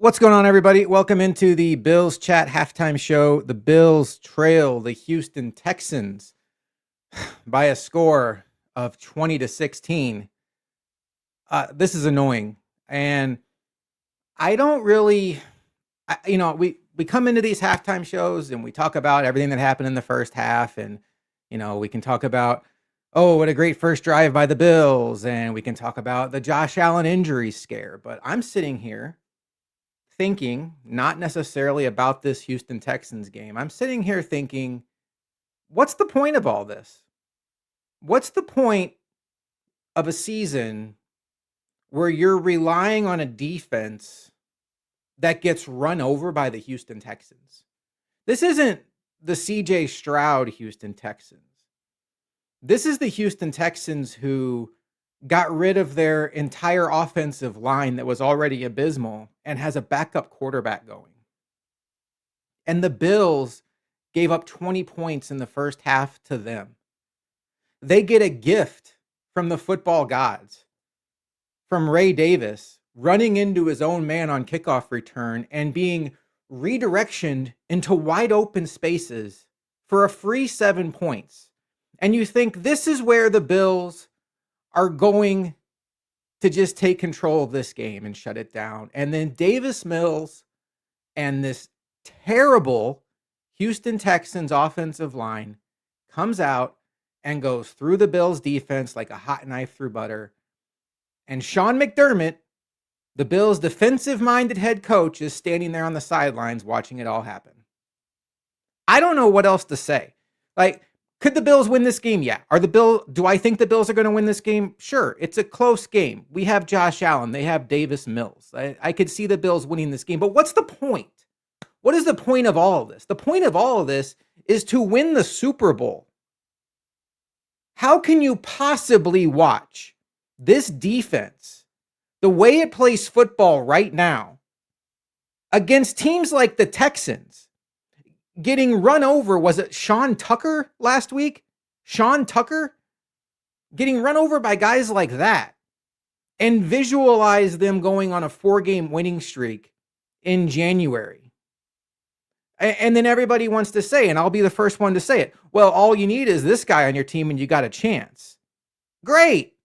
What's going on, everybody? Welcome into the Bills Chat halftime show. The Bills trail the Houston Texans by a score of 20-16. This is annoying, and I don't really, we come into these halftime shows and we talk about everything that happened in the first half, and we can talk about, oh, what a great first drive by the Bills, and we can talk about the Josh Allen injury scare. But I'm sitting here thinking not necessarily about this Houston Texans game. I'm sitting here thinking, what's the point of all this? What's the point of a season where you're relying on a defense that gets run over by the Houston Texans? This isn't the CJ Stroud Houston Texans. This is the Houston Texans who got rid of their entire offensive line that was already abysmal and has a backup quarterback going. And the Bills gave up 20 points in the first half to them. They get a gift from the football gods, from Ray Davis running into his own man on kickoff return and being redirectioned into wide open spaces for a free 7 points. And you think this is where the Bills are going to just take control of this game and shut it down. And then Davis Mills and this terrible Houston Texans offensive line comes out and goes through the Bills defense like a hot knife through butter. And Sean McDermott, the Bills defensive-minded head coach, is standing there on the sidelines watching it all happen. I don't know what else to say. Could the Bills win this game? Yeah. Do I think the Bills are going to win this game? Sure. It's a close game. We have Josh Allen. They have Davis Mills. I could see the Bills winning this game. But what's the point? What is the point of all of this? The point of all of this is to win the Super Bowl. How can you possibly watch this defense, the way it plays football right now, against teams like the Texans, getting run over? Was it Sean Tucker last week? Sean Tucker getting run over by guys like that, and visualize them going on a 4-game winning streak in January. And then everybody wants to say, and I'll be the first one to say it, well, all you need is this guy on your team and you got a chance. Great.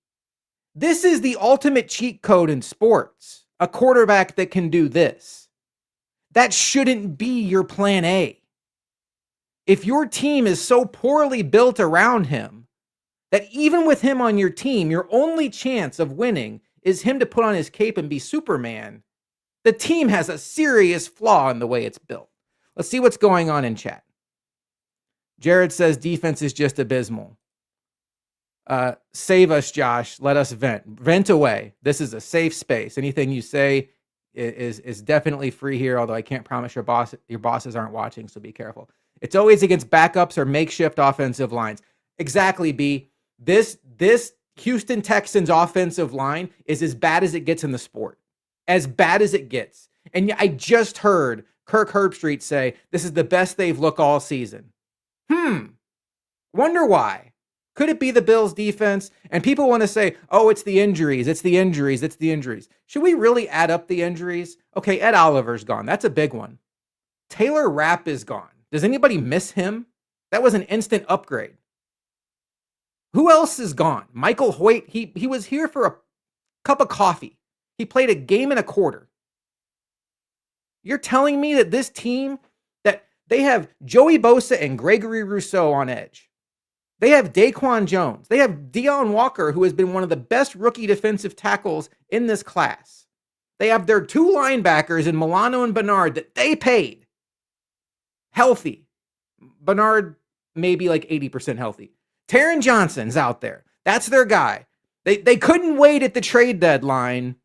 This is the ultimate cheat code in sports. A quarterback that can do this. That shouldn't be your plan A. If your team is so poorly built around him that even with him on your team, your only chance of winning is him to put on his cape and be Superman, the team has a serious flaw in the way it's built. Let's see what's going on in chat. Jared says defense is just abysmal. Save us, Josh. Let us vent. Vent away. This is a safe space. Anything you say is definitely free here, although I can't promise your bosses aren't watching, so be careful. It's always against backups or makeshift offensive lines. Exactly, B. This Houston Texans offensive line is as bad as it gets in the sport. As bad as it gets. And I just heard Kirk Herbstreit say this is the best they've looked all season. Wonder why. Could it be the Bills defense? And people want to say, oh, it's the injuries. It's the injuries. It's the injuries. Should we really add up the injuries? Okay, Ed Oliver's gone. That's a big one. Taylor Rapp is gone. Does anybody miss him? That was an instant upgrade. Who else is gone? Michael Hoyt, he was here for a cup of coffee. He played a game and a quarter. You're telling me that this team, that they have Joey Bosa and Gregory Rousseau on edge. They have Daquan Jones. They have Deion Walker, who has been one of the best rookie defensive tackles in this class. They have their 2 linebackers in Milano and Bernard that they paid. Healthy. Bernard may be like 80% healthy. Taron Johnson's out there. That's their guy. They couldn't wait at the trade deadline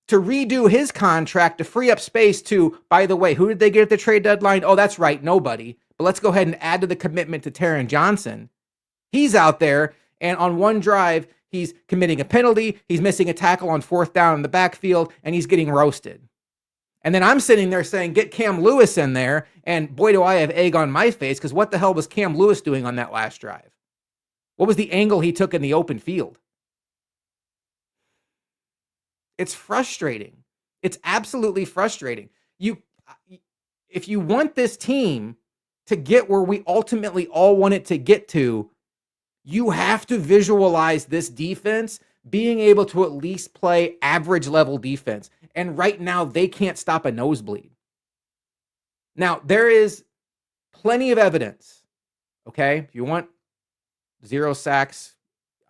to redo his contract to free up space to, by the way, who did they get at the trade deadline? Oh, that's right, nobody. But let's go ahead and add to the commitment to Taron Johnson. He's out there, and on one drive, he's committing a penalty, he's missing a tackle on 4th down in the backfield, and he's getting roasted. And then I'm sitting there saying, get Cam Lewis in there, and boy, do I have egg on my face, because what the hell was Cam Lewis doing on that last drive? What was the angle he took in the open field? It's frustrating. It's absolutely frustrating. If you want this team to get where we ultimately all want it to get to, you have to visualize this defense being able to at least play average level defense. And right now, they can't stop a nosebleed. Now, there is plenty of evidence, okay? If you want 0 sacks,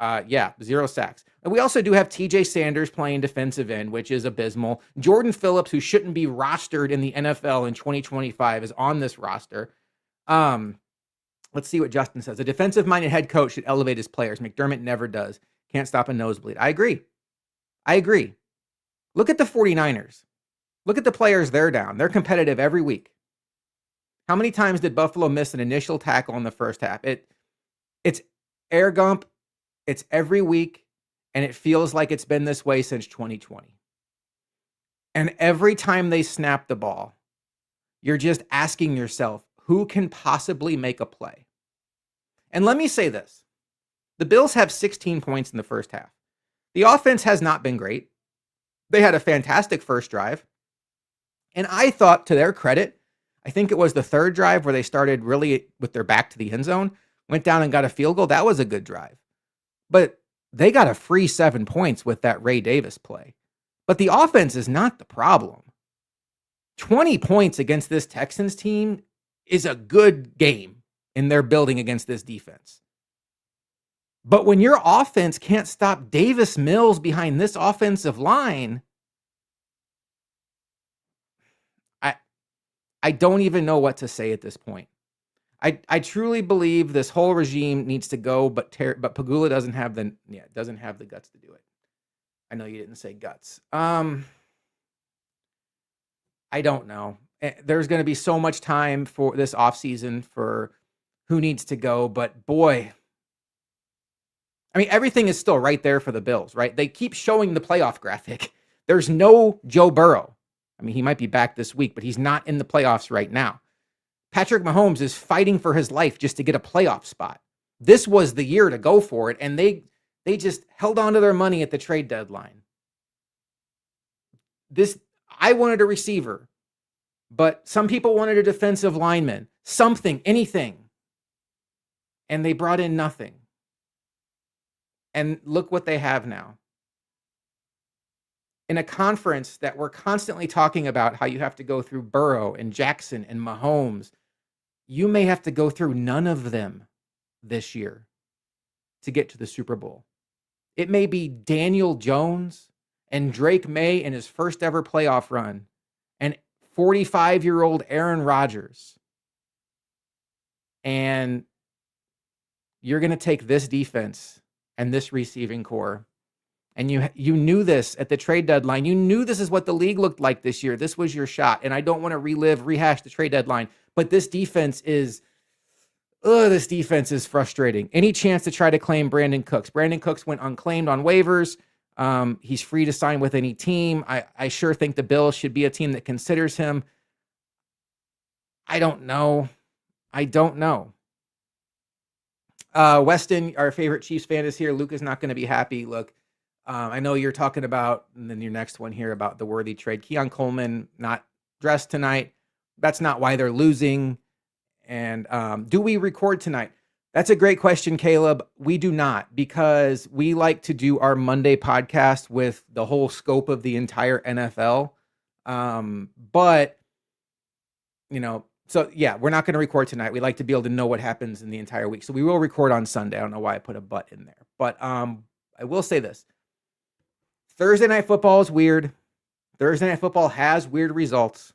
0 sacks. And we also do have TJ Sanders playing defensive end, which is abysmal. Jordan Phillips, who shouldn't be rostered in the NFL in 2025, is on this roster. Let's see what Justin says. A defensive-minded head coach should elevate his players. McDermott never does. Can't stop a nosebleed. I agree. Look at the 49ers. Look at the players they're down. They're competitive every week. How many times did Buffalo miss an initial tackle in the first half? It's air gump. It's every week, and it feels like it's been this way since 2020. And every time they snap the ball, you're just asking yourself, who can possibly make a play? And let me say this. The Bills have 16 points in the first half. The offense has not been great. They had a fantastic first drive. And I thought, to their credit, I think it was the third drive where they started really with their back to the end zone, went down and got a field goal. That was a good drive. But they got a free 7 points with that Ray Davis play. But the offense is not the problem. 20 points against this Texans team is a good game in their building against this defense. But when your offense can't stop Davis Mills behind this offensive line, I don't even know what to say at this point. I truly believe this whole regime needs to go, but Pagula doesn't have the guts to do it. I know you didn't say guts. I don't know. There's going to be so much time for this offseason for who needs to go, but boy, I mean, everything is still right there for the Bills, right? They keep showing the playoff graphic. There's no Joe Burrow. I mean, he might be back this week, but he's not in the playoffs right now. Patrick Mahomes is fighting for his life just to get a playoff spot. This was the year to go for it, and they just held on to their money at the trade deadline. I wanted a receiver, but some people wanted a defensive lineman, something, anything. And they brought in nothing. And look what they have now. In a conference that we're constantly talking about how you have to go through Burrow and Jackson and Mahomes, you may have to go through none of them this year to get to the Super Bowl. It may be Daniel Jones and Drake May in his first ever playoff run and 45-year-old Aaron Rodgers. And you're going to take this defense and this receiving core. And you knew this at the trade deadline. You knew this is what the league looked like this year. This was your shot. And I don't want to rehash the trade deadline. But this defense is frustrating. Any chance to try to claim Brandon Cooks? Brandon Cooks went unclaimed on waivers. He's free to sign with any team. I sure think the Bills should be a team that considers him. I don't know. Weston, our favorite Chiefs fan, is here. Luke is not going to be happy. Look, I know you're talking about, and then your next one here about the worthy trade. Keon Coleman not dressed tonight. That's not why they're losing. And do we record tonight? That's a great question, Caleb. We do not, because we like to do our Monday podcast with the whole scope of the entire NFL. But, so yeah, we're not going to record tonight. We like to be able to know what happens in the entire week. So we will record on Sunday. I don't know why I put a but in there. But I will say this. Thursday Night Football is weird. Thursday Night Football has weird results.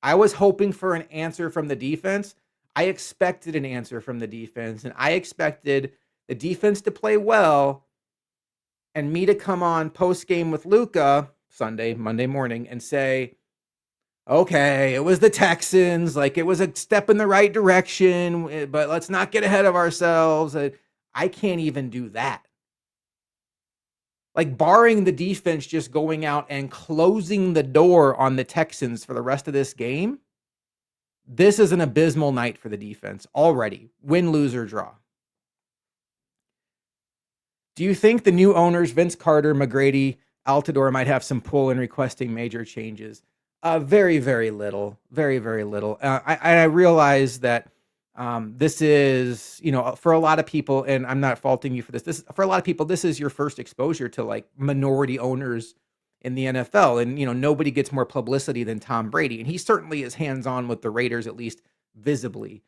I was hoping for an answer from the defense. I expected an answer from the defense, and I expected the defense to play well and me to come on post-game with Luca Monday morning, and say, okay, it was the Texans. Like, it was a step in the right direction, but let's not get ahead of ourselves. I can't even do that. Like, barring the defense just going out and closing the door on the Texans for the rest of this game, this is an abysmal night for the defense already. Win, lose, or draw. Do you think the new owners, Vince Carter, McGrady, Altidore might have some pull in requesting major changes. Very, very little. Very, very little. I realize that this is, for a lot of people, and I'm not faulting you for this. This for a lot of people, this is your first exposure to like minority owners in the NFL, and nobody gets more publicity than Tom Brady, and he certainly is hands on with the Raiders, at least visibly.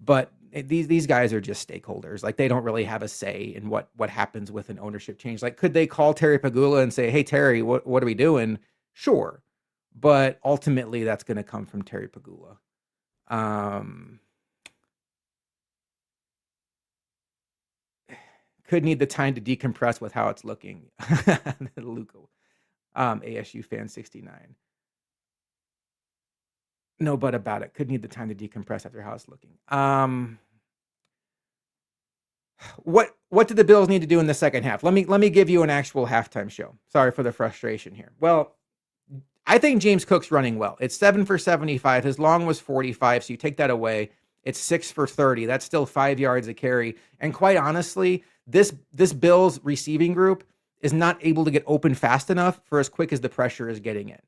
But these guys are just stakeholders. Like they don't really have a say in what happens with an ownership change. Like, could they call Terry Pagula and say, "Hey Terry, what are we doing?" Sure, but ultimately that's going to come from Terry Pagula. Could need the time to decompress with how it's looking. Luca, ASU fan 69. No, but about it. Could need the time to decompress after how it's looking. What did the Bills need to do in the second half? Let me give you an actual halftime show. Sorry for the frustration here. Well, I think James Cook's running well. It's 7 for 75. His long was 45, so you take that away. It's 6 for 30. That's still 5 yards a carry. And quite honestly, this Bills receiving group is not able to get open fast enough for as quick as the pressure is getting in.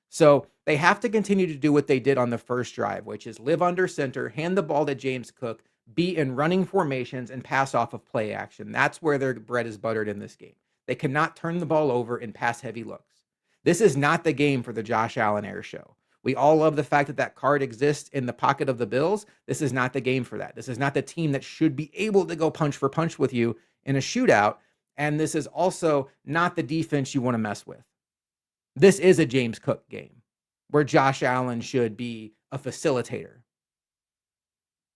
So they have to continue to do what they did on the first drive, which is live under center, hand the ball to James Cook, be in running formations, and pass off of play action. That's where their bread is buttered in this game. They cannot turn the ball over in pass-heavy looks. This is not the game for the Josh Allen air show. We all love the fact that card exists in the pocket of the Bills. This is not the game for that. This is not the team that should be able to go punch for punch with you in a shootout. And this is also not the defense you want to mess with. This is a James Cook game where Josh Allen should be a facilitator.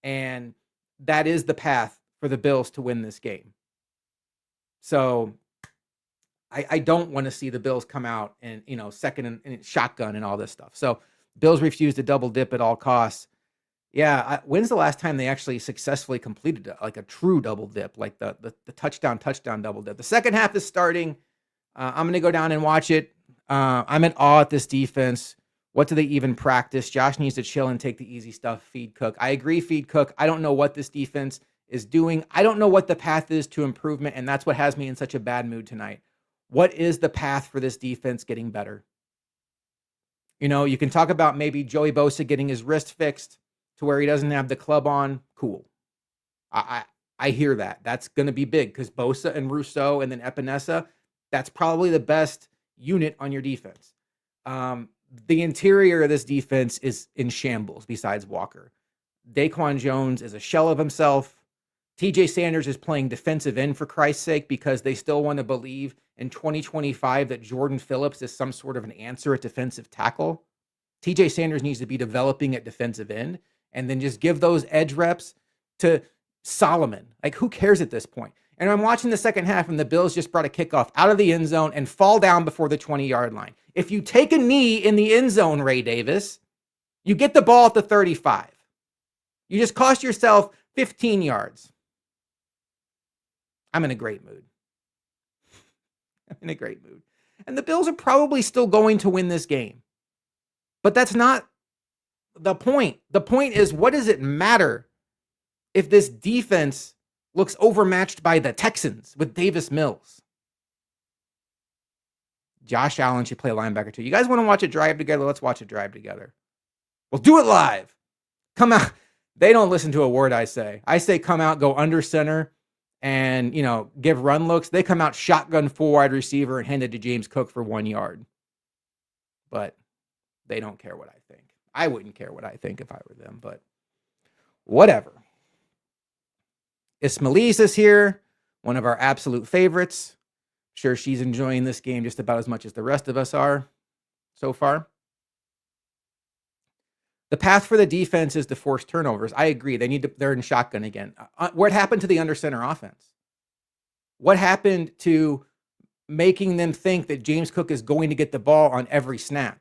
And that is the path for the Bills to win this game. So I don't want to see the Bills come out and, second and shotgun and all this stuff. So Bills refuse to double dip at all costs. Yeah. When's the last time they actually successfully completed like a true double dip, like the touchdown double dip? The second half is starting. I'm going to go down and watch it. I'm in awe at this defense. What do they even practice? Josh needs to chill and take the easy stuff. Feed Cook. I agree, feed Cook. I don't know what this defense is doing. I don't know what the path is to improvement, and that's what has me in such a bad mood tonight. What is the path for this defense getting better? You can talk about maybe Joey Bosa getting his wrist fixed to where he doesn't have the club on. Cool. I hear that. That's going to be big because Bosa and Rousseau and then Epinesa, that's probably the best unit on your defense. The interior of this defense is in shambles besides Walker. Daquan Jones is a shell of himself. TJ Sanders is playing defensive end for Christ's sake because they still want to believe in 2025 that Jordan Phillips is some sort of an answer at defensive tackle. TJ Sanders needs to be developing at defensive end and then just give those edge reps to Solomon. Like, who cares at this point? And I'm watching the second half, and the Bills just brought a kickoff out of the end zone and fall down before the 20-yard line. If you take a knee in the end zone, Ray Davis, you get the ball at the 35. You just cost yourself 15 yards. I'm in a great mood. I'm in a great mood. And the Bills are probably still going to win this game. But that's not the point. The point is, what does it matter if this defense looks overmatched by the Texans with Davis Mills? Josh Allen should play linebacker too. You guys want to watch a drive together? Let's watch a drive together. We'll do it live. Come out. They don't listen to a word I say. I say come out, go under center, and, give run looks. They come out shotgun full wide receiver and hand it to James Cook for 1 yard. But they don't care what I think. I wouldn't care what I think if I were them, but whatever. Ismail's is here, one of our absolute favorites. Sure, she's enjoying this game just about as much as the rest of us are so far. The path for the defense is to force turnovers. I agree. They're in shotgun again. What happened to the under center offense? What happened to making them think that James Cook is going to get the ball on every snap?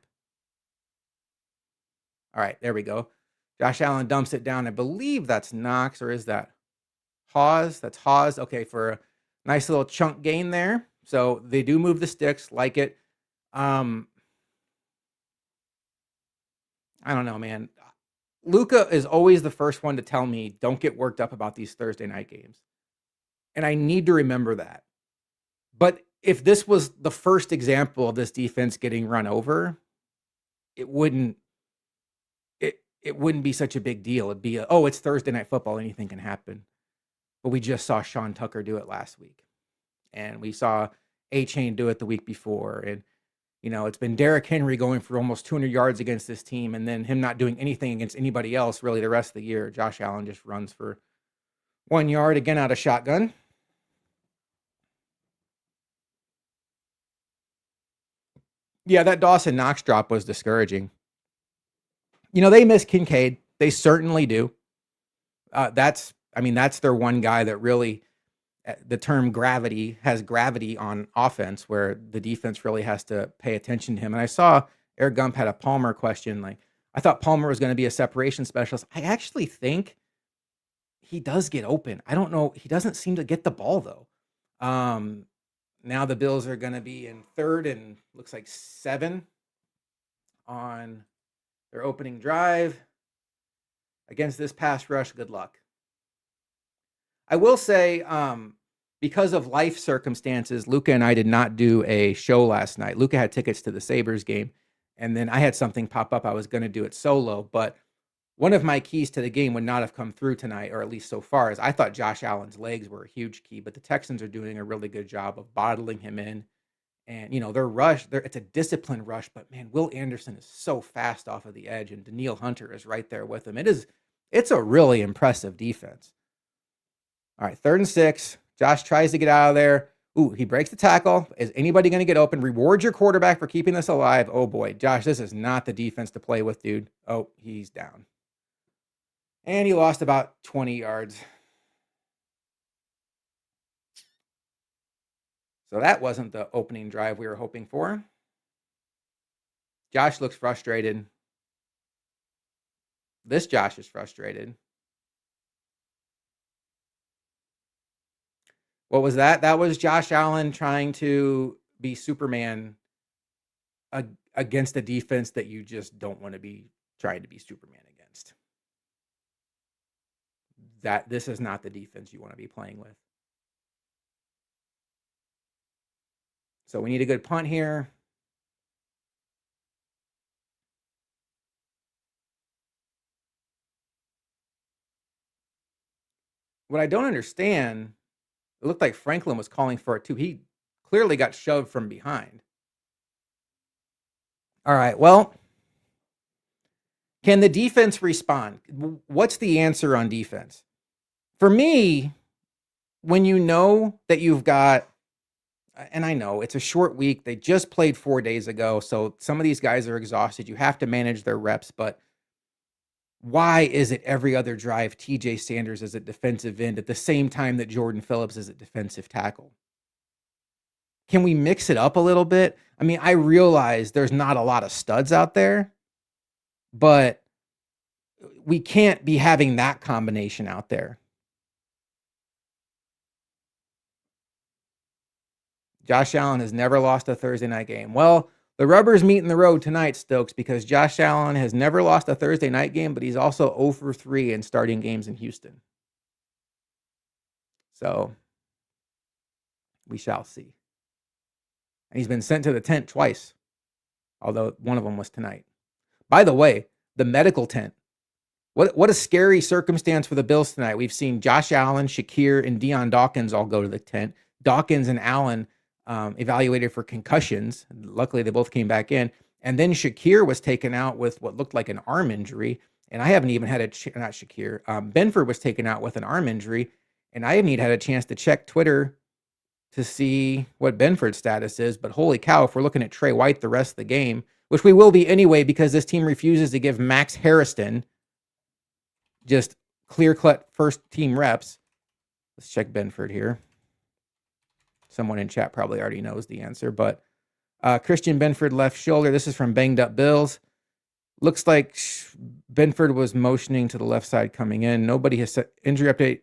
All right, there we go. Josh Allen dumps it down. I believe that's Knox, or is that Hawes? That's Hawes. Okay, for a nice little chunk gain there. So they do move the sticks, like it. I don't know, man. Luca is always the first one to tell me, don't get worked up about these Thursday night games. And I need to remember that. But if this was the first example of this defense getting run over, it wouldn't it wouldn't be such a big deal. It'd be oh, it's Thursday night football, anything can happen. But we just saw Sean Tucker do it last week, and we saw A-Chain do it the week before, and it's been Derrick Henry going for almost 200 yards against this team, and then him not doing anything against anybody else really the rest of the year. Josh Allen just runs for 1 yard again out of shotgun. Yeah, that Dawson Knox drop was discouraging. They miss Kincaid. They certainly do. That's their one guy that really, the term gravity has gravity on offense, where the defense really has to pay attention to him. And I saw Eric Gump had a Palmer question. Like, I thought Palmer was going to be a separation specialist. I actually think he does get open. I don't know. He doesn't seem to get the ball, though. Now the Bills are going to be in third and looks like 7 on their opening drive. Against this pass rush, good luck. I will say, because of life circumstances, Luca and I did not do a show last night. Luca had tickets to the Sabres game, and then I had something pop up. I was going to do it solo, but one of my keys to the game would not have come through tonight, or at least so far, as I thought Josh Allen's legs were a huge key, but the Texans are doing a really good job of bottling him in. And, their rush, it's a disciplined rush, but man, Will Anderson is so fast off of the edge, and Danielle Hunter is right there with him. It's a really impressive defense. All right, 3rd and 6. Josh tries to get out of there. Ooh, he breaks the tackle. Is anybody going to get open? Reward your quarterback for keeping this alive. Oh boy, Josh, this is not the defense to play with, dude. Oh, he's down. And he lost about 20 yards. So that wasn't the opening drive we were hoping for. Josh looks frustrated. This Josh is frustrated. What was that? That was Josh Allen trying to be Superman against a defense that you just don't want to be trying to be Superman against. This is not the defense you want to be playing with. So we need a good punt here. What I don't understand, it looked like Franklin was calling for it too. He clearly got shoved from behind. All right, well, can the defense respond? What's the answer on defense? For me, when you know that you've got, and I know it's a short week, they just played 4 days ago, so some of these guys are exhausted. You have to manage their reps, but why is it every other drive TJ Sanders is a defensive end at the same time that Jordan Phillips is a defensive tackle? Can we mix it up a little bit? I mean, I realize there's not a lot of studs out there, but we can't be having that combination out there. Josh Allen has never lost a Thursday night game. Well, the rubbers meet in the road tonight, Stokes, because Josh Allen has never lost a Thursday night game, but he's also 0 for 3 in starting games in Houston. So we shall see. And he's been sent to the tent twice, although one of them was tonight. By the way, the medical tent. What a scary circumstance for the Bills tonight. We've seen Josh Allen, Shakir, and Deion Dawkins all go to the tent. Dawkins and Allen evaluated for concussions. Luckily, they both came back in. And then Shakir was taken out with what looked like an arm injury. And I haven't even had not Shakir. Benford was taken out with an arm injury. And I haven't even had a chance to check Twitter to see what Benford's status is. But holy cow, if we're looking at Trey White the rest of the game, which we will be anyway because this team refuses to give Max Harrison just clear-cut first-team reps. Let's check Benford here. Someone in chat probably already knows the answer, but Christian Benford left shoulder. This is from Banged Up Bills. Looks like Benford was motioning to the left side coming in. Nobody has set injury update.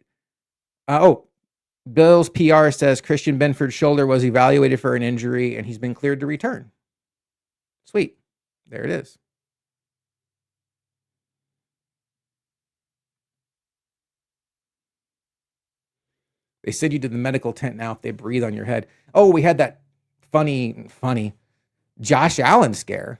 Bills PR says Christian Benford's shoulder was evaluated for an injury and he's been cleared to return. Sweet. There it is. They send you to the medical tent now if they breathe on your head. Oh, we had that funny Josh Allen scare.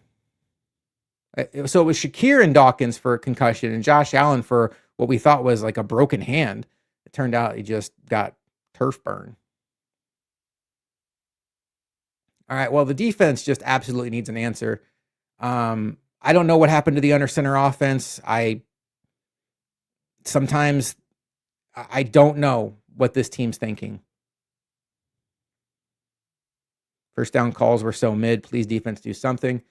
So it was Shakir and Dawkins for a concussion and Josh Allen for what we thought was like a broken hand. It turned out he just got turf burn. All right. Well, the defense just absolutely needs an answer. I don't know what happened to the under center offense. Sometimes I don't know what this team's thinking. First down calls were so mid. Please, defense, do something.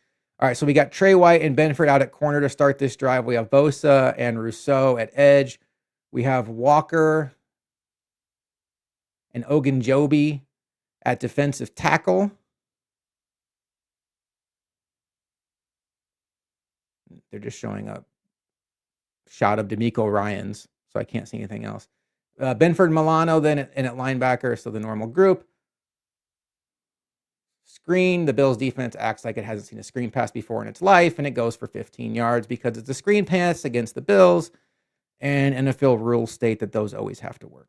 All right, so we got Trey White and Benford out at corner to start this drive. We have Bosa and Rousseau at edge. We have Walker and Ogunjobi at defensive tackle. They're just showing a shot of D'Amico Ryans, so I can't see anything else. Benford Milano then in at linebacker, so the normal group. Screen, the Bills defense acts like it hasn't seen a screen pass before in its life, and it goes for 15 yards because it's a screen pass against the Bills, and NFL rules state that those always have to work.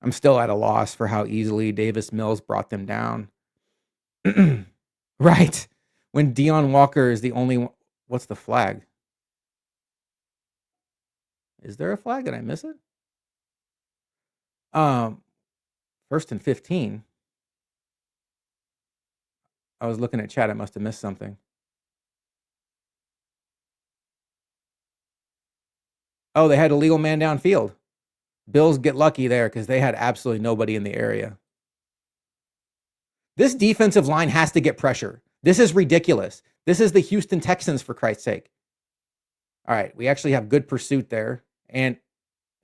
I'm still at a loss for how easily Davis Mills brought them down. Right. When Deion Walker is the only one. What's the flag? Is there a flag? Did I miss it? First and 15. I was looking at chat. I must have missed something. Oh, they had a legal man downfield. Bills get lucky there because they had absolutely nobody in the area. This defensive line has to get pressure. This is ridiculous. This is the Houston Texans, for Christ's sake. All right, we actually have good pursuit there. And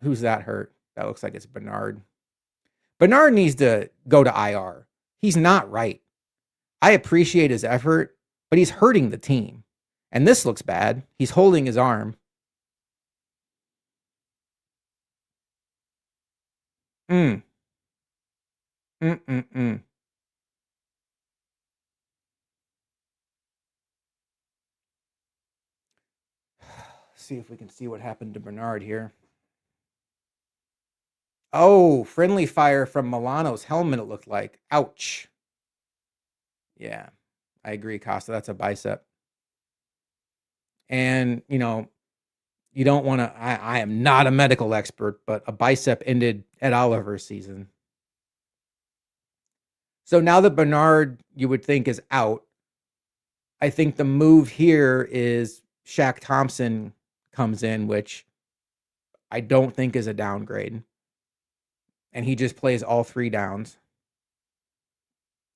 who's that hurt? That looks like it's Bernard. Bernard needs to go to IR. He's not right. I appreciate his effort, but he's hurting the team. And this looks bad. He's holding his arm. Mm. Mm-mm-mm. See if we can see what happened to Bernard here. Oh, friendly fire from Milano's helmet, it looked like. Ouch. Yeah, I agree, Costa. That's a bicep. And, you don't want to, I am not a medical expert, but a bicep ended Ed Oliver's season. So now that Bernard, you would think, is out, I think the move here is Shaq Thompson comes in, which I don't think is a downgrade. And he just plays all three downs.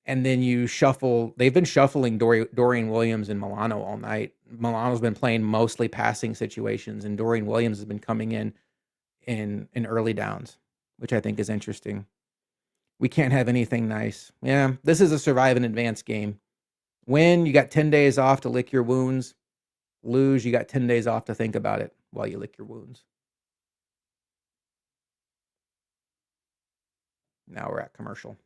And then you shuffle. They've been shuffling Dorian Williams and Milano all night. Milano's been playing mostly passing situations, and Dorian Williams has been coming in early downs, which I think is interesting. We can't have anything nice. Yeah, this is a survive and advance game. Win, you got 10 days off to lick your wounds. Lose, you got 10 days off to think about it while you lick your wounds. Now we're at commercial.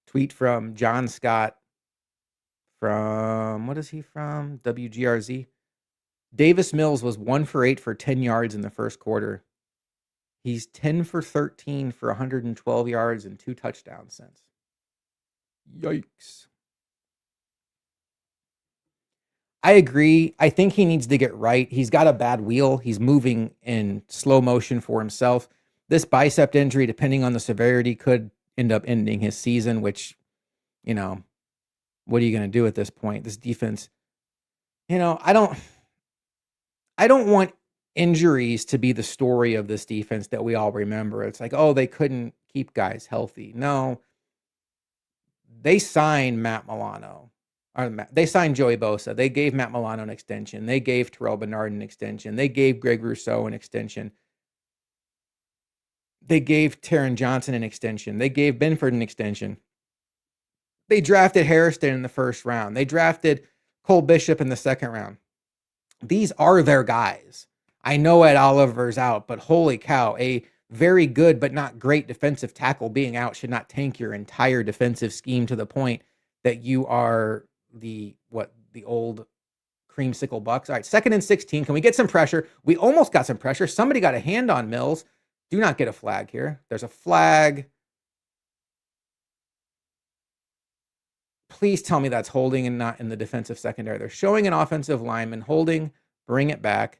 Tweet from John Scott from, what is he from? WGRZ. Davis Mills was 1 for 8 for 10 yards in the first quarter. He's 10 for 13 for 112 yards and 2 touchdowns since. Yikes. I agree. I think he needs to get right. He's got a bad wheel. He's moving in slow motion for himself. This bicep injury, depending on the severity, could end up ending his season, which, what are you going to do at this point? This defense, I don't want injuries to be the story of this defense that we all remember. It's like, oh, they couldn't keep guys healthy. No, they signed Matt Milano. They signed Joey Bosa. They gave Matt Milano an extension. They gave Terrell Bernard an extension. They gave Greg Rousseau an extension. They gave Taron Johnson an extension. They gave Benford an extension. They drafted Hairston in the first round. They drafted Cole Bishop in the second round. These are their guys. I know Ed Oliver's out, but holy cow, a very good but not great defensive tackle being out should not tank your entire defensive scheme to the point that you are the old creamsicle Bucks. All right, 2nd and 16. Can we get some pressure? We almost got some pressure. Somebody got a hand on Mills. Do not get a flag here. There's a flag. Please tell me that's holding and not in the defensive secondary. They're showing an offensive lineman holding. Bring it back.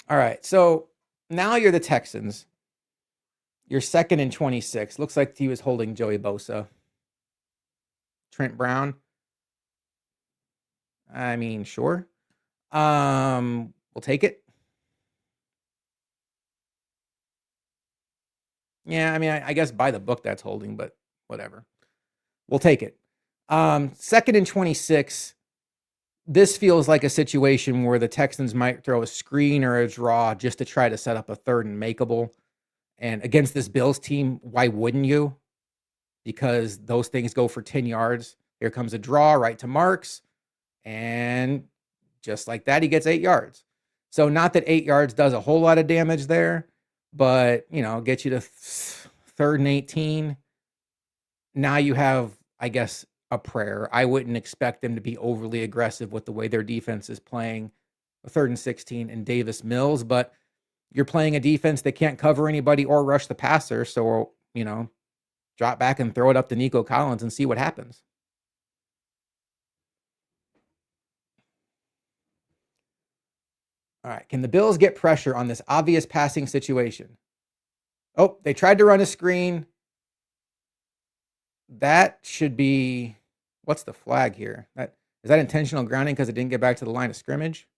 All right, so now you're the Texans. You're 2nd and 26. Looks like he was holding Joey Bosa. Trent Brown. I mean, sure. We'll take it. Yeah, I mean, I guess by the book that's holding, but whatever. We'll take it. 2nd and 26. This feels like a situation where the Texans might throw a screen or a draw just to try to set up a 3rd and makeable. And against this Bills team, why wouldn't you? Because those things go for 10 yards. Here comes a draw right to Marks. And just like that, he gets 8 yards. So not that 8 yards does a whole lot of damage there, but, get you to 3rd and 18. Now you have, I guess, a prayer. I wouldn't expect them to be overly aggressive with the way their defense is playing. 3rd and 16 and Davis Mills, but you're playing a defense that can't cover anybody or rush the passer. So, drop back and throw it up to Nico Collins and see what happens. All right. Can the Bills get pressure on this obvious passing situation? Oh, they tried to run a screen. That should be, what's the flag here? Is that intentional grounding because it didn't get back to the line of scrimmage?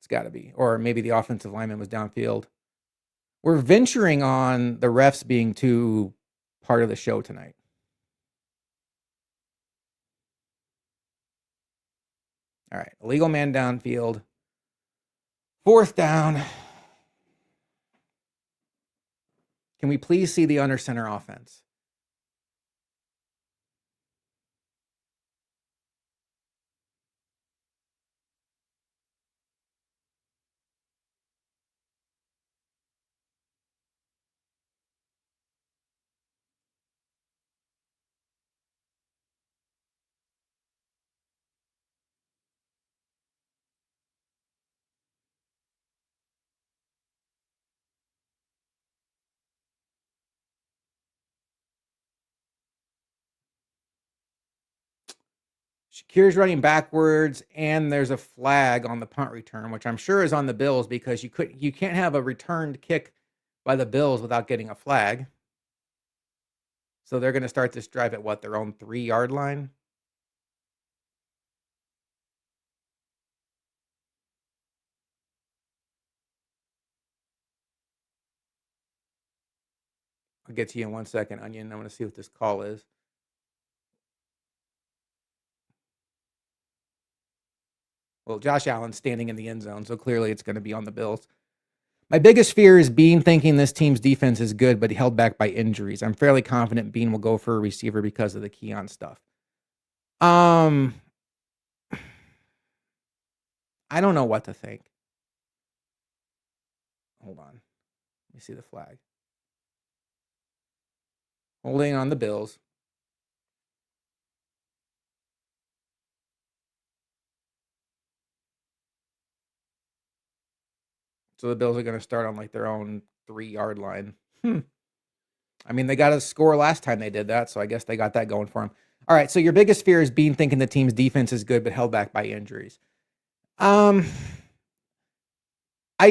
It's got to be. Or maybe the offensive lineman was downfield. We're venturing on the refs being too part of the show tonight. All right. Illegal man downfield. 4th down. Can we please see the under center offense? Shakir's running backwards, and there's a flag on the punt return, which I'm sure is on the Bills because you can't have a returned kick by the Bills without getting a flag. So they're going to start this drive at their own 3-yard line? I'll get to you in 1 second, Onion. I want to see what this call is. Well, Josh Allen's standing in the end zone, so clearly it's going to be on the Bills. My biggest fear is Bean thinking this team's defense is good, but held back by injuries. I'm fairly confident Bean will go for a receiver because of the Keon stuff. I don't know what to think. Hold on. Let me see the flag. Holding on the Bills. So the Bills are going to start on their own 3-yard line. I mean, they got a score last time they did that, so I guess they got that going for them. All right, so your biggest fear is Bean thinking the team's defense is good but held back by injuries. I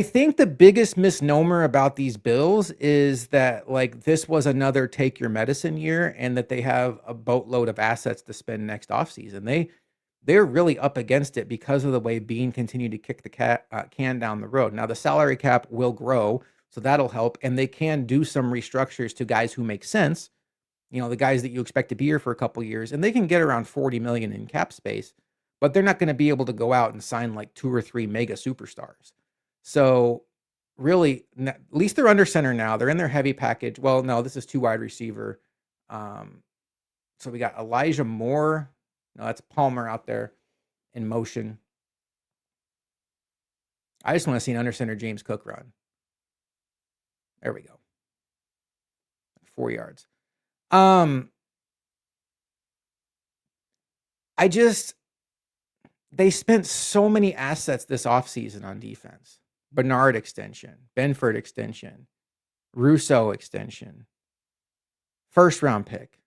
think the biggest misnomer about these Bills is that this was another take your medicine year and that they have a boatload of assets to spend next offseason. They're really up against it because of the way Bean continued to kick the can down the road. Now, the salary cap will grow, so that'll help, and they can do some restructures to guys who make sense, the guys that you expect to be here for a couple years, and they can get around $40 million in cap space. but they're not going to be able to go out and sign like 2 or 3 mega superstars. So really, at least they're under center now. They're in their heavy package. Well, no, this is 2 wide receiver. So we got Elijah Moore. No, that's Palmer out there in motion. I just want to see an under center James Cook run. There we go. 4 yards. They spent so many assets this offseason on defense. Bernard extension, Benford extension, Russo extension, first round pick,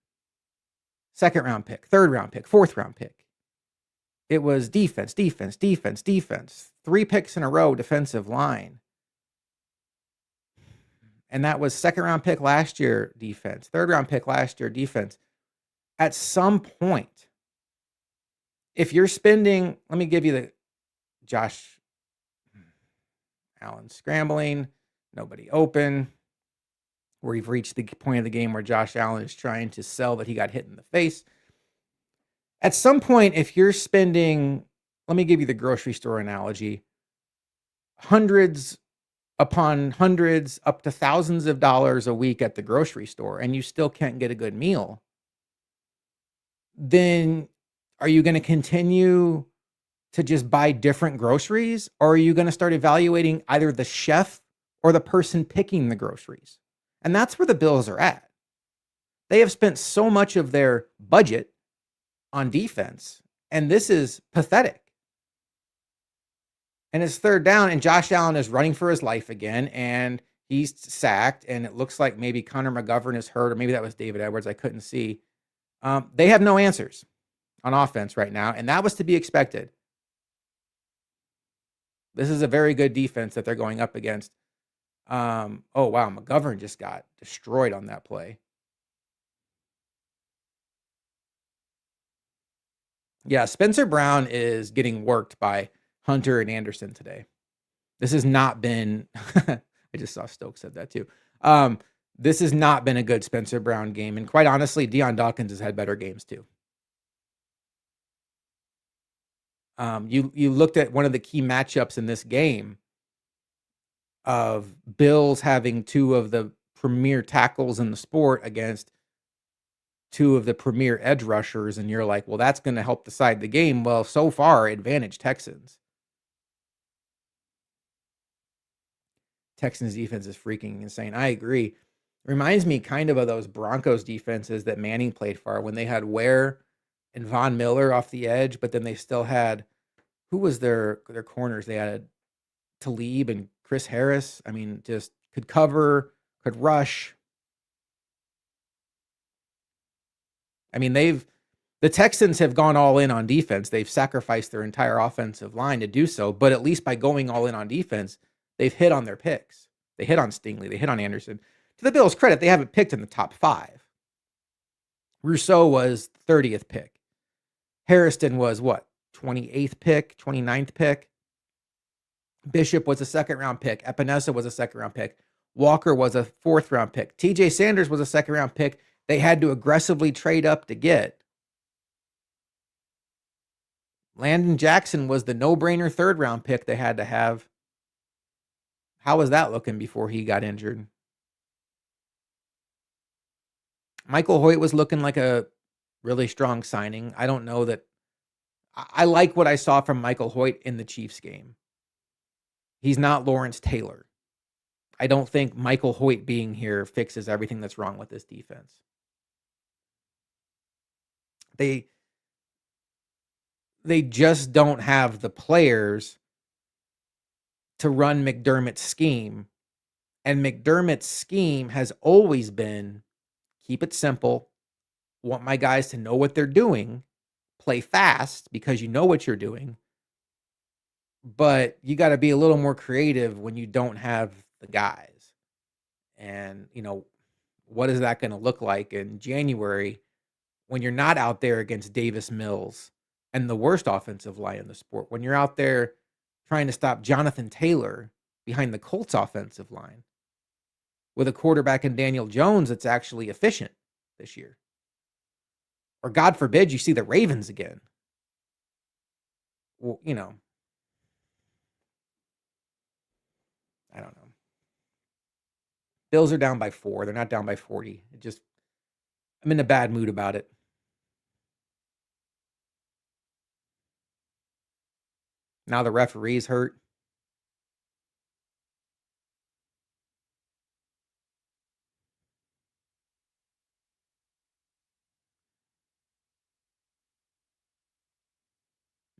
second round pick, third round pick, fourth round pick. It was defense, defense, defense, defense. 3 picks in a row, defensive line. And that was second round pick last year, defense. Third round pick last year, defense. At some point, if you're spending, let me give you the Josh Allen scrambling, nobody open. We've reached the point of the game where Josh Allen is trying to sell that he got hit in the face. At some point, if you're spending, let me give you the grocery store analogy, hundreds upon hundreds, up to thousands of dollars a week at the grocery store, and you still can't get a good meal, then are you going to continue to just buy different groceries, or are you going to start evaluating either the chef or the person picking the groceries? And that's where the Bills are at. They have spent so much of their budget on defense, and this is pathetic. And it's third down, and Josh Allen is running for his life again, and he's sacked, and it looks like maybe Connor McGovern is hurt, or maybe that was David Edwards. I couldn't see. They have no answers on offense right now, and that was to be expected. This is a very good defense that they're going up against. Oh, wow, McGovern just got destroyed on that play. Yeah, Spencer Brown is getting worked by Hunter and Anderson today. This has not been, I just saw Stokes said that too. This has not been a good Spencer Brown game. And quite honestly, Deion Dawkins has had better games too. You looked at one of the key matchups in this game of Bills having 2 of the premier tackles in the sport against 2 of the premier edge rushers, and you're like, well, that's going to help decide the game. Well, so far, advantage Texans. Texans defense is freaking insane. I agree. Reminds me kind of those Broncos defenses that Manning played for when they had Ware and Von Miller off the edge, but then they still had, who was their corners? They had Talib and Chris Harris. I mean, just could cover, could rush. I mean, the Texans have gone all in on defense. They've sacrificed their entire offensive line to do so, but at least by going all in on defense, they've hit on their picks. They hit on Stingley. They hit on Anderson. To the Bills' credit, they haven't picked in the top 5. Rousseau was 30th pick. Harrison was what? 28th pick, 29th pick. Bishop was a second-round pick. Epinesa was a second-round pick. Walker was a fourth-round pick. TJ Sanders was a second-round pick. They had to aggressively trade up to get. Landon Jackson was the no-brainer third-round pick they had to have. How was that looking before he got injured? Michael Hoyt was looking like a really strong signing. I don't know that. I like what I saw from Michael Hoyt in the Chiefs game. He's not Lawrence Taylor. I don't think Michael Hoyt being here fixes everything that's wrong with this defense. They just don't have the players to run McDermott's scheme. And McDermott's scheme has always been keep it simple, want my guys to know what they're doing, play fast because you know what you're doing, but you got to be a little more creative when you don't have the guys. And, what is that going to look like in January when you're not out there against Davis Mills and the worst offensive line in the sport, when you're out there trying to stop Jonathan Taylor behind the Colts offensive line with a quarterback in Daniel Jones that's actually efficient this year? Or God forbid you see the Ravens again. well, I don't know. Bills are down by 4. They're not down by 40. I'm in a bad mood about it. Now the referee's hurt.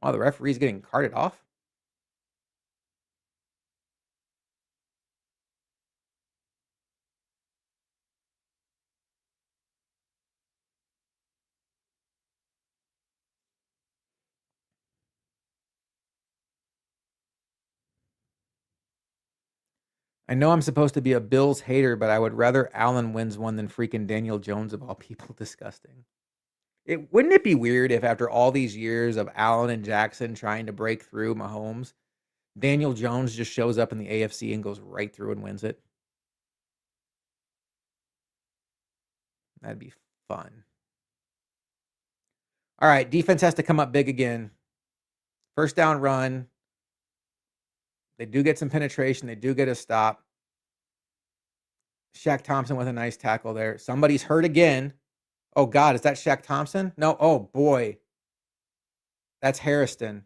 Wow, the referee's getting carted off. I know I'm supposed to be a Bills hater, but I would rather Allen wins one than freaking Daniel Jones of all people. Disgusting. Wouldn't it be weird if after all these years of Allen and Jackson trying to break through Mahomes, Daniel Jones just shows up in the AFC and goes right through and wins it? That'd be fun. All right, defense has to come up big again. First down run. They do get some penetration. They do get a stop. Shaq Thompson with a nice tackle there. Somebody's hurt again. Oh, God, is that Shaq Thompson? No. Oh, boy. That's Harrison.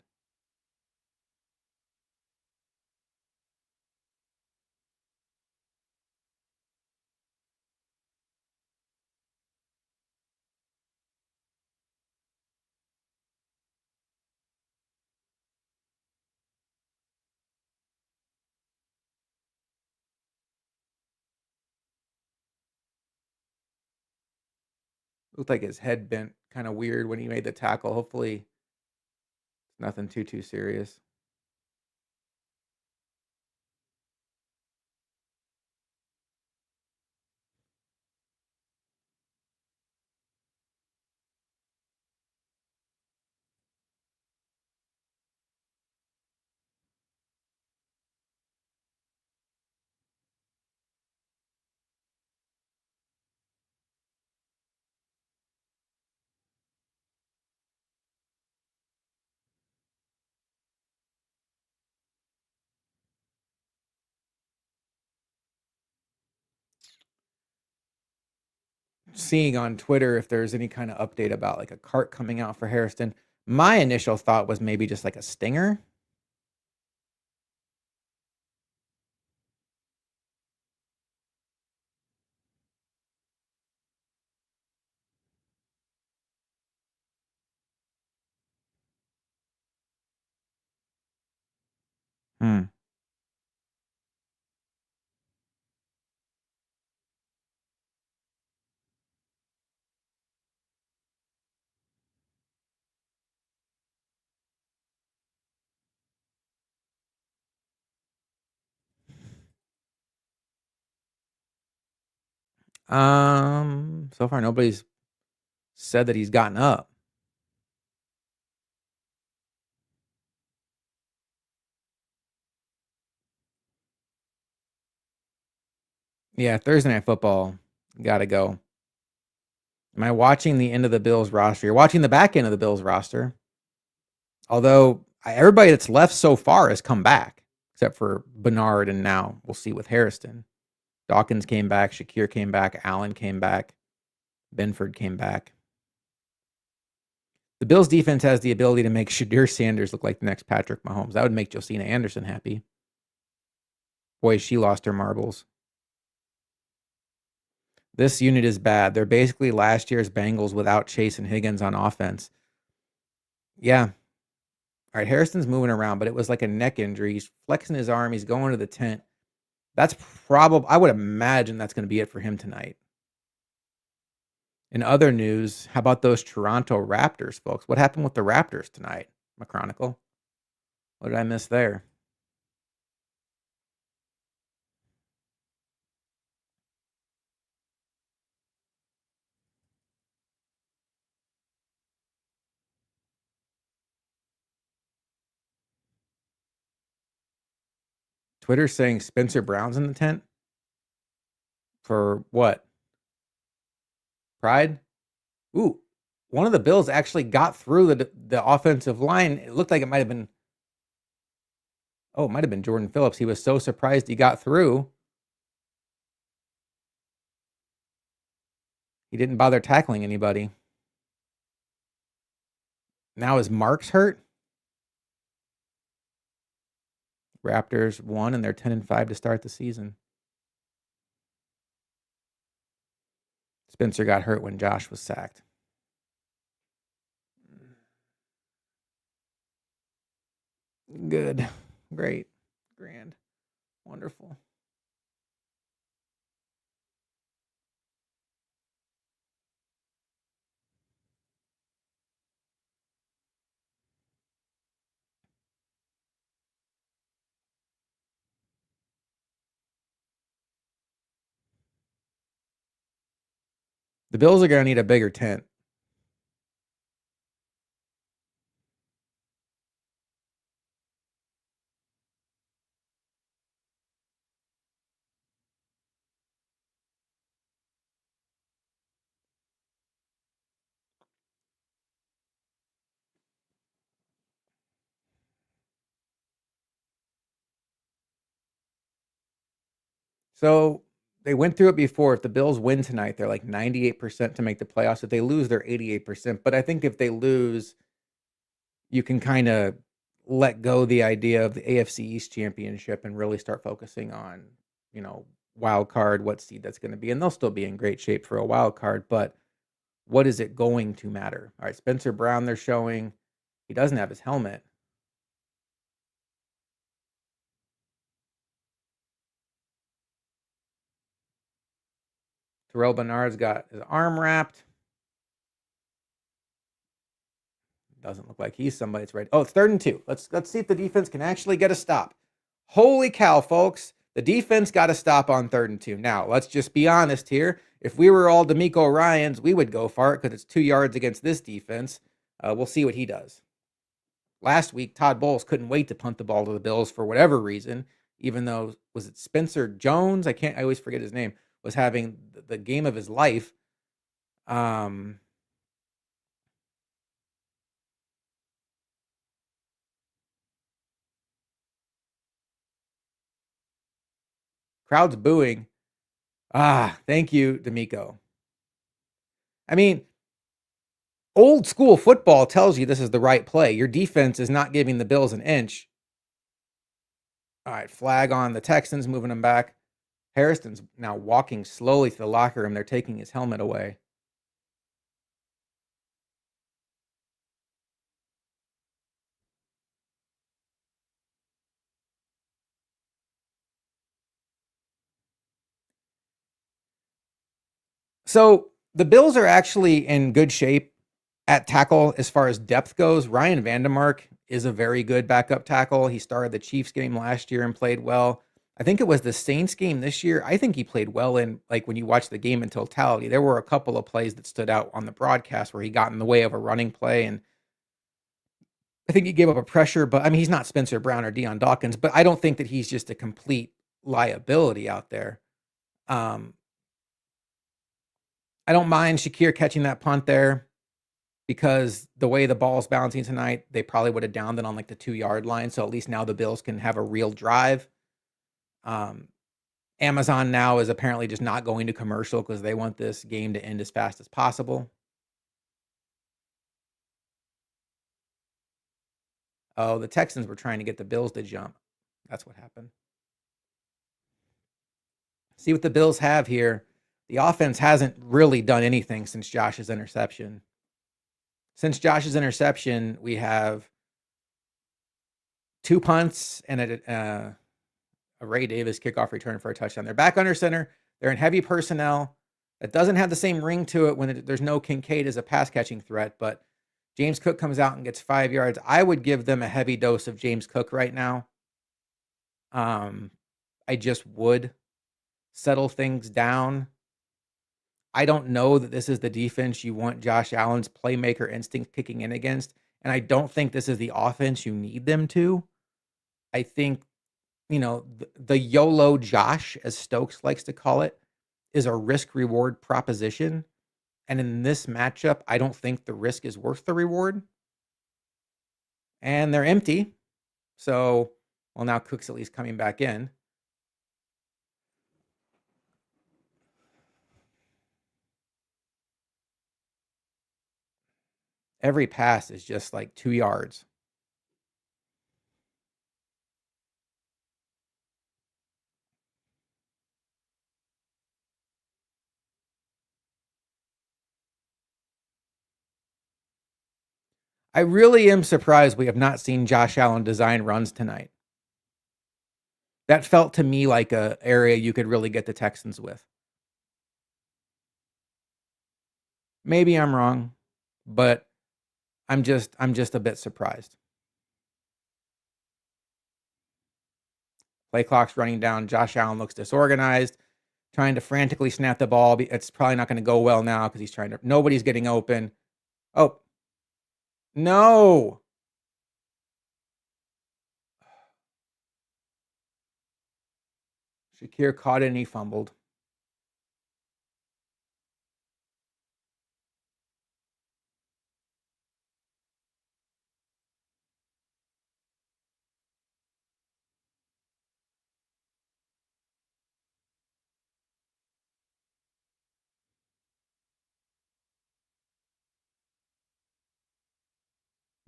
Looked like his head bent kind of weird when he made the tackle. Hopefully, it's nothing too serious. Seeing on Twitter if there's any kind of update about like a cart coming out for Harrison. My initial thought was maybe just like a stinger. Hmm. So far nobody's said that he's gotten up. Yeah, Thursday Night Football. Gotta go. Am I watching the end of the Bills roster? You're watching the back end of the Bills roster. Although everybody that's left so far has come back, except for Bernard, and now we'll see with Harrison. Dawkins came back, Shakir came back, Allen came back, Benford came back. The Bills defense has the ability to make Shadir Sanders look like the next Patrick Mahomes. That would make Josina Anderson happy. Boy, she lost her marbles. This unit is bad. They're basically last year's Bengals without Chase and Higgins on offense. Yeah. All right, Harrison's moving around, but it was like a neck injury. He's flexing his arm. He's going to the tent. That's probably, I would imagine that's going to be it for him tonight. In other news, how about those Toronto Raptors, folks? What happened with the Raptors tonight, McChronicle? What did I miss there? Twitter's saying Spencer Brown's in the tent? For what? Pride? Ooh. one of the Bills actually got through the offensive line. It looked like it might have been, it might have been Jordan Phillips. He was so surprised he got through. He didn't bother tackling anybody. Now is Marks hurt? Raptors won, and they're 10-5 to start the season. Spencer got hurt when Josh was sacked. Good. Great. Grand. Wonderful. The Bills are going to need a bigger tent. So they went through it before. If the Bills win tonight, they're like 98% to make the playoffs. If they lose, they're 88%. But I think if they lose, you can kind of let go the idea of the AFC East championship and really start focusing on, wild card, what seed that's going to be. And they'll still be in great shape for a wild card, but what is it going to matter? All right, Spencer Brown, they're showing he doesn't have his helmet. Terrell Bernard's got his arm wrapped. Doesn't look like he's somebody that's ready. Oh, it's 3rd and 2. Let's see if the defense can actually get a stop. Holy cow, folks. The defense got a stop on 3rd and 2. Now, let's just be honest here. If we were all D'Amico Ryans, we would go for it because it's 2 yards against this defense. We'll see what he does. Last week, Todd Bowles couldn't wait to punt the ball to the Bills for whatever reason, even though, was it Spencer Jones? I always forget his name, was having the game of his life. Crowd's booing. Thank you, D'Amico. I mean, old school football tells you this is the right play. Your defense is not giving the Bills an inch. All right, flag on the Texans, moving them back. Harrison's now walking slowly to the locker room. They're taking his helmet away. So the Bills are actually in good shape at tackle as far as depth goes. Ryan Vandemark is a very good backup tackle. He started the Chiefs game last year and played well. I think it was the Saints game this year. I think he played well in, like, when you watch the game in totality. There were a couple of plays that stood out on the broadcast where he got in the way of a running play, and I think he gave up a pressure, but I mean, he's not Spencer Brown or Deion Dawkins, but I don't think that he's just a complete liability out there. I don't mind Shakir catching that punt there because the way the ball's bouncing tonight, they probably would have downed it on like the 2-yard line. So at least now the Bills can have a real drive. Amazon now is apparently just not going to commercial because they want this game to end as fast as possible. Oh, the Texans were trying to get the Bills to jump. That's what happened. See what the Bills have here. The offense hasn't really done anything since Josh's interception. Since Josh's interception, we have 2 punts and a Ray Davis kickoff return for a touchdown. They're back under center. They're in heavy personnel. That doesn't have the same ring to it when there's no Kincaid as a pass catching threat, but James Cook comes out and gets 5 yards. I would give them a heavy dose of James Cook right now. I just would settle things down. I don't know that this is the defense you want Josh Allen's playmaker instinct kicking in against, and I don't think this is the offense you need them to. I think, the YOLO Josh, as Stokes likes to call it, is a risk-reward proposition. And in this matchup, I don't think the risk is worth the reward. And they're empty. So, well, now Cook's at least coming back in. Every pass is just like 2 yards. I really am surprised we have not seen Josh Allen design runs tonight. That felt to me like a area you could really get the Texans with. Maybe I'm wrong, but I'm just a bit surprised. Play clock's running down. Josh Allen looks disorganized, trying to frantically snap the ball. It's probably not going to go well now because he's trying to. Nobody's getting open. Oh, no. Shakir caught it and he fumbled.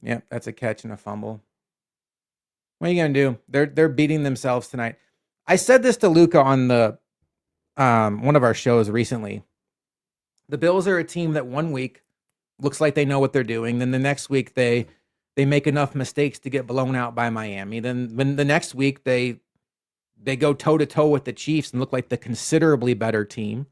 Yep, that's a catch and a fumble. What are you gonna do? They're beating themselves tonight. I said this to Luca on the one of our shows recently. The Bills are a team that one week looks like they know what they're doing. Then the next week they make enough mistakes to get blown out by Miami. Then when the next week they go toe to toe with the Chiefs and look like the considerably better team.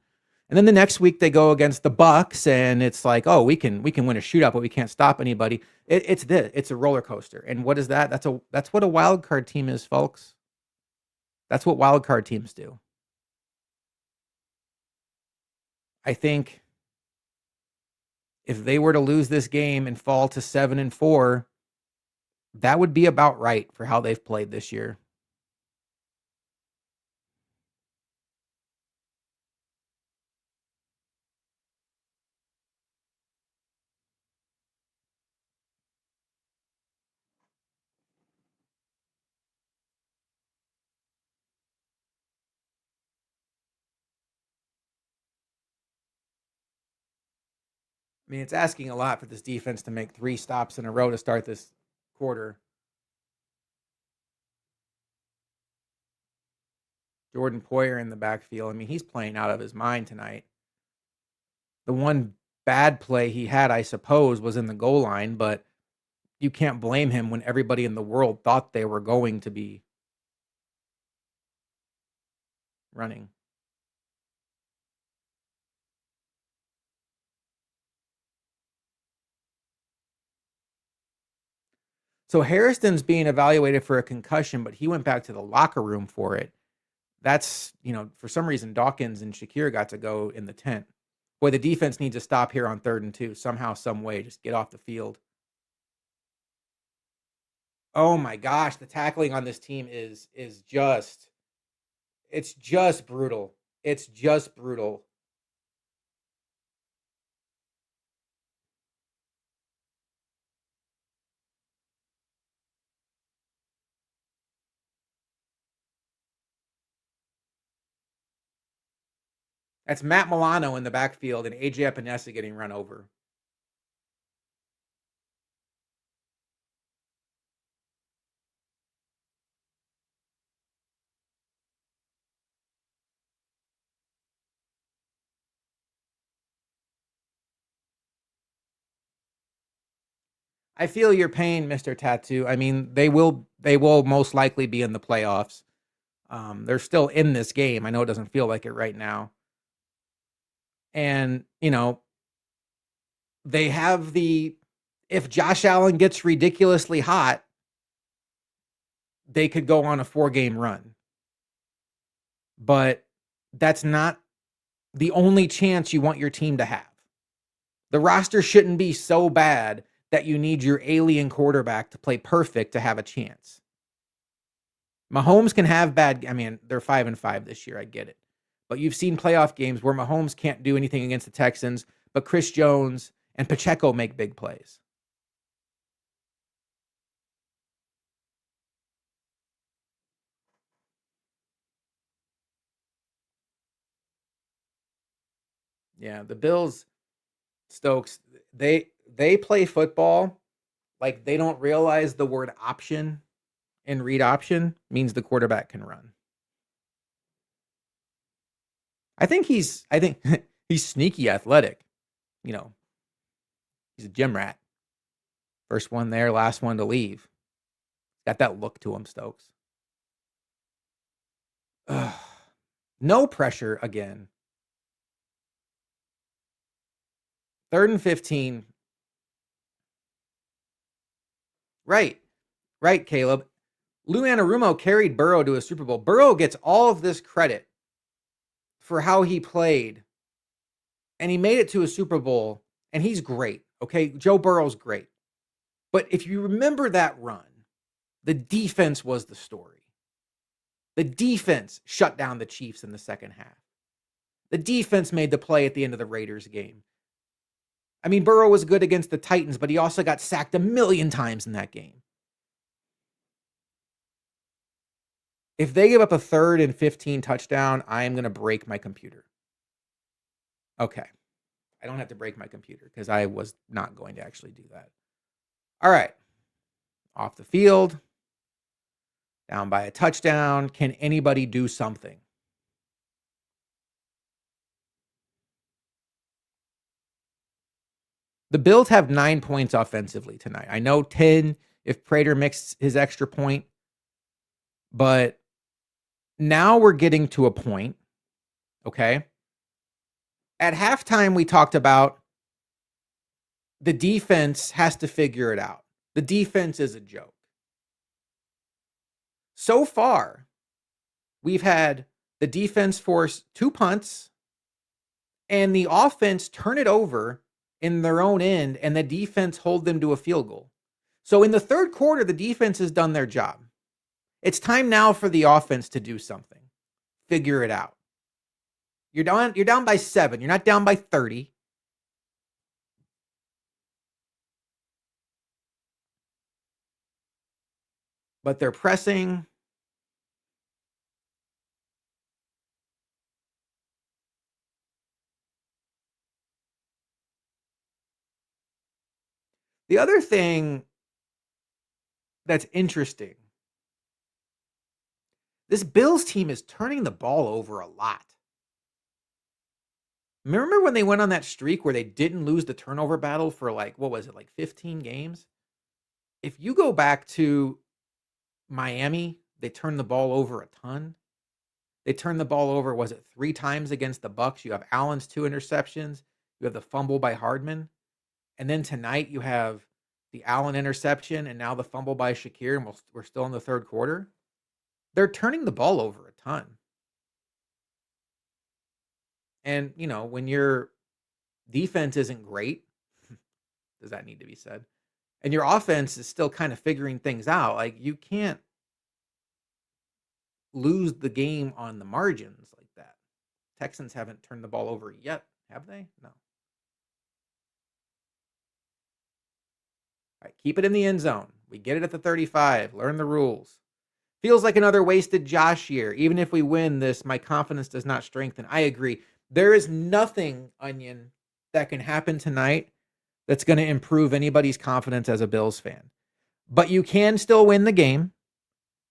And then the next week they go against the Bucks and it's like, oh, we can win a shootout, but we can't stop anybody. It's a roller coaster. And what is that? That's what a wild card team is, folks. That's what wild card teams do. I think if they were to lose this game and fall to 7-4, that would be about right for how they've played this year. I mean, it's asking a lot for this defense to make 3 stops in a row to start this quarter. Jordan Poyer in the backfield. I mean, he's playing out of his mind tonight. The one bad play he had, I suppose, was in the goal line, but you can't blame him when everybody in the world thought they were going to be running. So Harrison's being evaluated for a concussion, but he went back to the locker room for it. That's, for some reason, Dawkins and Shakir got to go in the tent. Boy, the defense needs to stop here on 3rd and 2 somehow, some way. Just get off the field. Oh my gosh, the tackling on this team is just it's just brutal. It's just brutal. That's Matt Milano in the backfield and AJ Epinesa getting run over. I feel your pain, Mr. Tattoo. I mean, they will most likely be in the playoffs. They're still in this game. I know it doesn't feel like it right now. And, they have if Josh Allen gets ridiculously hot, they could go on a 4-game run. But that's not the only chance you want your team to have. The roster shouldn't be so bad that you need your alien quarterback to play perfect to have a chance. Mahomes can have bad. I mean, they're 5-5 this year. I get it. But you've seen playoff games where Mahomes can't do anything against the Texans, but Chris Jones and Pacheco make big plays. Yeah, the Bills, Stokes, they play football like they don't realize the word option and read option means the quarterback can run. I think he's he's sneaky athletic. You know, he's a gym rat. First one there, last one to leave. Got that look to him, Stokes. Ugh. No pressure again. 3rd and 15. Right, Caleb. Lou Anarumo carried Burrow to a Super Bowl. Burrow gets all of this credit for how he played, and he made it to a Super Bowl, and he's great. Okay, Joe Burrow's great. But if you remember that run, the defense was the story. The defense shut down the Chiefs in the second half. The defense made the play at the end of the Raiders game. I mean, Burrow was good against the Titans, but he also got sacked a million times in that game. If they give up a 3rd and 15 touchdown, I am going to break my computer. Okay. I don't have to break my computer because I was not going to actually do that. All right. Off the field. Down by a touchdown. Can anybody do something? The Bills have 9 points offensively tonight. I know 10 if Prater mixed his extra point, but now we're getting to a point, okay? At halftime, we talked about the defense has to figure it out. The defense is a joke. So far, we've had the defense force 2 punts and the offense turn it over in their own end and the defense hold them to a field goal. So in the 3rd quarter, the defense has done their job. It's time now for the offense to do something. Figure it out. You're down by 7. You're not down by 30. But they're pressing. The other thing that's interesting, this Bills team is turning the ball over a lot. Remember when they went on that streak where they didn't lose the turnover battle for like, what was it, like 15 games? If you go back to Miami, they turned the ball over a ton. They turned the ball over, was it 3 times against the Bucs? You have Allen's 2 interceptions. You have the fumble by Hardman. And then tonight you have the Allen interception and now the fumble by Shakir, and we're still in the 3rd quarter. They're turning the ball over a ton. And, you know, when your defense isn't great, does that need to be said? And your offense is still kind of figuring things out. Like, you can't lose the game on the margins like that. Texans haven't turned the ball over yet, have they? No. All right, keep it in the end zone. We get it at the 35. Learn the rules. Feels like another wasted Josh year. Even if we win this, my confidence does not strengthen. I agree. There is nothing, Onion, that can happen tonight that's going to improve anybody's confidence as a Bills fan. But you can still win the game.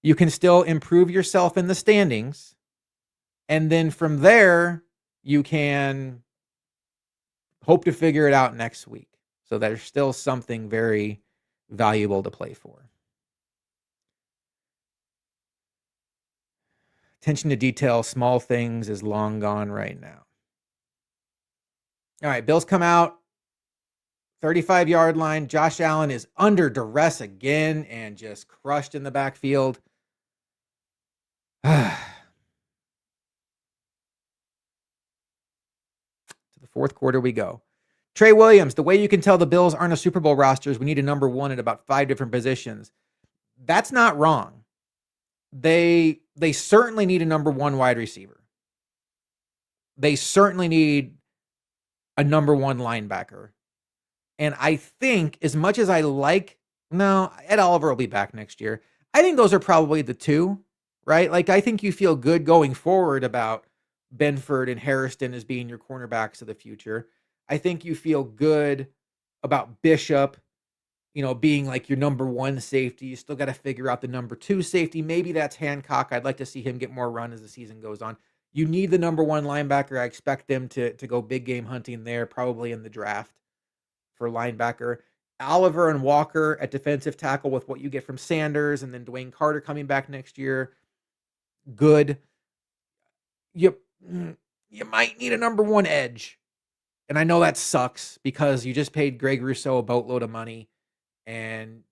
You can still improve yourself in the standings. And then from there, you can hope to figure it out next week. So there's still something very valuable to play for. Attention to detail, small things is long gone right now. All right, Bills come out, 35-yard line. Josh Allen is under duress again and just crushed in the backfield. To the 4th quarter we go. Trey Williams, the way you can tell the Bills aren't a Super Bowl roster is we need a number 1 at about 5 different positions. That's not wrong. They certainly need a number 1 wide receiver. They certainly need a number one linebacker. And I think as much as I like, no, Ed Oliver will be back next year. I think those are probably the two, right? Like, I think you feel good going forward about Benford and Harrison as being your cornerbacks of the future. I think you feel good about Bishop, being like your number one safety. You still got to figure out the number two safety. Maybe that's Hancock. I'd like to see him get more run as the season goes on. You need the number one linebacker. I expect them to go big game hunting there, probably in the draft for linebacker. Oliver and Walker at defensive tackle with what you get from Sanders, and then Dwayne Carter coming back next year. Good. You you might need a number one edge. And I know that sucks because you just paid Greg Rousseau a boatload of money, and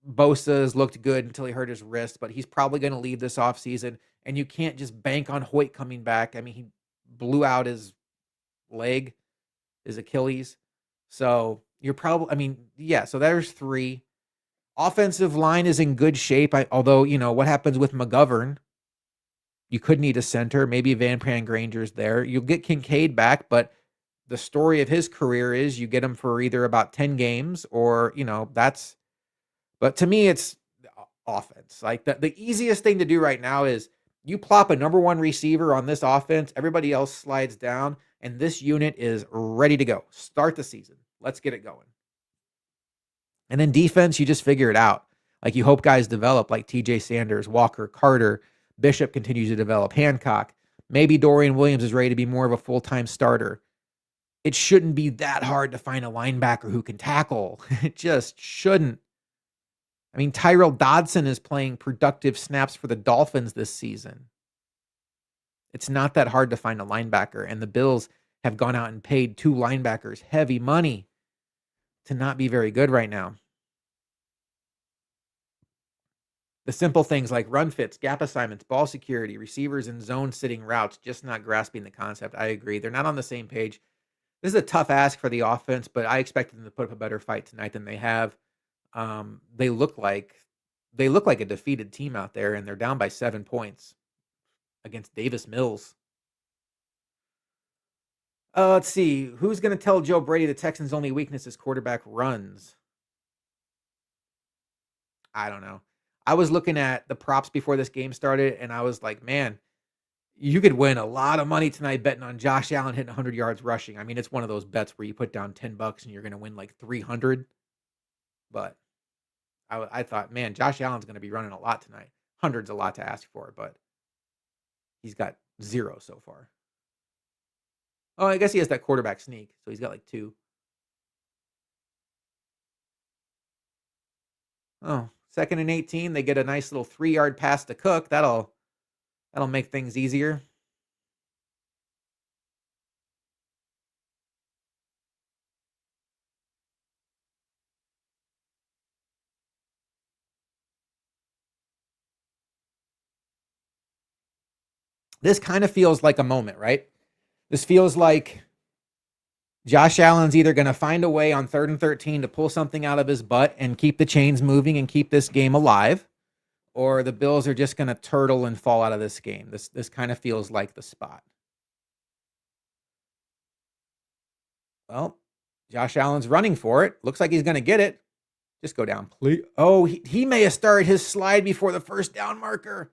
Bosa's looked good until he hurt his wrist, but he's probably going to leave this offseason, and you can't just bank on Hoyt coming back. I mean, he blew out his leg, his Achilles. So you're probably, so there's three. Offensive line is in good shape. Although, what happens with McGovern? You could need a center. Maybe Van Pran Granger's there. You'll get Kincaid back, but the story of his career is you get him for either about 10 games or, but to me, it's offense. Like the easiest thing to do right now is you plop a number one receiver on this offense, everybody else slides down, and this unit is ready to go. Start the season. Let's get it going. And then defense, you just figure it out. Like you hope guys develop like TJ Sanders, Walker, Carter, Bishop continues to develop, Hancock. Maybe Dorian Williams is ready to be more of a full-time starter. It shouldn't be that hard to find a linebacker who can tackle. It just shouldn't. I mean, Tyrell Dodson is playing productive snaps for the Dolphins this season. It's not that hard to find a linebacker, and the Bills have gone out and paid two linebackers heavy money to not be very good right now. The simple things like run fits, gap assignments, ball security, receivers in zone sitting routes, just not grasping the concept. I agree. They're not on the same page. This is a tough ask for the offense, but I expected them to put up a better fight tonight than they have. They look like a defeated team out there, and they're down by 7 points against Davis Mills. Let's see. Who's going to tell Joe Brady the Texans' only weakness is quarterback runs? I don't know. I was looking at the props before this game started, and I was like, man, you could win a lot of money tonight betting on Josh Allen hitting 100 yards rushing. I mean, it's one of those bets where you put down $10 and you're going to win like 300. But I thought, man, Josh Allen's going to be running a lot tonight. 100's a lot to ask for, but he's got 0 so far. Oh, I guess he has that quarterback sneak, so he's got like 2. Oh, 2nd and 18. They get a nice little 3-yard pass to Cook. That'll make things easier. This kind of feels like a moment, right? This feels like Josh Allen's either going to find a way on 3rd and 13 to pull something out of his butt and keep the chains moving and keep this game alive, or the Bills are just going to turtle and fall out of this game. This kind of feels like the spot. Well, Josh Allen's running for it. Looks like he's going to get it. Just go down, please. Oh, he may have started his slide before the first down marker.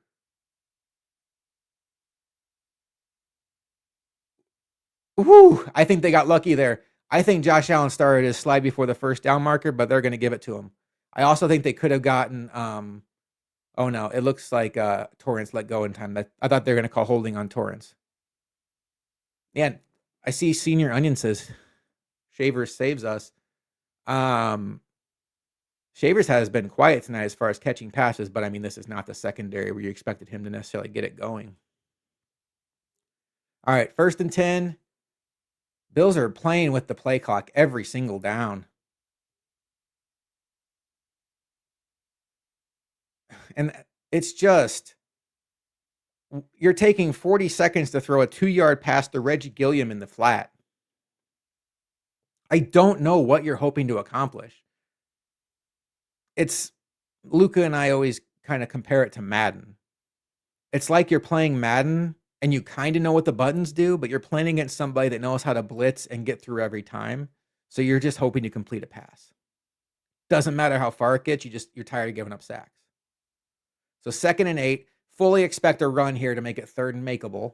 Whew, I think they got lucky there. I think Josh Allen started his slide before the first down marker, but they're going to give it to him. I also think they could have gotten, oh no, it looks like Torrance let go in time. I thought they were going to call holding on Torrance. Yeah, I see Senior Onion says, Shavers saves us. Shavers has been quiet tonight as far as catching passes, but I mean, this is not the secondary where you expected him to necessarily get it going. All right, 1st and 10. Bills are playing with the play clock every single down. And it's just, you're taking 40 seconds to throw a 2-yard pass to Reggie Gilliam in the flat. I don't know what you're hoping to accomplish. It's, Luca and I always kind of compare it to Madden. It's like you're playing Madden and you kind of know what the buttons do, but you're playing against somebody that knows how to blitz and get through every time. So you're just hoping to complete a pass. Doesn't matter how far it gets, you're tired of giving up sacks. So 2nd and 8, fully expect a run here to make it 3rd and makeable.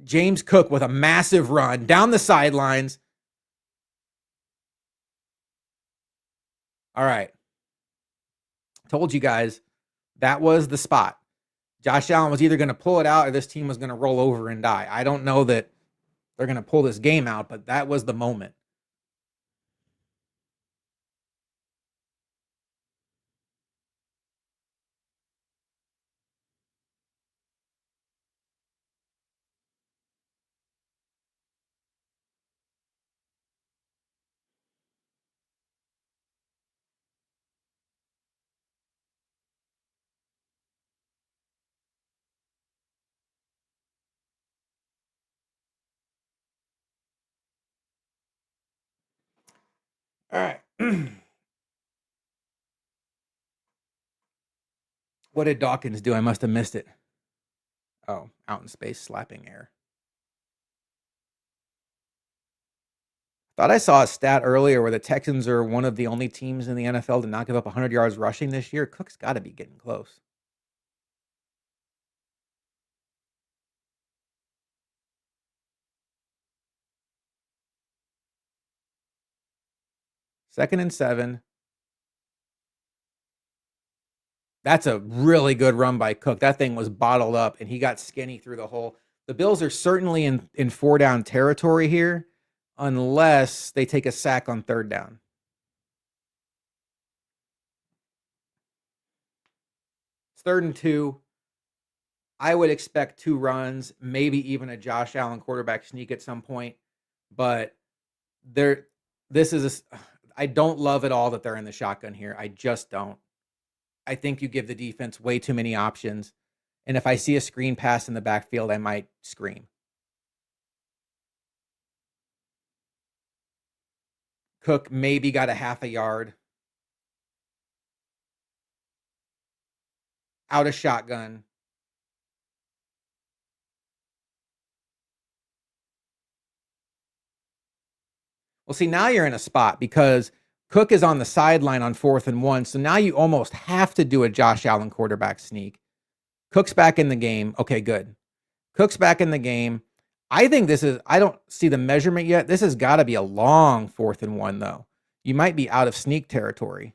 James Cook with a massive run down the sidelines. All right. Told you guys that was the spot. Josh Allen was either going to pull it out or this team was going to roll over and die. I don't know that they're going to pull this game out, but that was the moment. All right. What did Dawkins do? I must have missed it. Oh, out in space, slapping air. Thought I saw a stat earlier where the Texans are one of the only teams in the NFL to not give up 100 yards rushing this year. Cook's got to be getting close. Second and 7. That's a really good run by Cook. That thing was bottled up, and he got skinny through the hole. The Bills are certainly in 4-down territory here, unless they take a sack on 3rd down. It's 3rd and 2. I would expect 2 runs, maybe even a Josh Allen quarterback sneak at some point. But I don't love at all that they're in the shotgun here. I just don't. I think you give the defense way too many options. And if I see a screen pass in the backfield, I might scream. Cook maybe got a half a yard. Out of shotgun. Well, see, now you're in a spot because Cook is on the sideline on 4th and 1. So now you almost have to do a Josh Allen quarterback sneak. Cook's back in the game. Okay, good. Cook's back in the game. I think I don't see the measurement yet. This has got to be a long 4th and 1, though. You might be out of sneak territory.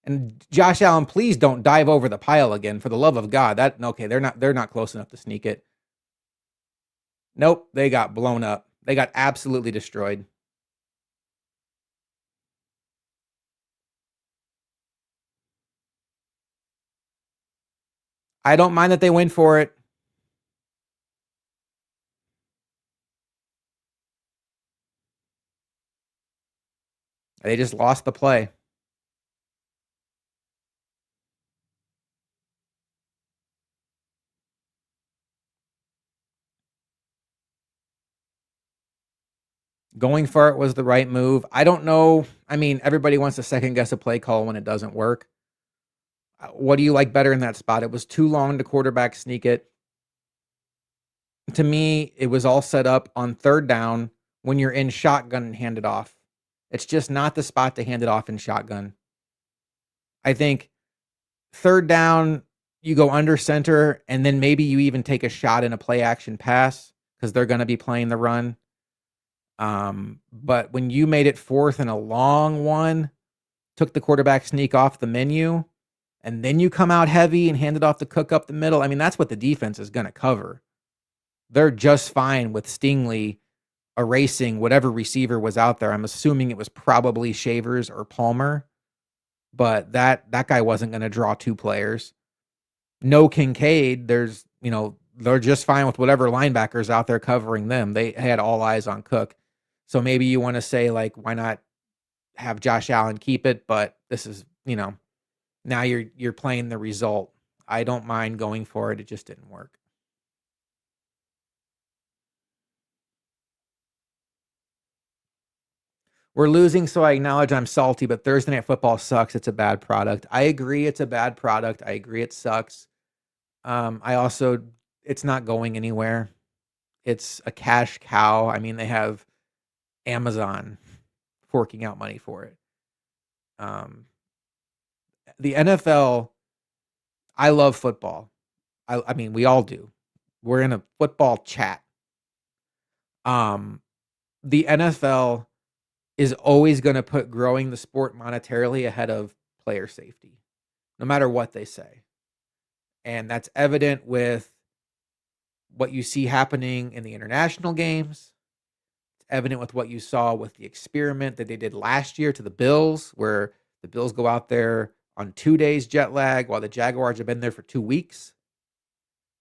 And Josh Allen, please don't dive over the pile again. For the love of God, they're not close enough to sneak it. Nope, they got blown up. They got absolutely destroyed. I don't mind that they went for it. They just lost the play. Going for it was the right move. I don't know. I mean, everybody wants to second guess a play call when it doesn't work. What do you like better in that spot? It was too long to quarterback sneak it. To me, it was all set up on 3rd down when you're in shotgun and hand it off. It's just not the spot to hand it off in shotgun. I think 3rd down, you go under center, and then maybe you even take a shot in a play action pass because they're going to be playing the run. But when you made it 4th and a long one, took the quarterback sneak off the menu, and then you come out heavy and hand it off to Cook up the middle, I mean, that's what the defense is going to cover. They're just fine with Stingley erasing whatever receiver was out there. I'm assuming it was probably Shavers or Palmer, but that guy wasn't going to draw 2 players. No Kincaid. They're just fine with whatever linebackers out there covering them. They had all eyes on Cook. So maybe you want to say, like, why not have Josh Allen keep it? But this is, now you're playing the result. I don't mind going for it. It just didn't work. We're losing, so I acknowledge I'm salty, but Thursday Night Football sucks. It's a bad product. I agree it's a bad product. I agree it sucks. I also, it's not going anywhere. It's a cash cow. I mean, they have Amazon forking out money for it. The NFL, I love football. I mean, we all do. We're in a football chat. The NFL is always going to put growing the sport monetarily ahead of player safety, no matter what they say. And that's evident with what you see happening in the international games. It's evident with what you saw with the experiment that they did last year to the Bills, where the Bills go out there on 2 days jet lag while the Jaguars have been there for 2 weeks.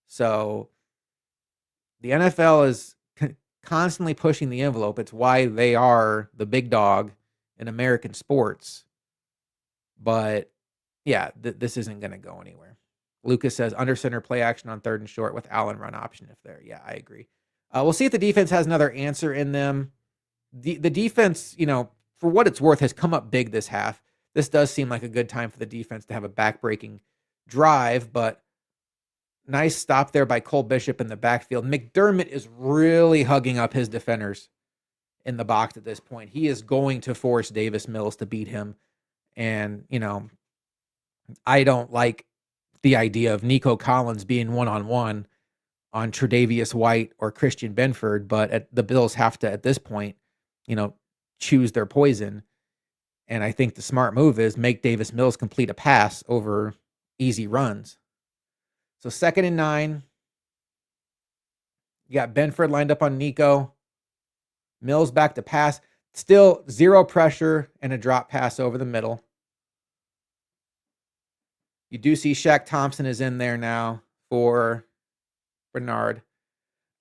So the NFL is constantly pushing the envelope. It's why they are the big dog in American sports. But yeah, this isn't going to go anywhere. Lucas says under center play action on 3rd and short with Allen run option if there. Yeah, I agree. We'll see if the defense has another answer in them. The defense, for what it's worth, has come up big this half. This does seem like a good time for the defense to have a backbreaking drive, but nice stop there by Cole Bishop in the backfield. McDermott is really hugging up his defenders in the box at this point. He is going to force Davis Mills to beat him. And, I don't like the idea of Nico Collins being one-on-one on Tre'Davious White or Christian Benford, but the Bills have to, at this point, choose their poison. And I think the smart move is make Davis Mills complete a pass over easy runs. So 2nd and 9. You got Benford lined up on Nico. Mills back to pass. Still 0 pressure and a drop pass over the middle. You do see Shaq Thompson is in there now for Bernard.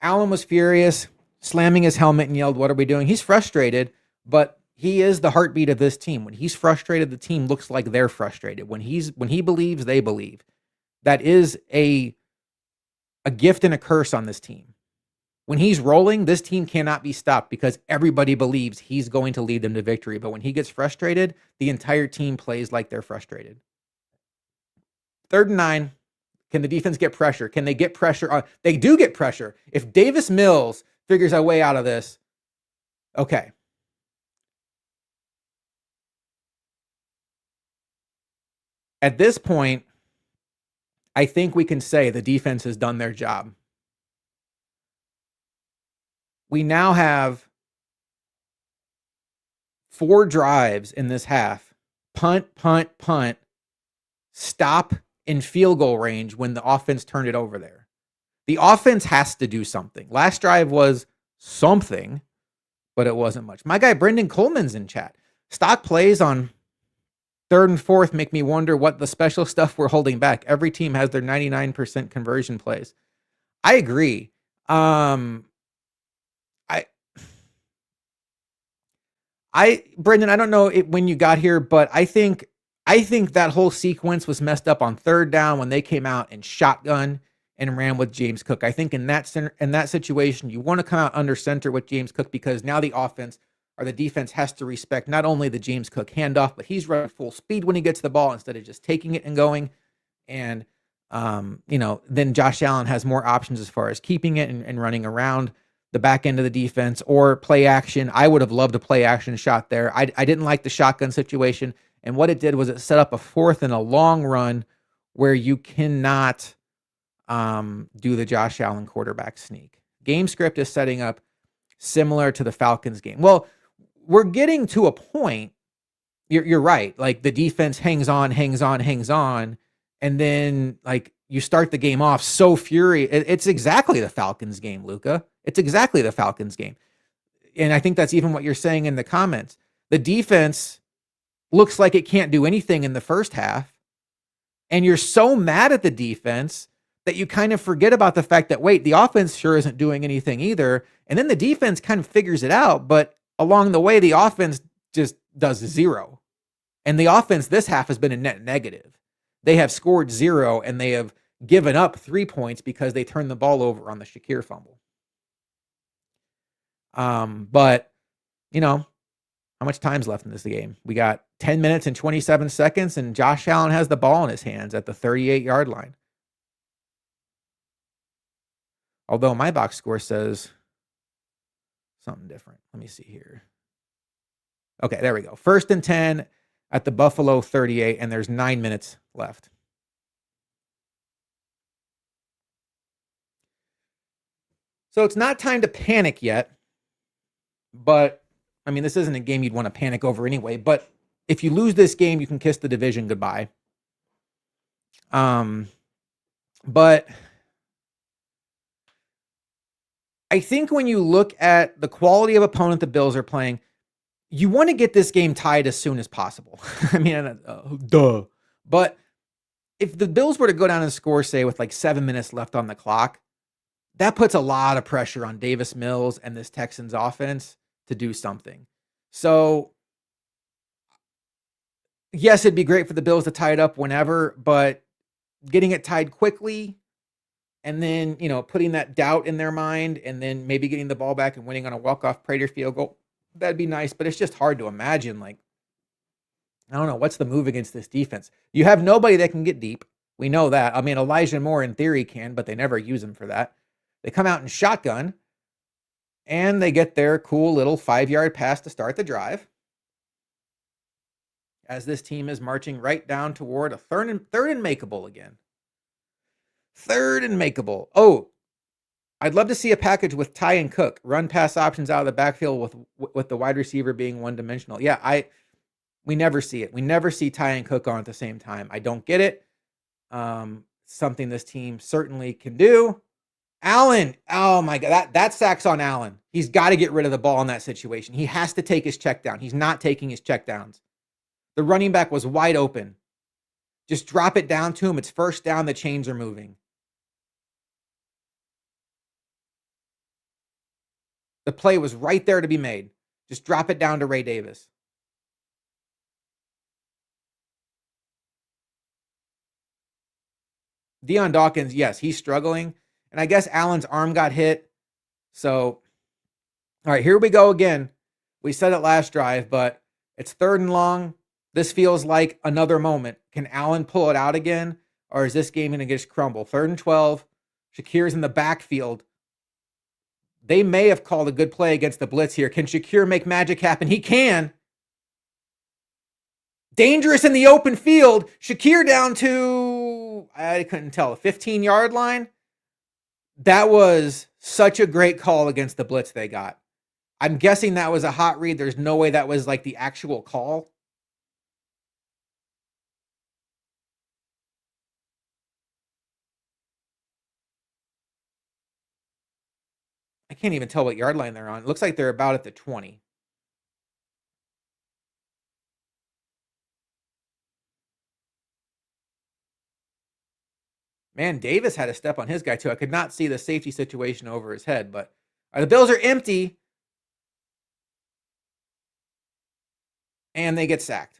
Allen was furious, slamming his helmet and yelled, "What are we doing?" He's frustrated, but he is the heartbeat of this team. When he's frustrated, the team looks like they're frustrated. When he believes, they believe. That is a gift and a curse on this team. When he's rolling, this team cannot be stopped because everybody believes he's going to lead them to victory. But when he gets frustrated, the entire team plays like they're frustrated. 3rd and 9. Can the defense get pressure? Can they get pressure on? They do get pressure. If Davis Mills figures a way out of this, okay. At this point, I think we can say the defense has done their job. We now have 4 drives in this half. Punt, punt, punt. Stop in field goal range when the offense turned it over there. The offense has to do something. Last drive was something, but it wasn't much. My guy Brendan Coleman's in chat. Stock plays on 3rd and 4th make me wonder what the special stuff we're holding back. Every team has their 99% conversion plays. I agree. Brendan, I don't know when you got here, but I think that whole sequence was messed up on 3rd down when they came out and shotgun and ran with James Cook. I think in that situation, you want to come out under center with James Cook because now the offense or the defense has to respect not only the James Cook handoff, but he's running full speed when he gets the ball instead of just taking it and going. And, then Josh Allen has more options as far as keeping it and running around the back end of the defense or play action. I would have loved a play action shot there. I didn't like the shotgun situation. And what it did was it set up a 4th and a long run where you cannot do the Josh Allen quarterback sneak. Game script is setting up similar to the Falcons game. Well, we're getting to a point. You're right. Like the defense hangs on. And then like you start the game off so furious. It's exactly the Falcons game, Luca. It's exactly the Falcons game. And I think that's even what you're saying in the comments. The defense looks like it can't do anything in the first half. And you're so mad at the defense that you kind of forget about the fact that, wait, the offense sure isn't doing anything either. And then the defense kind of figures it out. But along the way, the offense just does 0. And the offense this half has been a net negative. They have scored 0 and they have given up 3 points because they turned the ball over on the Shakir fumble. But, How much time's left in this game? We got 10 minutes and 27 seconds, and Josh Allen has the ball in his hands at the 38-yard line. Although my box score says something different. Let me see here. Okay, there we go. 1st and 10 at the Buffalo 38, and there's 9 minutes left. So it's not time to panic yet, but I mean, this isn't a game you'd want to panic over anyway, but if you lose this game, you can kiss the division goodbye. But I think when you look at the quality of opponent the Bills are playing, you want to get this game tied as soon as possible. I mean, duh. But if the Bills were to go down and score, say, with like 7 minutes left on the clock, that puts a lot of pressure on Davis Mills and this Texans offense to do something. So, yes, it'd be great for the Bills to tie it up whenever, but getting it tied quickly and then, putting that doubt in their mind and then maybe getting the ball back and winning on a walk-off Prater field goal, that'd be nice, but it's just hard to imagine. Like, I don't know, what's the move against this defense? You have nobody that can get deep. We know that. I mean, Elijah Moore in theory can, but they never use him for that. They come out in shotgun, and they get their cool little 5-yard pass to start the drive, as this team is marching right down toward a third and makeable again. 3rd and makeable. Oh, I'd love to see a package with Ty and Cook, run pass options out of the backfield with the wide receiver being one-dimensional. Yeah, we never see it. We never see Ty and Cook on at the same time. I don't get it. Something this team certainly can do. Allen, oh my God, that sack's on Allen. He's got to get rid of the ball in that situation. He has to take his check down. He's not taking his check downs. The running back was wide open. Just drop it down to him. It's 1st down. The chains are moving. The play was right there to be made. Just drop it down to Ray Davis. Deion Dawkins, yes, he's struggling. And I guess Allen's arm got hit. So, all right, here we go again. We said it last drive, but it's 3rd and long. This feels like another moment. Can Allen pull it out again? Or is this game going to just crumble? 3rd and 12. Shakir's in the backfield. They may have called a good play against the blitz here. Can Shakir make magic happen? He can. Dangerous in the open field. Shakir down to, I couldn't tell, a 15-yard line. That was such a great call against the blitz they got. I'm guessing that was a hot read. There's no way that was like the actual call. I can't even tell what yard line they're on. It looks like they're about at the 20. Man, Davis had a step on his guy too. I could not see the safety situation over his head, but the Bills are empty. And they get sacked.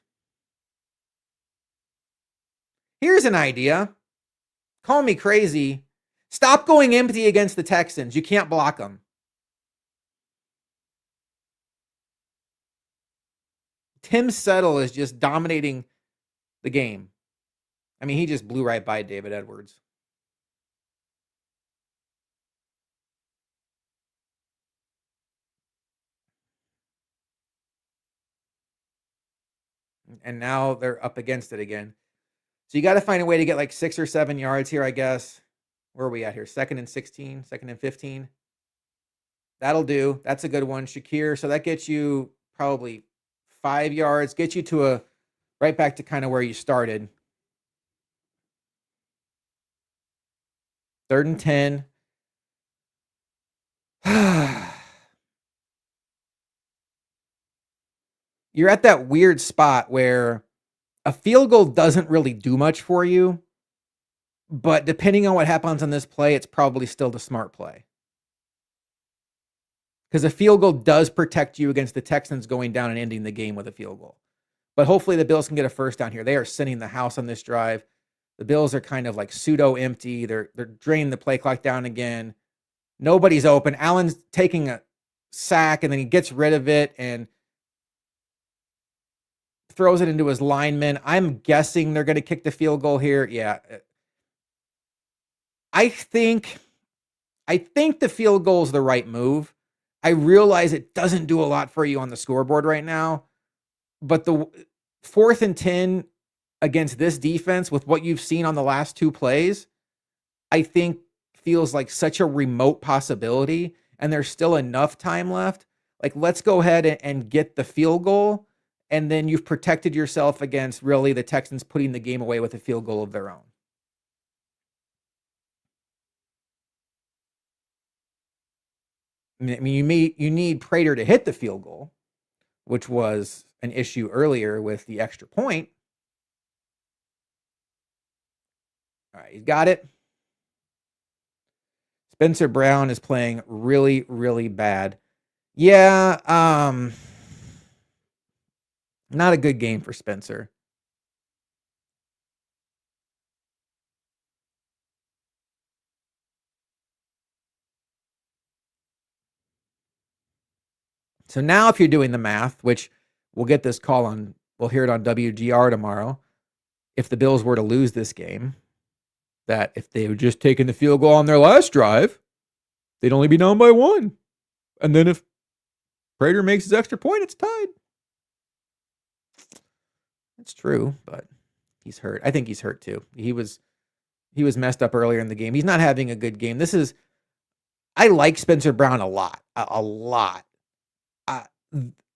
Here's an idea. Call me crazy. Stop going empty against the Texans. You can't block them. Tim Settle is just dominating the game. I mean, he just blew right by David Edwards. And now they're up against it again. So you got to find a way to get like 6 or 7 yards here, I guess. Where are we at here? 2nd and 16, 2nd and 15. That'll do. That's a good one. Shakir. So that gets you probably 5 yards, gets you to right back to kind of where you started. 3rd and 10. You're at that weird spot where a field goal doesn't really do much for you, but depending on what happens on this play, it's probably still the smart play. Because a field goal does protect you against the Texans going down and ending the game with a field goal. But hopefully the Bills can get a 1st down here. They are sending the house on this drive. The Bills are kind of like pseudo empty. They're draining the play clock down again. Nobody's open. Allen's taking a sack and then he gets rid of it, and throws it into his lineman. I'm guessing they're going to kick the field goal here. Yeah. I think the field goal is the right move. I realize it doesn't do a lot for you on the scoreboard right now, but the 4th and 10 against this defense with what you've seen on the last 2 plays, I think feels like such a remote possibility, and there's still enough time left. Like, let's go ahead and get the field goal, and then you've protected yourself against really the Texans putting the game away with a field goal of their own. I mean, you need Prater to hit the field goal, which was an issue earlier with the extra point. All right, he's got it. Spencer Brown is playing really, really bad. Yeah, not a good game for Spencer. So now if you're doing the math, which we'll get this call on, we'll hear it on WGR tomorrow. If the Bills were to lose this game, that if they had just taken the field goal on their last drive, they'd only be down by 1. And then if Prater makes his extra point, it's tied. It's true, but he's hurt. I think he's hurt too. He was messed up earlier in the game. He's not having a good game. I like Spencer Brown a lot. A lot.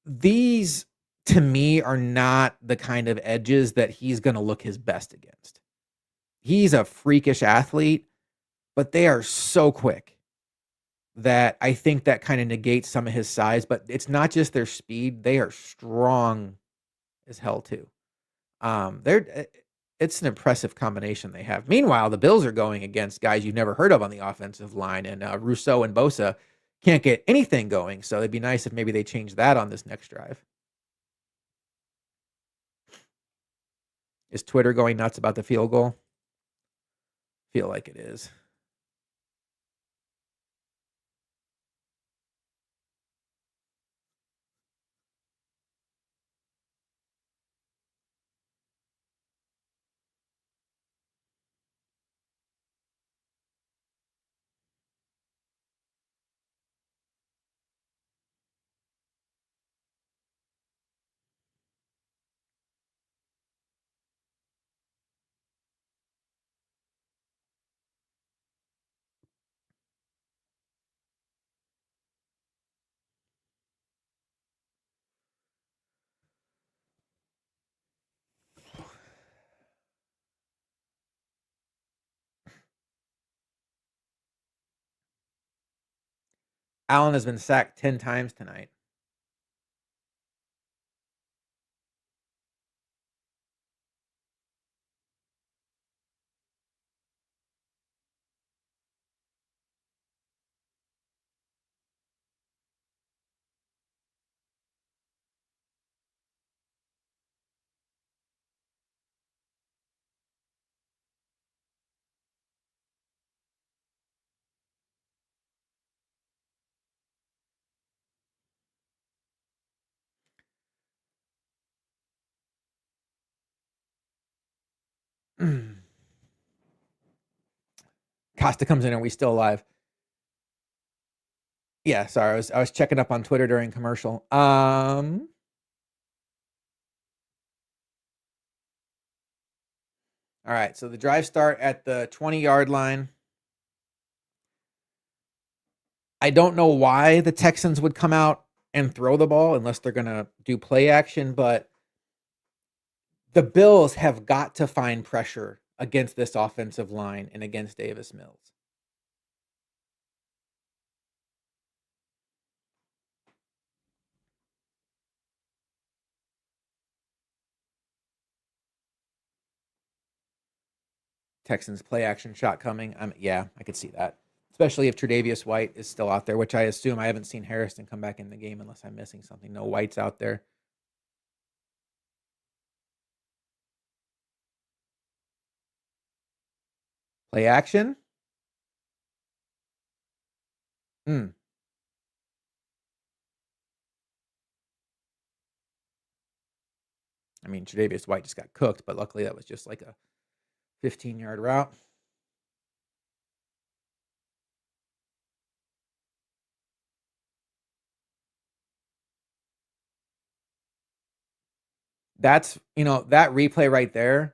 These to me are not the kind of edges that he's going to look his best against. He's a freakish athlete, but they are so quick that I think that kind of negates some of his size, but it's not just their speed. They are strong as hell too. It's an impressive combination they have. Meanwhile, the Bills are going against guys you've never heard of on the offensive line, and Rousseau and Bosa can't get anything going. So it'd be nice if maybe they change that on this next drive. Is Twitter going nuts about the field goal? Feel like it is. Allen has been sacked 10 times tonight. Costa comes in. Are we still alive? Yeah, sorry. I was checking up on Twitter during commercial. All right, so the drive start at the 20-yard line. I don't know why the Texans would come out and throw the ball unless they're going to do play action, but the Bills have got to find pressure against this offensive line and against Davis Mills. Texans play action shot coming. Yeah, I could see that. Especially if Tre'Davious White is still out there, which I assume. I haven't seen Harrison come back in the game unless I'm missing something. No, White's out there. Play action. Hmm. I mean, Tre'Davious White just got cooked, but luckily that was just like a 15-yard route. That's, that replay right there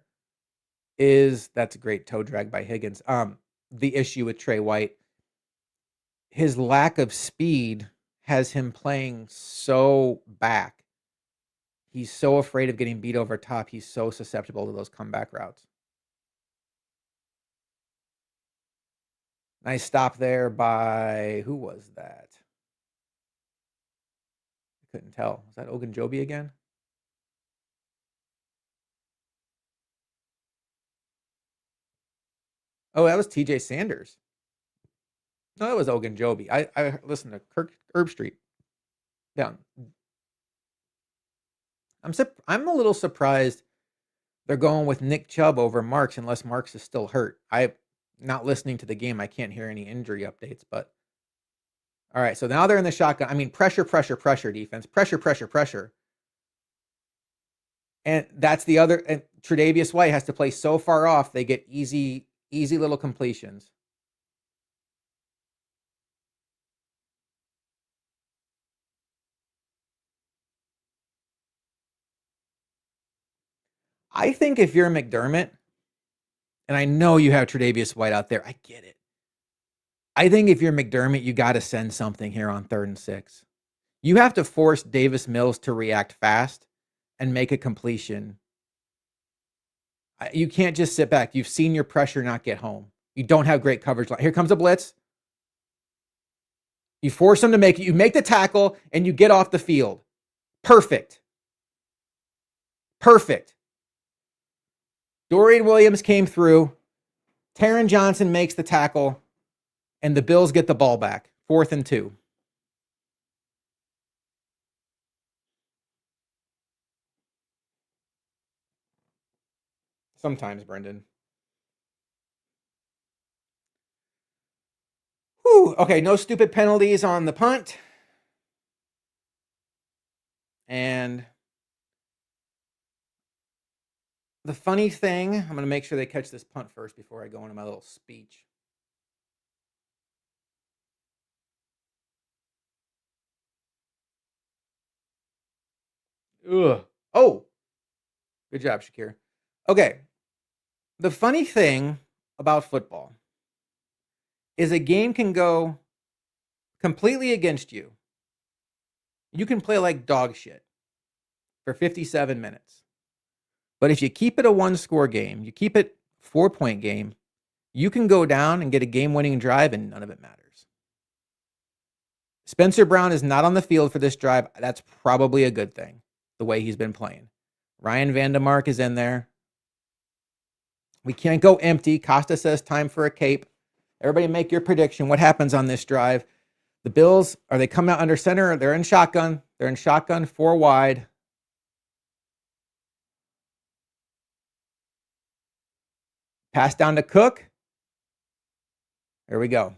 that's a great toe drag by Higgins. The issue with Trey White, his lack of speed has him playing so back. He's so afraid of getting beat over top. He's so susceptible to those comeback routes. Nice stop there by, who was that? I couldn't tell. Was that Ogunjobi again? Oh, that was TJ Sanders. No, that was Ogunjobi. I listened to Herb Street. Yeah. I'm a little surprised they're going with Nick Chubb over Marks unless Marks is still hurt. I'm not listening to the game. I can't hear any injury updates, but all right. So now they're in the shotgun. I mean, pressure defense. Pressure. And that's the other. And Tre'Davious White has to play so far off. They get easy little completions. I think if you're McDermott, and I know you have Tre'Davious White out there, I get it. I think if you're McDermott, you got to send something here on 3rd and 6. You have to force Davis Mills to react fast and make a completion. You can't just sit back. You've seen your pressure not get home. You don't have great coverage. Here comes a blitz. You force them to make it. You make the tackle, and you get off the field. Perfect. Dorian Williams came through. Taron Johnson makes the tackle, and the Bills get the ball back. 4th and 2. Sometimes, Brendan. Whew. Okay, no stupid penalties on the punt. And the funny thing, I'm going to make sure they catch this punt first before I go into my little speech. Ugh. Oh, good job, Shakir. Okay. The funny thing about football is a game can go completely against you. You can play like dog shit for 57 minutes. But if you keep it a 1-score game, you keep it 4-point game, you can go down and get a game-winning drive and none of it matters. Spencer Brown is not on the field for this drive. That's probably a good thing, the way he's been playing. Ryan Vandemark is in there. We can't go empty. Costa says time for a cape. Everybody make your prediction. What happens on this drive? The Bills, are they coming out under center? They're in shotgun. 4 wide. Pass down to Cook. There we go.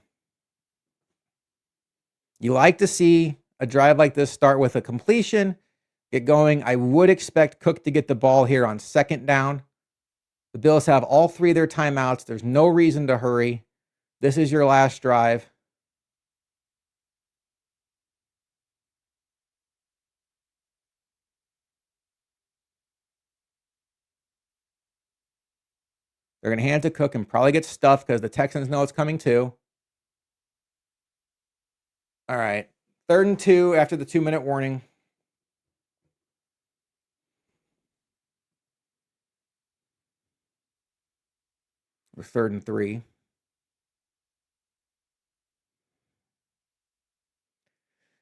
You like to see a drive like this start with a completion, get going. I would expect Cook to get the ball here on 2nd down. The Bills have all 3 of their timeouts. There's no reason to hurry. This is your last drive. They're going to hand it to Cook and probably get stuffed because the Texans know it's coming too. All right. 3rd and 2 after the 2-minute warning. Or 3rd and 3.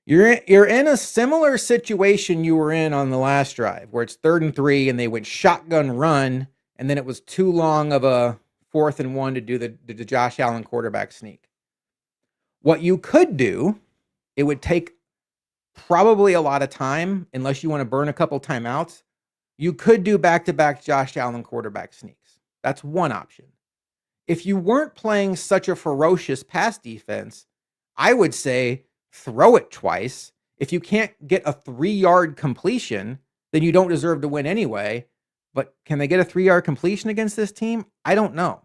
You're in a similar situation you were in on the last drive where it's 3rd and 3 and they went shotgun run and then it was too long of a 4th and 1 to do the Josh Allen quarterback sneak. What you could do, it would take probably a lot of time unless you want to burn a couple timeouts. You could do back-to-back Josh Allen quarterback sneaks. That's one option. If you weren't playing such a ferocious pass defense, I would say throw it twice. If you can't get a 3-yard completion, then you don't deserve to win anyway. But can they get a 3-yard completion against this team? I don't know.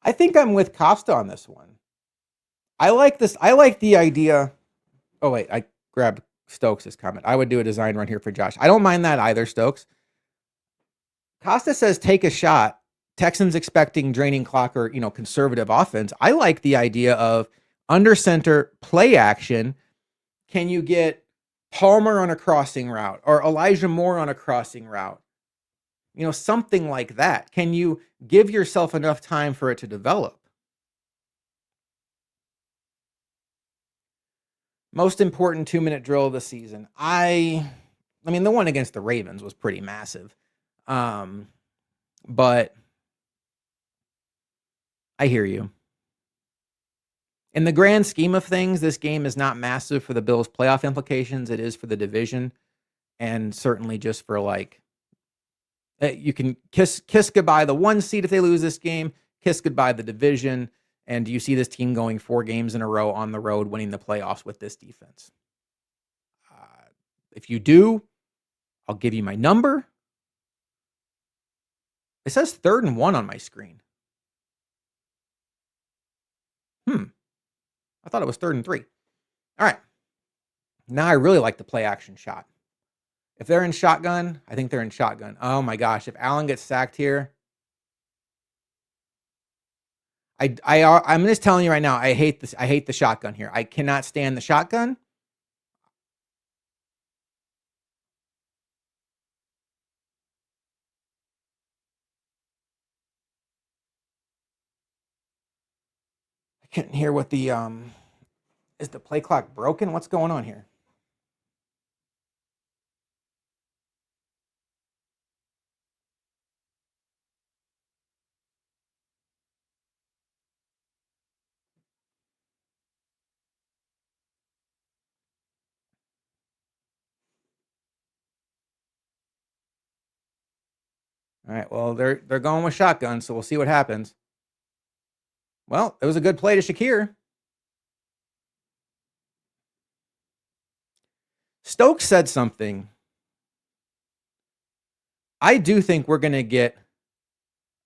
I think I'm with Costa on this one. I like this. I like the idea. Oh, wait. I grabbed Stokes' comment. I would do a design run here for Josh. I don't mind that either, Stokes. Costa says take a shot. Texans expecting draining clock or, conservative offense. I like the idea of under center play action. Can you get Palmer on a crossing route or Elijah Moore on a crossing route? Something like that. Can you give yourself enough time for it to develop? Most important 2-minute drill of the season. I mean, the one against the Ravens was pretty massive. But I hear you. In the grand scheme of things, this game is not massive for the Bills' playoff implications. It is for the division, and certainly just for you can kiss goodbye the 1 seed if they lose this game, kiss goodbye the division, and do you see this team going 4 games in a row on the road, winning the playoffs with this defense? If you do, I'll give you my number. It says 3rd and 1 on my screen. I thought it was 3rd and 3. All right. Now I really like the play action shot. If they're in shotgun, I think they're in shotgun. Oh my gosh, if Allen gets sacked here, I'm just telling you right now, I hate this. I hate the shotgun here. I cannot stand the shotgun. I can't hear what the is the play clock broken? What's going on here? All right, well, they're going with shotgun, so we'll see what happens. Well, it was a good play to Shakir. Stokes said something. I do think we're going to get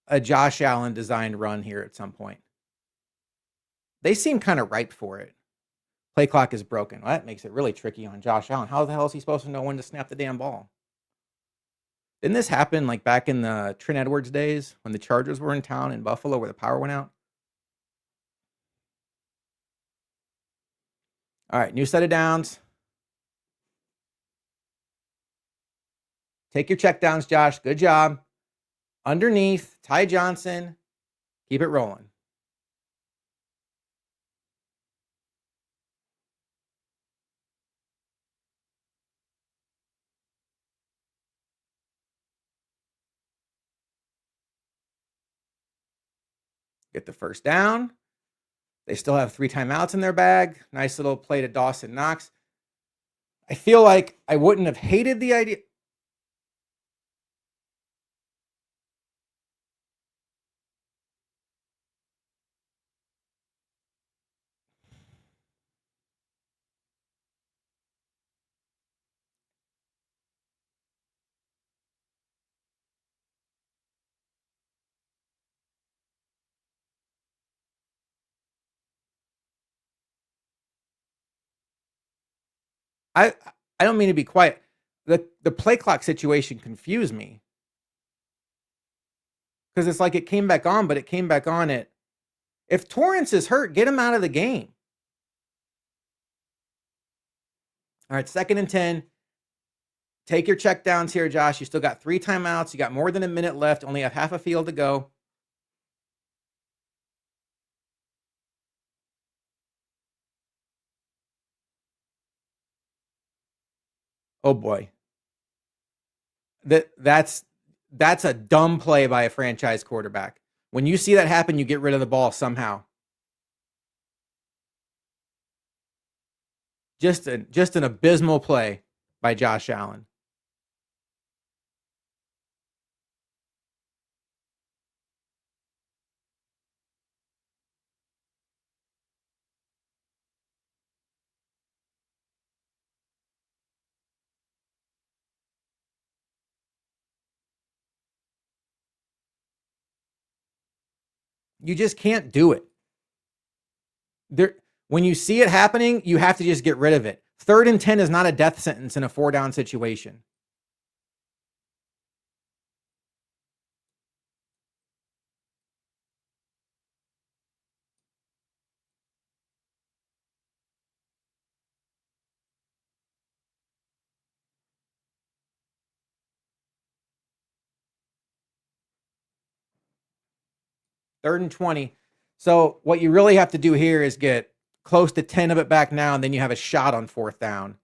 a Josh Allen designed run here at some point. They seem kind of ripe for it. Play clock is broken. Well, that makes it really tricky on Josh Allen. How the hell is he supposed to know when to snap the damn ball? Didn't this happen like back in the Trent Edwards days when the Chargers were in town in Buffalo where the power went out? All right, new set of downs. Take your check downs, Josh. Good job. Underneath, Ty Johnson. Keep it rolling. Get the first down. They still have 3 timeouts in their bag. Nice little play to Dawson Knox. I feel like I wouldn't have hated the idea. I don't mean to be quiet. The play clock situation confused me. Because it's like it came back on, but it came back on at if Torrance is hurt, get him out of the game. All right, 2nd and 10. Take your check downs here, Josh. You still got 3 timeouts. You got more than a minute left. Only have half a field to go. Oh boy. That's a dumb play by a franchise quarterback. When you see that happen, you get rid of the ball somehow. Just an abysmal play by Josh Allen. You just can't do it. When you see it happening, you have to just get rid of it. 3rd and 10 is not a death sentence in a 4-down situation. Third and 20. So what you really have to do here is get close to 10 of it back now, and then you have a shot on 4th down.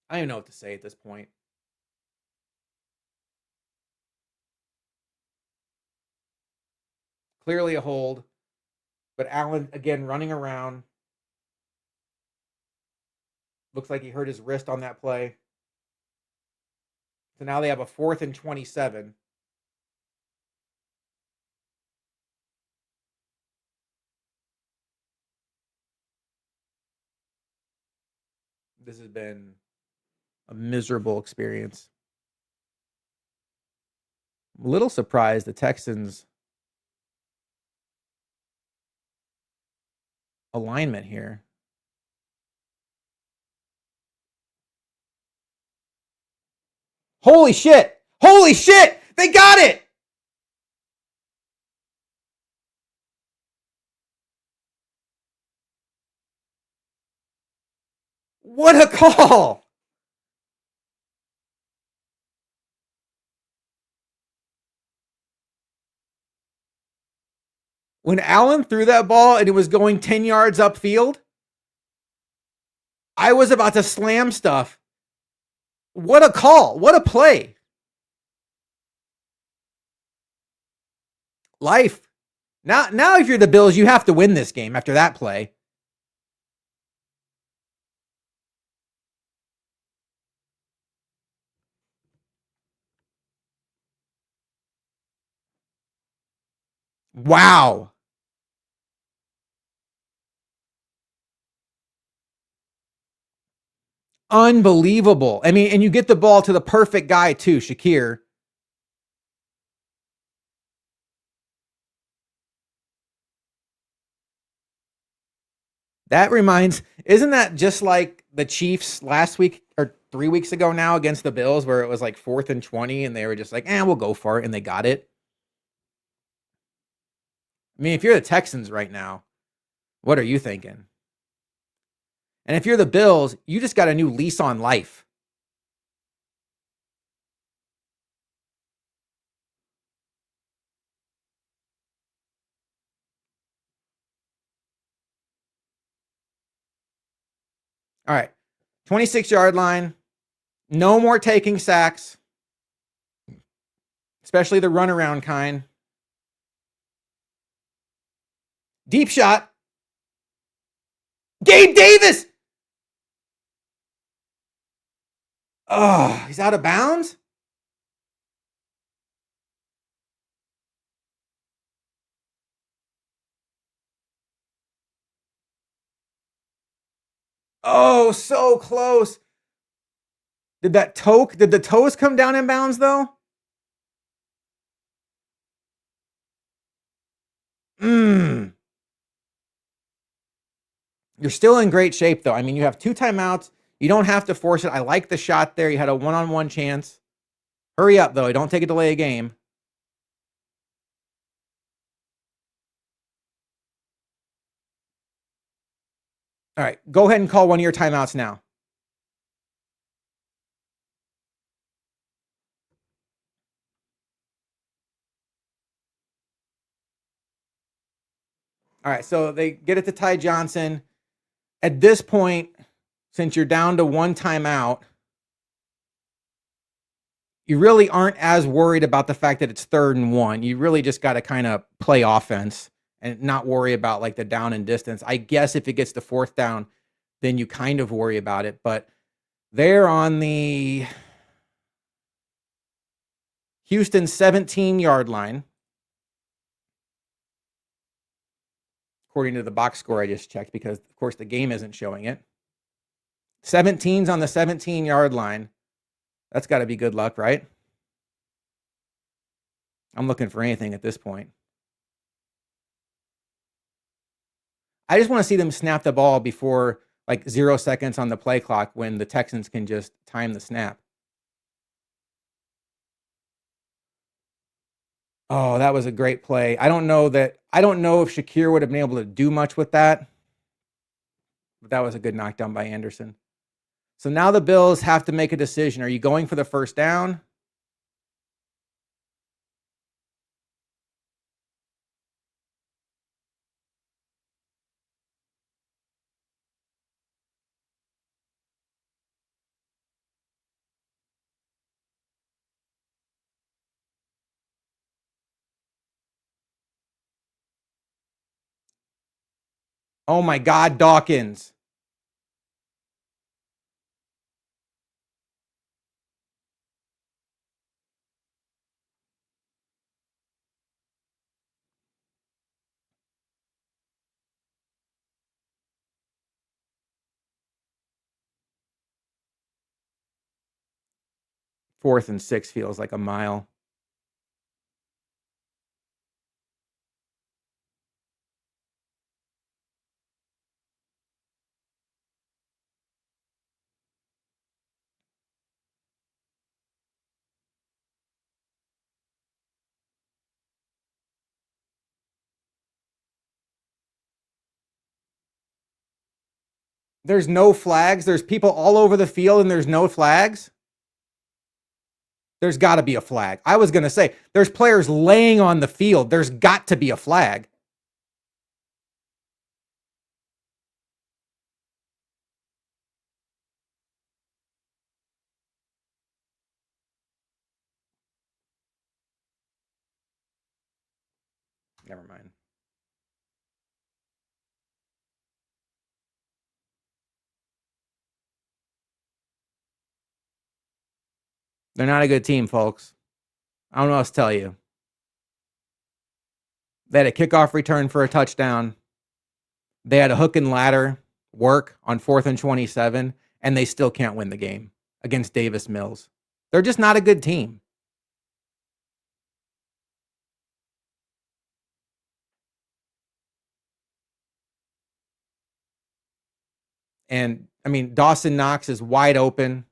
I don't even know what to say at this point. Clearly a hold, but Allen again running around. Looks like he hurt his wrist on that play. So now they have a 4th and 27. This has been a miserable experience. I'm a little surprised the Texans alignment here. Holy shit! Holy shit! They got it! What a call! When Allen threw that ball and it was going 10 yards upfield, I was about to slam stuff. What a call. What a play. Life. Now if you're the Bills, you have to win this game after that play. Wow. Unbelievable. I mean, and you get the ball to the perfect guy too, Shakir. That reminds, isn't that just like the Chiefs last week or 3 weeks ago now against the Bills, where it was like 4th and 20 and they were just like, we'll go for it, and they got it? I mean, if you're the Texans right now, what are you thinking? And if you're the Bills, you just got a new lease on life. All right. 26-yard line. No more taking sacks, especially the runaround kind. Deep shot. Gabe Davis. Oh, he's out of bounds? Oh, so close. Did the toes come down in bounds though? Mmm. You're still in great shape though. I mean, you have two timeouts. You don't have to force it. I like the shot there. You had a one-on-one chance. Hurry up though. Don't take a delay a game. All right. Go ahead and call one of your timeouts now. All right. So they get it to Ty Johnson. At this point, since you're down to one timeout, you really aren't as worried about the fact that it's 3rd and 1. You really just got to kind of play offense and not worry about like the down and distance. I guess if it gets to 4th down, then you kind of worry about it. But they're on the Houston 17-yard line, according to the box score I just checked, because of course the game isn't showing it. 17's on the 17-yard line. That's got to be good luck, right? I'm looking for anything at this point. I just want to see them snap the ball before like 0 seconds on the play clock when the Texans can just time the snap. Oh, that was a great play. I don't know if Shakir would have been able to do much with that, but that was a good knockdown by Anderson. So now the Bills have to make a decision. Are you going for the first down? Oh my God, Dawkins. Fourth and 6 feels like a mile. There's no flags. There's people all over the field and there's no flags. There's got to be a flag. I was going to say, there's players laying on the field. There's got to be a flag. Never mind. They're not a good team, folks. I don't know what else to tell you. They had a kickoff return for a touchdown. They had a hook and ladder work on 4th and 27, and they still can't win the game against Davis Mills. They're just not a good team. And I mean, Dawson Knox is wide open.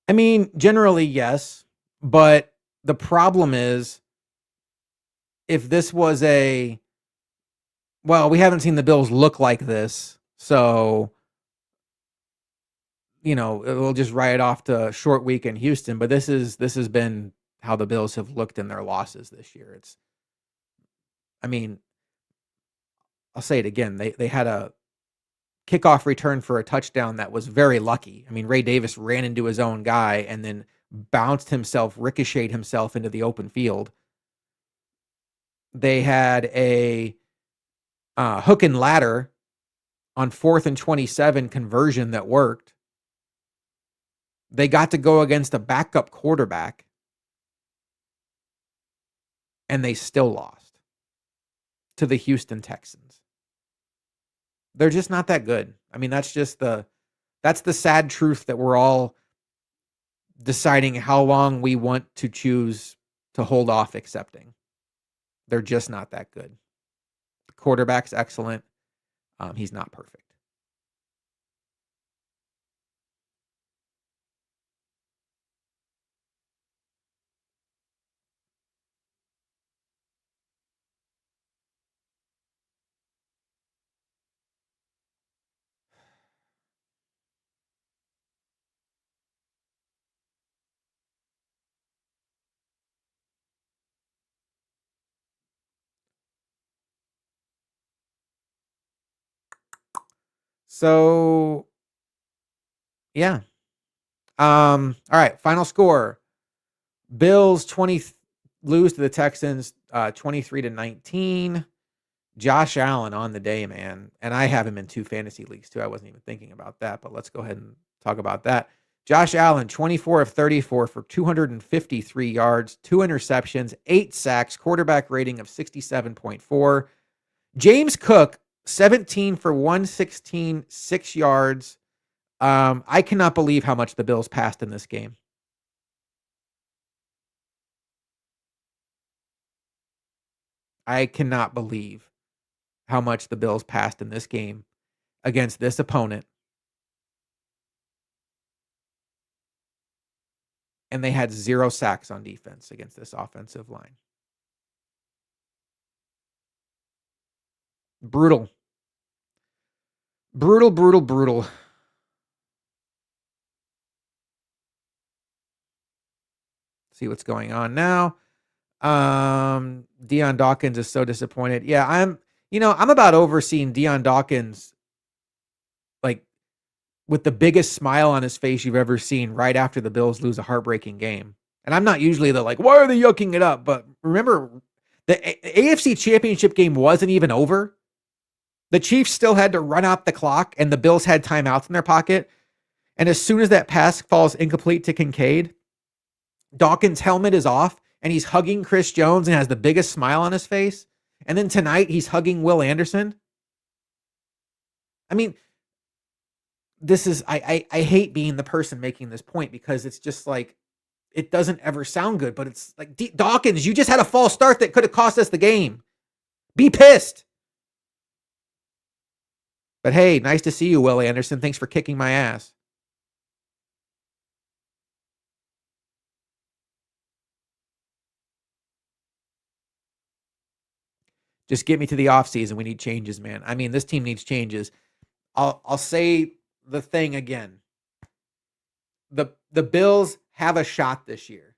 I mean, generally, yes. But the problem is, if this was well, we haven't seen the Bills look like this. So, we'll just write it off to a short week in Houston. But this has been how the Bills have looked in their losses this year. I mean, I'll say it again. They had a kickoff return for a touchdown that was very lucky. I mean, Ray Davis ran into his own guy and then ricocheted himself into the open field. They had a hook and ladder on 4th and 27 conversion that worked. They got to go against a backup quarterback, and they still lost to the Houston Texans. They're just not that good. I mean, that's the sad truth that we're all deciding how long we want to choose to hold off accepting. They're just not that good. The quarterback's excellent. He's not perfect. So, yeah. All right, final score. Bills lose to the Texans 23-19. Josh Allen on the day, man. And I have him in 2 fantasy leagues too. I wasn't even thinking about that, but let's go ahead and talk about that. Josh Allen, 24 of 34 for 253 yards, 2 interceptions, 8 sacks, quarterback rating of 67.4. James Cook, 17 for 116, 6 yards. I cannot believe how much the Bills passed in this game. I cannot believe how much the Bills passed in this game against this opponent. And they had 0 sacks on defense against this offensive line. Brutal. Brutal, brutal, brutal. See what's going on now. Deion Dawkins is so disappointed. Yeah, I'm about over seeing Deion Dawkins like with the biggest smile on his face you've ever seen right after the Bills lose a heartbreaking game. And I'm not usually why are they yucking it up? But remember, the AFC Championship game wasn't even over. The Chiefs still had to run out the clock, and the Bills had timeouts in their pocket. And as soon as that pass falls incomplete to Kincaid, Dawkins' helmet is off, and he's hugging Chris Jones and has the biggest smile on his face. And then tonight, he's hugging Will Anderson. I mean, I hate being the person making this point because it's just it doesn't ever sound good, but it's Dawkins, you just had a false start that could have cost us the game. Be pissed. But hey, nice to see you, Will Anderson. Thanks for kicking my ass. Just get me to the offseason. We need changes, man. I mean, this team needs changes. I'll say the thing again. The Bills have a shot this year.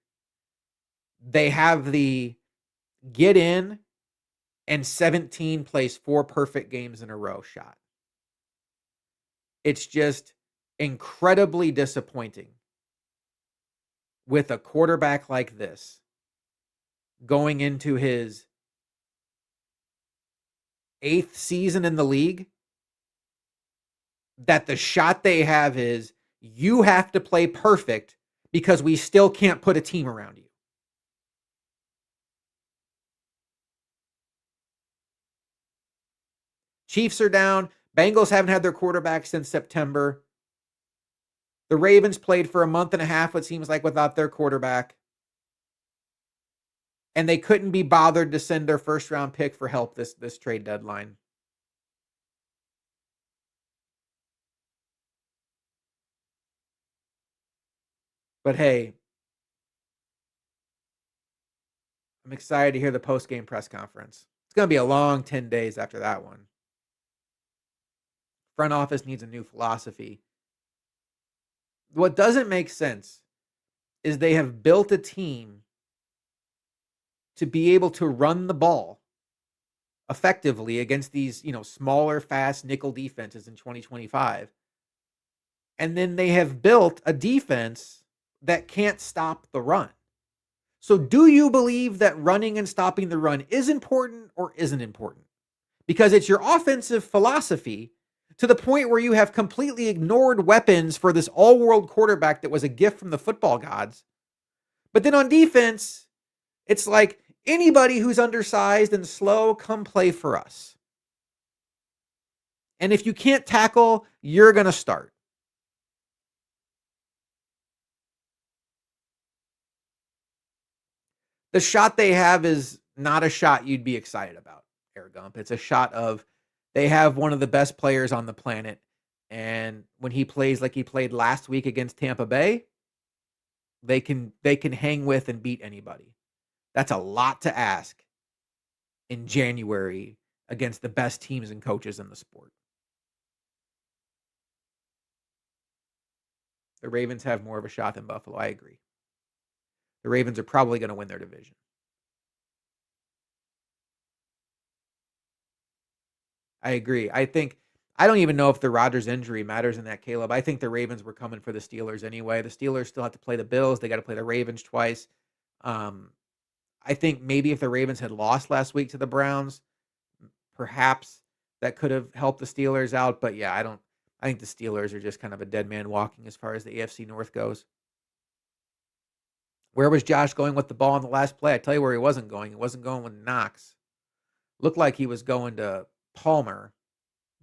They have the get in and 17 plays 4 perfect games in a row shot. It's just incredibly disappointing with a quarterback like this going into his 8th season in the league that the shot they have is you have to play perfect because we still can't put a team around you. Chiefs are down. Bengals haven't had their quarterback since September. The Ravens played for a month and a half, it seems like, without their quarterback. And they couldn't be bothered to send their first round pick for help this trade deadline. But hey, I'm excited to hear the post-game press conference. It's going to be a long 10 days after that one. Front office needs a new philosophy. What doesn't make sense is they have built a team to be able to run the ball effectively against these, smaller, fast nickel defenses in 2025. And then they have built a defense that can't stop the run. So do you believe that running and stopping the run is important or isn't important? Because it's your offensive philosophy to the point where you have completely ignored weapons for this all-world quarterback that was a gift from the football gods. But then on defense, it's like anybody who's undersized and slow, come play for us. And if you can't tackle, you're going to start. The shot they have is not a shot you'd be excited about, Air Gump. It's a shot of they have one of the best players on the planet. And when he plays like he played last week against Tampa Bay, they can hang with and beat anybody. That's a lot to ask in January against the best teams and coaches in the sport. The Ravens have more of a shot than Buffalo. I agree. The Ravens are probably going to win their division. I agree. I don't even know if the Rodgers injury matters in that, Caleb. I think the Ravens were coming for the Steelers anyway. The Steelers still have to play the Bills. They got to play the Ravens twice. I think maybe if the Ravens had lost last week to the Browns, perhaps that could have helped the Steelers out. But yeah, I think the Steelers are just kind of a dead man walking as far as the AFC North goes. Where was Josh going with the ball on the last play? I tell you where he wasn't going. He wasn't going with Knox. Looked like he was going to Palmer,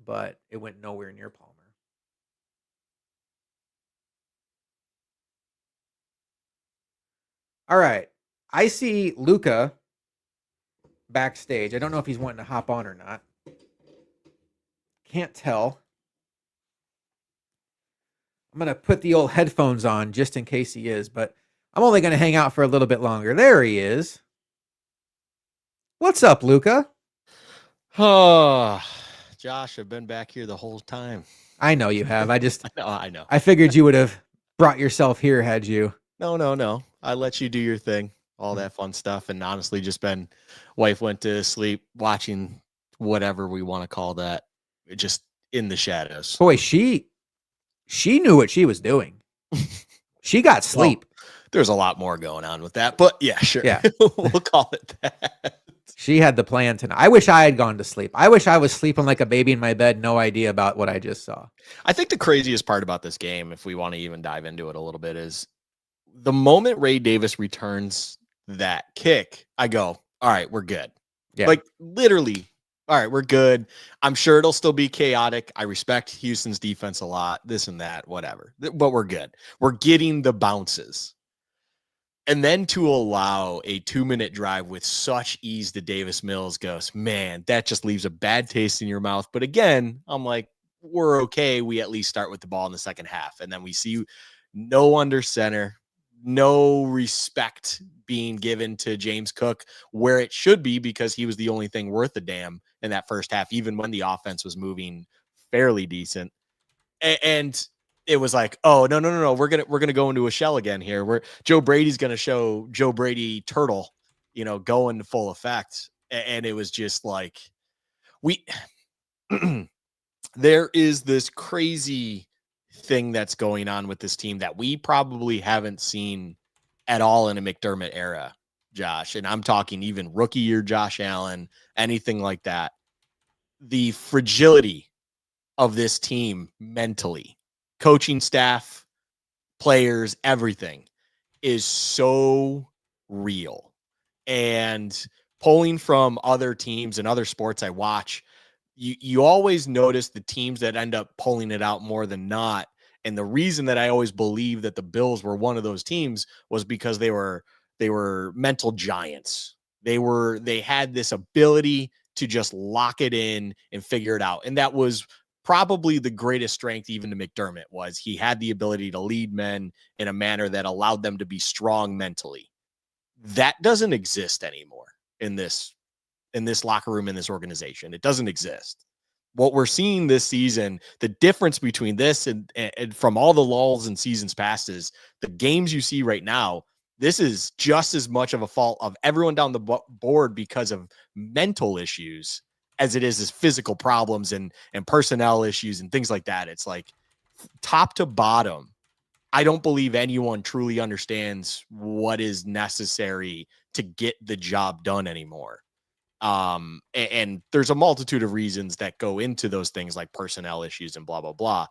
but it went nowhere near Palmer. All right. I see Luca backstage. I don't know if he's wanting to hop on or not. Can't tell. I'm going to put the old headphones on just in case he is, but I'm only going to hang out for a little bit longer. There he is. What's up, Luca? Oh, Josh, I've been back here the whole time. I know you have. I know. I figured you would have brought yourself here had you. No. I let you do your thing, all that fun stuff, and honestly, wife went to sleep watching whatever we want to call that, just in the shadows. Boy, she knew what she was doing. She got sleep. Well, there's a lot more going on with that, but yeah, sure. Yeah. We'll call it that. She had the plan tonight. I wish I had gone to sleep. I wish I was sleeping like a baby in my bed, no idea about what I just saw. I think the craziest part about this game, if we want to even dive into it a little bit, is the moment Ray Davis returns that kick, I go, all right, we're good. Yeah. Like literally, all right, we're good. I'm sure it'll still be chaotic. I respect Houston's defense a lot, this and that, whatever, but we're good. We're getting the bounces. And then to allow a 2-minute drive with such ease to Davis Mills goes, man, that just leaves a bad taste in your mouth. But again, I'm like, we're okay. We at least start with the ball in the second half. And then we see no under center, no respect being given to James Cook where it should be, because he was the only thing worth a damn in that first half, even when the offense was moving fairly decent. And it was like, oh, no. We're gonna go into a shell again here. Joe Brady's gonna show Joe Brady turtle, go into full effect. And it was just like there is this crazy thing that's going on with this team that we probably haven't seen at all in a McDermott era, Josh. And I'm talking even rookie year Josh Allen, anything like that. The fragility of this team mentally, coaching staff, players, everything is so real. And pulling from other teams and other sports I watch, you always notice the teams that end up pulling it out more than not. And the reason that I always believe that the Bills were one of those teams was because they were mental giants. They had this ability to just lock it in and figure it out. And that was probably the greatest strength even to McDermott was he had the ability to lead men in a manner that allowed them to be strong mentally. That doesn't exist anymore in this locker room, in this organization. It doesn't exist. What we're seeing this season, the difference between this and from all the lulls in seasons past is the games you see right now. This is just as much of a fault of everyone down the board because of mental issues as it is physical problems and personnel issues and things like that. It's like top to bottom, I don't believe anyone truly understands what is necessary to get the job done anymore. And there's a multitude of reasons that go into those things like personnel issues and blah, blah, blah.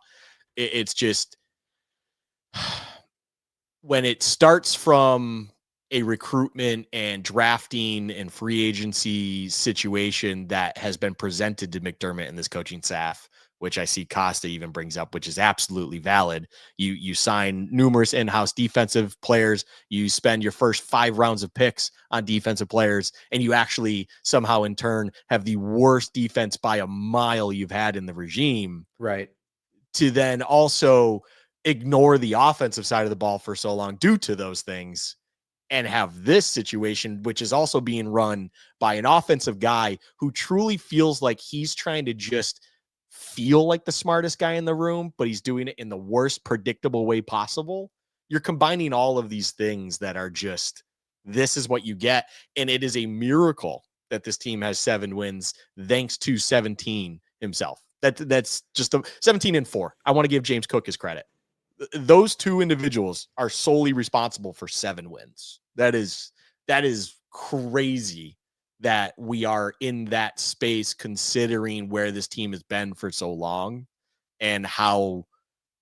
It's just when it starts from a recruitment and drafting and free agency situation that has been presented to McDermott and this coaching staff, which I see Costa even brings up, which is absolutely valid. You sign numerous in-house defensive players. You spend your first 5 rounds of picks on defensive players, and you actually somehow in turn have the worst defense by a mile you've had in the regime. Right. To then also ignore the offensive side of the ball for so long due to those things, and have this situation, which is also being run by an offensive guy who truly feels like he's trying to just feel like the smartest guy in the room, but he's doing it in the worst predictable way possible. You're combining all of these things that are just, this is what you get. And it is a miracle that this team has 7 wins thanks to 17 himself. That's just 17-4. I want to give James Cook his credit. Those 2 individuals are solely responsible for 7 wins. That is crazy that we are in that space considering where this team has been for so long, and how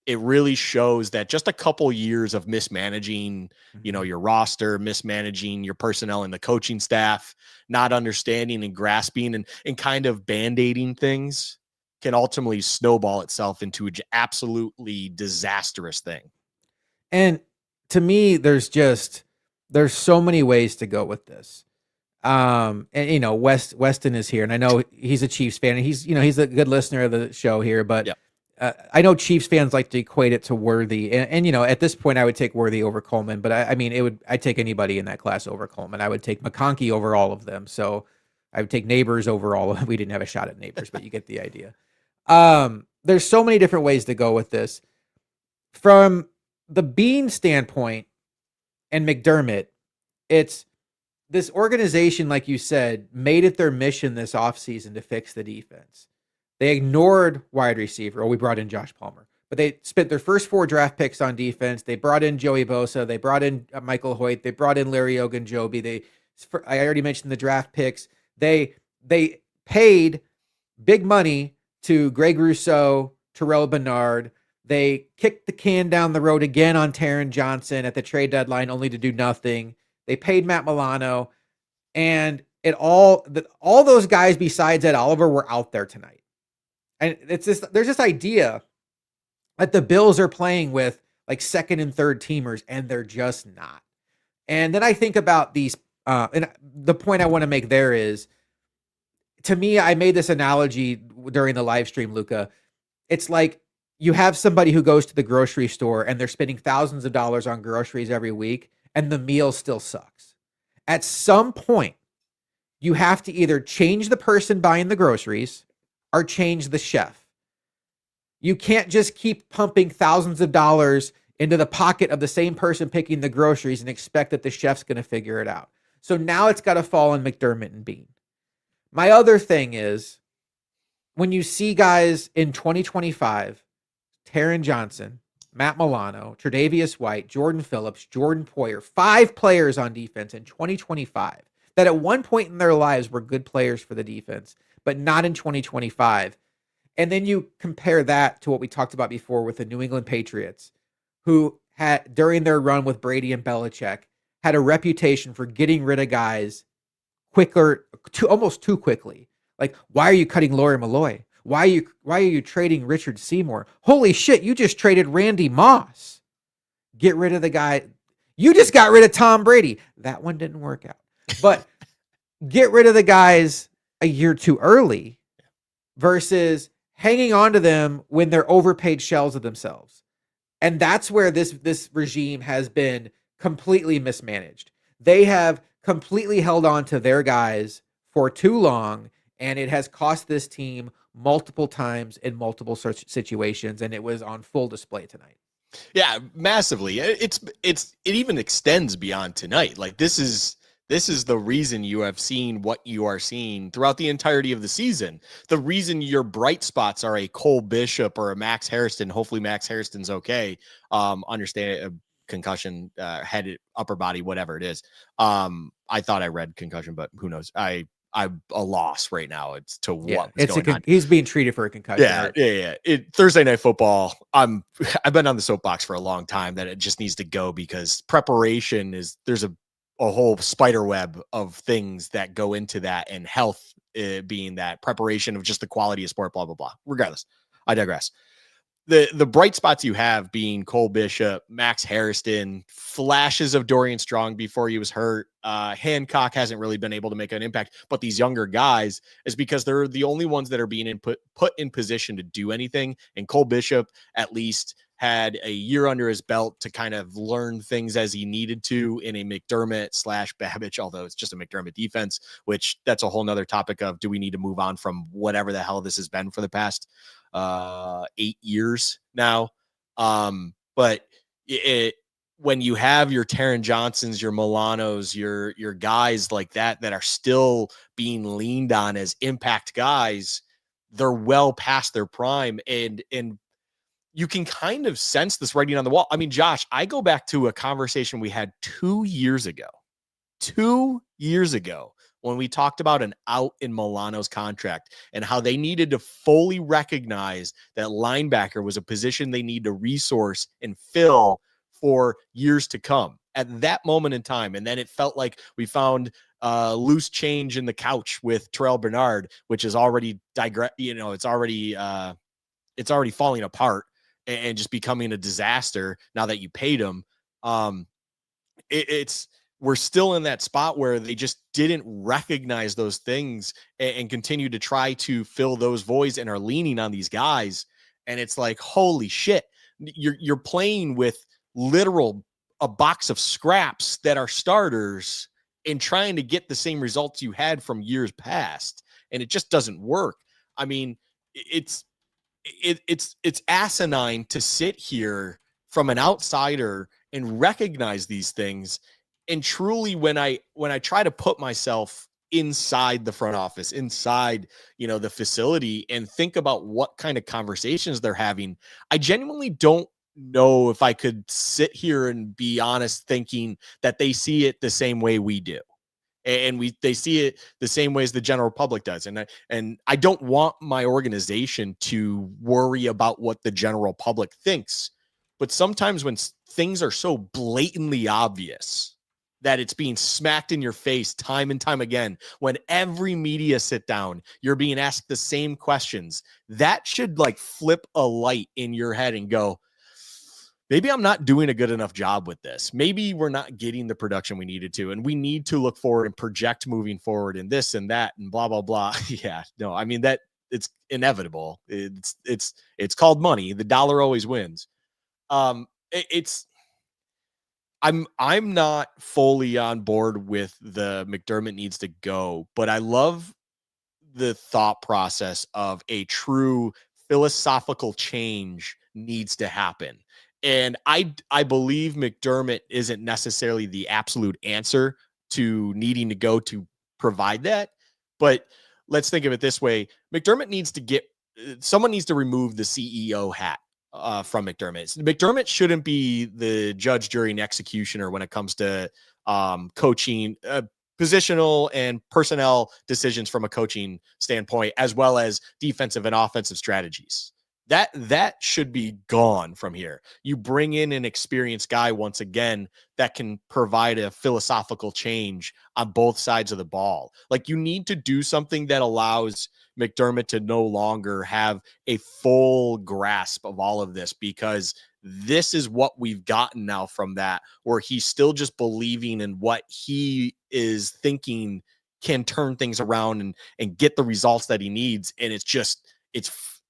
it really shows that just a couple years of mismanaging, your roster, mismanaging your personnel and the coaching staff, not understanding and grasping and kind of band-aiding things can ultimately snowball itself into an absolutely disastrous thing. And to me, there's so many ways to go with this. And Weston is here, and I know he's a Chiefs fan, and he's a good listener of the show here, but yep. I know Chiefs fans like to equate it to Worthy, and at this point I would take Worthy over Coleman, but I'd take anybody in that class over Coleman. I would take McConkey over all of them, so I would take Neighbors over all of them. We didn't have a shot at Neighbors, but you get the idea. There's so many different ways to go with this. From the Bean standpoint and McDermott, it's this organization, like you said, made it their mission this offseason to fix the defense. They ignored wide receiver. We brought in Josh Palmer, but they spent their first 4 draft picks on defense. They brought in Joey Bosa. They brought in Michael Hoyt. They brought in Larry Ogunjobi. I already mentioned the draft picks. They paid big money to Greg Rousseau, Terrell Bernard. They kicked the can down the road again on Taron Johnson at the trade deadline, only to do nothing. They paid Matt Milano, and all those guys besides Ed Oliver were out there tonight. And there's this idea that the Bills are playing with like second and third teamers, and they're just not. And then I think about these, and the point I want to make there is, to me, I made this analogy during the live stream, Luca. It's like you have somebody who goes to the grocery store and they're spending thousands of dollars on groceries every week, and the meal still sucks. At some point, you have to either change the person buying the groceries or change the chef. You can't just keep pumping thousands of dollars into the pocket of the same person picking the groceries and expect that the chef's going to figure it out. So now it's got to fall on McDermott and Bean. My other thing is, when you see guys in 2025, Taron Johnson, Matt Milano, Tre'Davious White, Jordan Phillips, Jordan Poyer, 5 players on defense in 2025 that at one point in their lives were good players for the defense, but not in 2025. And then you compare that to what we talked about before with the New England Patriots, who had, during their run with Brady and Belichick, had a reputation for getting rid of guys quicker, almost too quickly. Like, why are you cutting Lawyer Malloy? Why are you trading Richard Seymour? Holy shit, you just traded Randy Moss. Get rid of the guy. You just got rid of Tom Brady. That one didn't work out. But get rid of the guys a year too early versus hanging on to them when they're overpaid shells of themselves. And that's where this regime has been completely mismanaged. They have completely held on to their guys for too long, and it has cost this team multiple times in multiple situations, and it was on full display tonight. Yeah, massively. It even extends beyond tonight. Like this is the reason you have seen what you are seeing throughout the entirety of the season. The reason your bright spots are a Cole Bishop or a Max Harrison. Hopefully Max Harrison's okay. Understand a concussion, head, upper body, whatever it is. I thought I read concussion, but who knows? I'm a loss right now. It's to what was going on. He's being treated for a concussion. Yeah. Thursday Night Football. I've been on the soapbox for a long time that it just needs to go because preparation there's a whole spider web of things that go into that, and health being that preparation of just the quality of sport. Blah blah blah. Regardless, I digress. The bright spots you have being Cole Bishop, Max Harrison, flashes of Dorian Strong before he was hurt. Hancock hasn't really been able to make an impact, but these younger guys is because they're the only ones that are being put in position to do anything. And Cole Bishop at least had a year under his belt to kind of learn things as he needed to in a McDermott/Babbage, although it's just a McDermott defense, which that's a whole nother topic of, do we need to move on from whatever the hell this has been for the past 8 years now. But when you have your Taron Johnsons, your Milanos, your guys like that are still being leaned on as impact guys, they're well past their prime, and you can kind of sense this writing on the wall. I mean, Josh, I go back to a conversation we had 2 years ago. 2 years ago, when we talked about an out in Milano's contract and how they needed to fully recognize that linebacker was a position they need to resource and fill for years to come at that moment in time. And then it felt like we found loose change in the couch with Terrell Bernard, which is already it's already falling apart and just becoming a disaster now that you paid him. We're still in that spot where they just didn't recognize those things and continue to try to fill those voids and are leaning on these guys. And it's like, holy shit, you're playing with a box of scraps that are starters and trying to get the same results you had from years past. And it just doesn't work. I mean, it's asinine to sit here from an outsider and recognize these things. And truly, when I try to put myself inside the front office, inside, the facility, and think about what kind of conversations they're having, I genuinely don't know if I could sit here and be honest thinking that they see it the same way we do. And they see it the same way as the general public does. And I don't want my organization to worry about what the general public thinks. But sometimes when things are so blatantly obvious that it's being smacked in your face time and time again, when every media sit down, you're being asked the same questions, that should flip a light in your head and go, maybe I'm not doing a good enough job with this. Maybe we're not getting the production we needed to, and we need to look forward and project moving forward and this and that and blah, blah, blah. Yeah, no, I mean, that it's inevitable. It's called money. The dollar always wins. I'm not fully on board with the McDermott needs to go, but I love the thought process of a true philosophical change needs to happen. And I believe McDermott isn't necessarily the absolute answer to needing to go to provide that. But let's think of it this way. McDermott needs to someone needs to remove the CEO hat from McDermott. McDermott shouldn't be the judge, jury, and executioner when it comes to coaching, positional and personnel decisions from a coaching standpoint, as well as defensive and offensive strategies. That should be gone from here. You bring in an experienced guy once again that can provide a philosophical change on both sides of the ball. You need to do something that allows McDermott to no longer have a full grasp of all of this, because this is what we've gotten now from that, where he's still just believing in what he is thinking can turn things around and get the results that he needs. And it's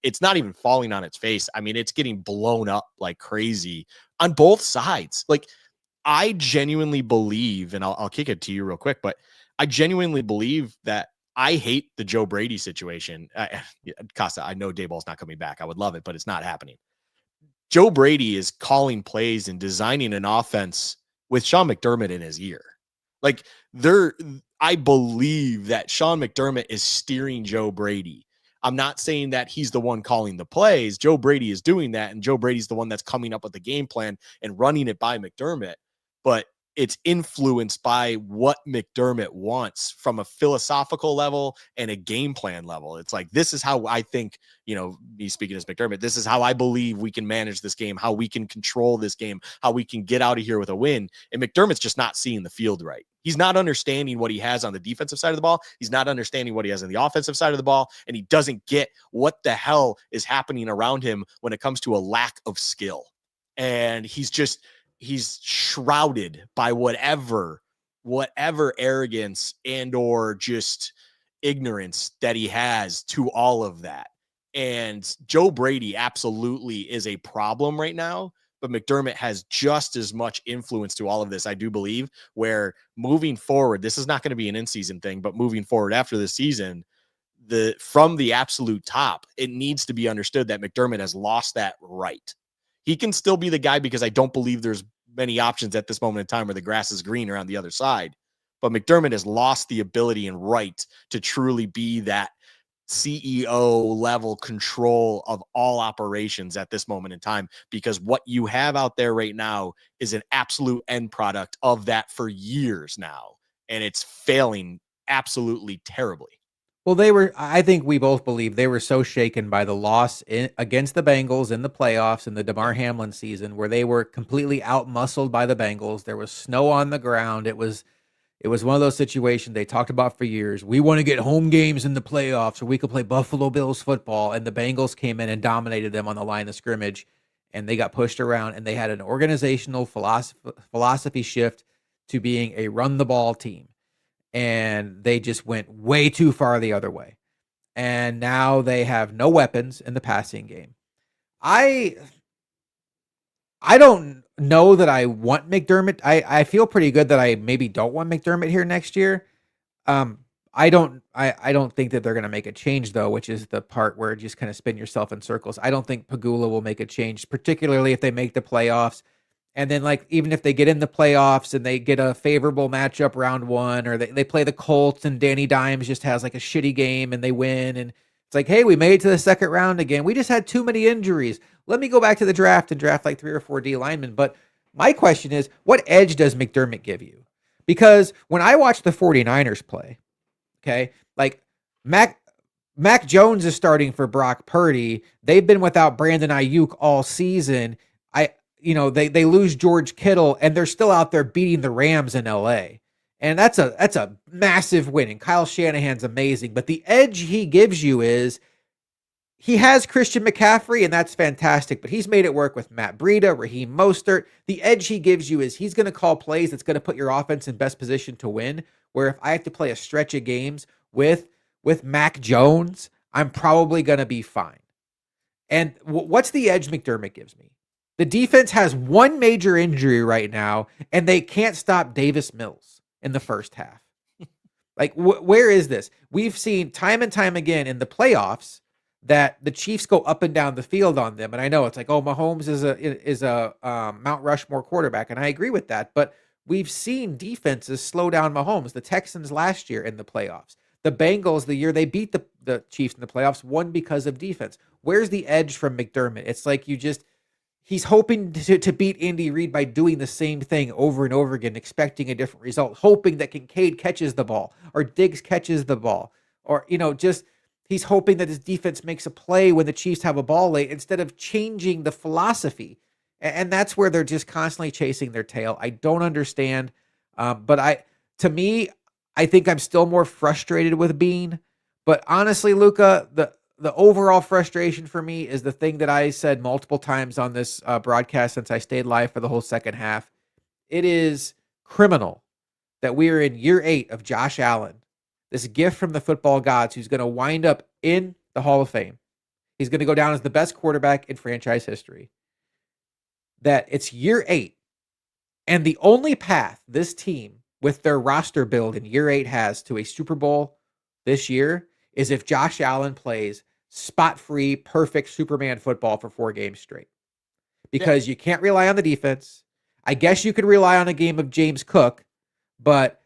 it's not even falling on its face. I mean, it's getting blown up like crazy on both sides. Like, I genuinely believe, and I'll kick it to you real quick, but I genuinely believe that I hate the Joe Brady situation. Costa, I know Dayball's not coming back. I would love it, but it's not happening. Joe Brady is calling plays and designing an offense with Sean McDermott in his ear. Like, I believe that Sean McDermott is steering Joe Brady. I'm not saying that he's the one calling the plays. Joe Brady is doing that, and Joe Brady's the one that's coming up with the game plan and running it by McDermott. But it's influenced by what McDermott wants from a philosophical level and a game plan level. It's like, this is how I think, me speaking as McDermott, this is how I believe we can manage this game, how we can control this game, how we can get out of here with a win. And McDermott's just not seeing the field right. He's not understanding what he has on the defensive side of the ball. He's not understanding what he has on the offensive side of the ball. And he doesn't get what the hell is happening around him when it comes to a lack of skill. And he's shrouded by whatever arrogance and or just ignorance that he has to all of that. And Joe Brady absolutely is a problem right now, but McDermott has just as much influence to all of this, I do believe, where moving forward, this is not going to be an in-season thing, but moving forward after the season, from the absolute top, it needs to be understood that McDermott has lost that right. He can still be the guy because I don't believe there's many options at this moment in time where the grass is greener on the other side. But McDermott has lost the ability and right to truly be that CEO level control of all operations at this moment in time, because what you have out there right now is an absolute end product of that for years now. And it's failing absolutely terribly. Well, I think we both believe they were so shaken by the loss against the Bengals in the playoffs in the DeMar Hamlin season, where they were completely outmuscled by the Bengals. There was snow on the ground. It was one of those situations they talked about for years. We want to get home games in the playoffs so we could play Buffalo Bills football. And the Bengals came in and dominated them on the line of scrimmage, and they got pushed around, and they had an organizational philosophy shift to being a run the ball team. And they just went way too far the other way. And now they have no weapons in the passing game. I don't know that I want McDermott. I feel pretty good that I maybe don't want McDermott here next year. I don't think that they're going to make a change, though, which is the part where you just kind of spin yourself in circles. I don't think Pagula will make a change, particularly if they make the playoffs. And then, like, even if they get in the playoffs and they get a favorable matchup round one, or they play the Colts and Danny Dimes just has like a shitty game and they win, and it's like, hey, we made it to the second round again. We just had too many injuries. Let me go back to the draft and draft like 3 or 4 D linemen. But my question is, what edge does McDermott give you? Because when I watch the 49ers play, okay, like Mac Jones is starting for Brock Purdy. They've been without Brandon Ayuk all season. They lose George Kittle, and they're still out there beating the Rams in LA. And that's a massive win. And Kyle Shanahan's amazing. But the edge he gives you is he has Christian McCaffrey, and that's fantastic. But he's made it work with Matt Breida, Raheem Mostert. The edge he gives you is he's going to call plays that's going to put your offense in best position to win. Where if I have to play a stretch of games with Mac Jones, I'm probably going to be fine. And what's the edge McDermott gives me? The defense has one major injury right now, and they can't stop Davis Mills in the first half. Like, where is this? We've seen time and time again in the playoffs that the Chiefs go up and down the field on them. And I know it's like, oh, Mahomes is a Mount Rushmore quarterback, and I agree with that. But we've seen defenses slow down Mahomes. The Texans last year in the playoffs. The Bengals, the year they beat the Chiefs in the playoffs, won because of defense. Where's the edge from McDermott? It's like he's hoping to beat Andy Reid by doing the same thing over and over again, expecting a different result, hoping that Kincaid catches the ball or Diggs catches the ball, or, just he's hoping that his defense makes a play when the Chiefs have a ball late instead of changing the philosophy. And that's where they're just constantly chasing their tail. I don't understand. But to me, I think I'm still more frustrated with Bean. But honestly, Luca, the overall frustration for me is the thing that I said multiple times on this broadcast since I stayed live for the whole second half. It is criminal that we are in year 8 of Josh Allen, this gift from the football gods who's going to wind up in the Hall of Fame. He's going to go down as the best quarterback in franchise history. That it's year 8, and the only path this team with their roster build in year 8 has to a Super Bowl this year is if Josh Allen plays spot-free, perfect Superman football for 4 games straight. Because you can't rely on the defense. I guess you could rely on a game of James Cook, but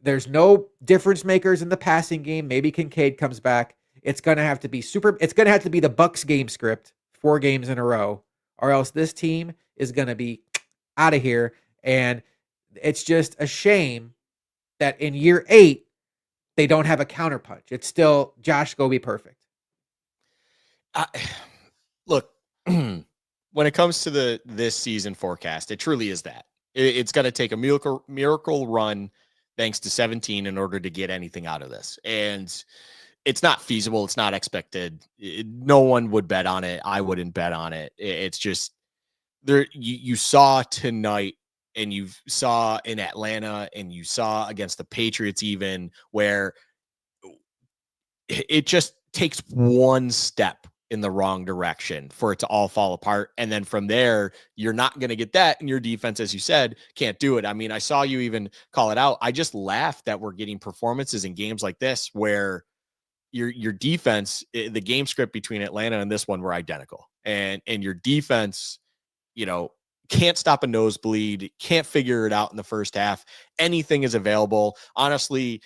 there's no difference makers in the passing game. Maybe Kincaid comes back. It's going to have to be the Bucks game script 4 games in a row, or else this team is going to be out of here. And it's just a shame that in year 8, they don't have a counterpunch. It's still Josh, go be perfect. Look, when it comes to this season forecast, it truly is that. It's going to take a miracle run thanks to 17 in order to get anything out of this. And it's not feasible. It's not expected. No one would bet on it. I wouldn't bet on it. It's just there. You saw tonight, and you saw in Atlanta, and you saw against the Patriots, even where it just takes one step in the wrong direction for it to all fall apart. And then from there, you're not going to get that. And your defense, as you said, can't do it. I mean, I saw you even call it out. I just laughed that we're getting performances in games like this where your defense, the game script between Atlanta and this one were identical. And your defense, can't stop a nosebleed, can't figure it out in the first half. Anything is available. Honestly,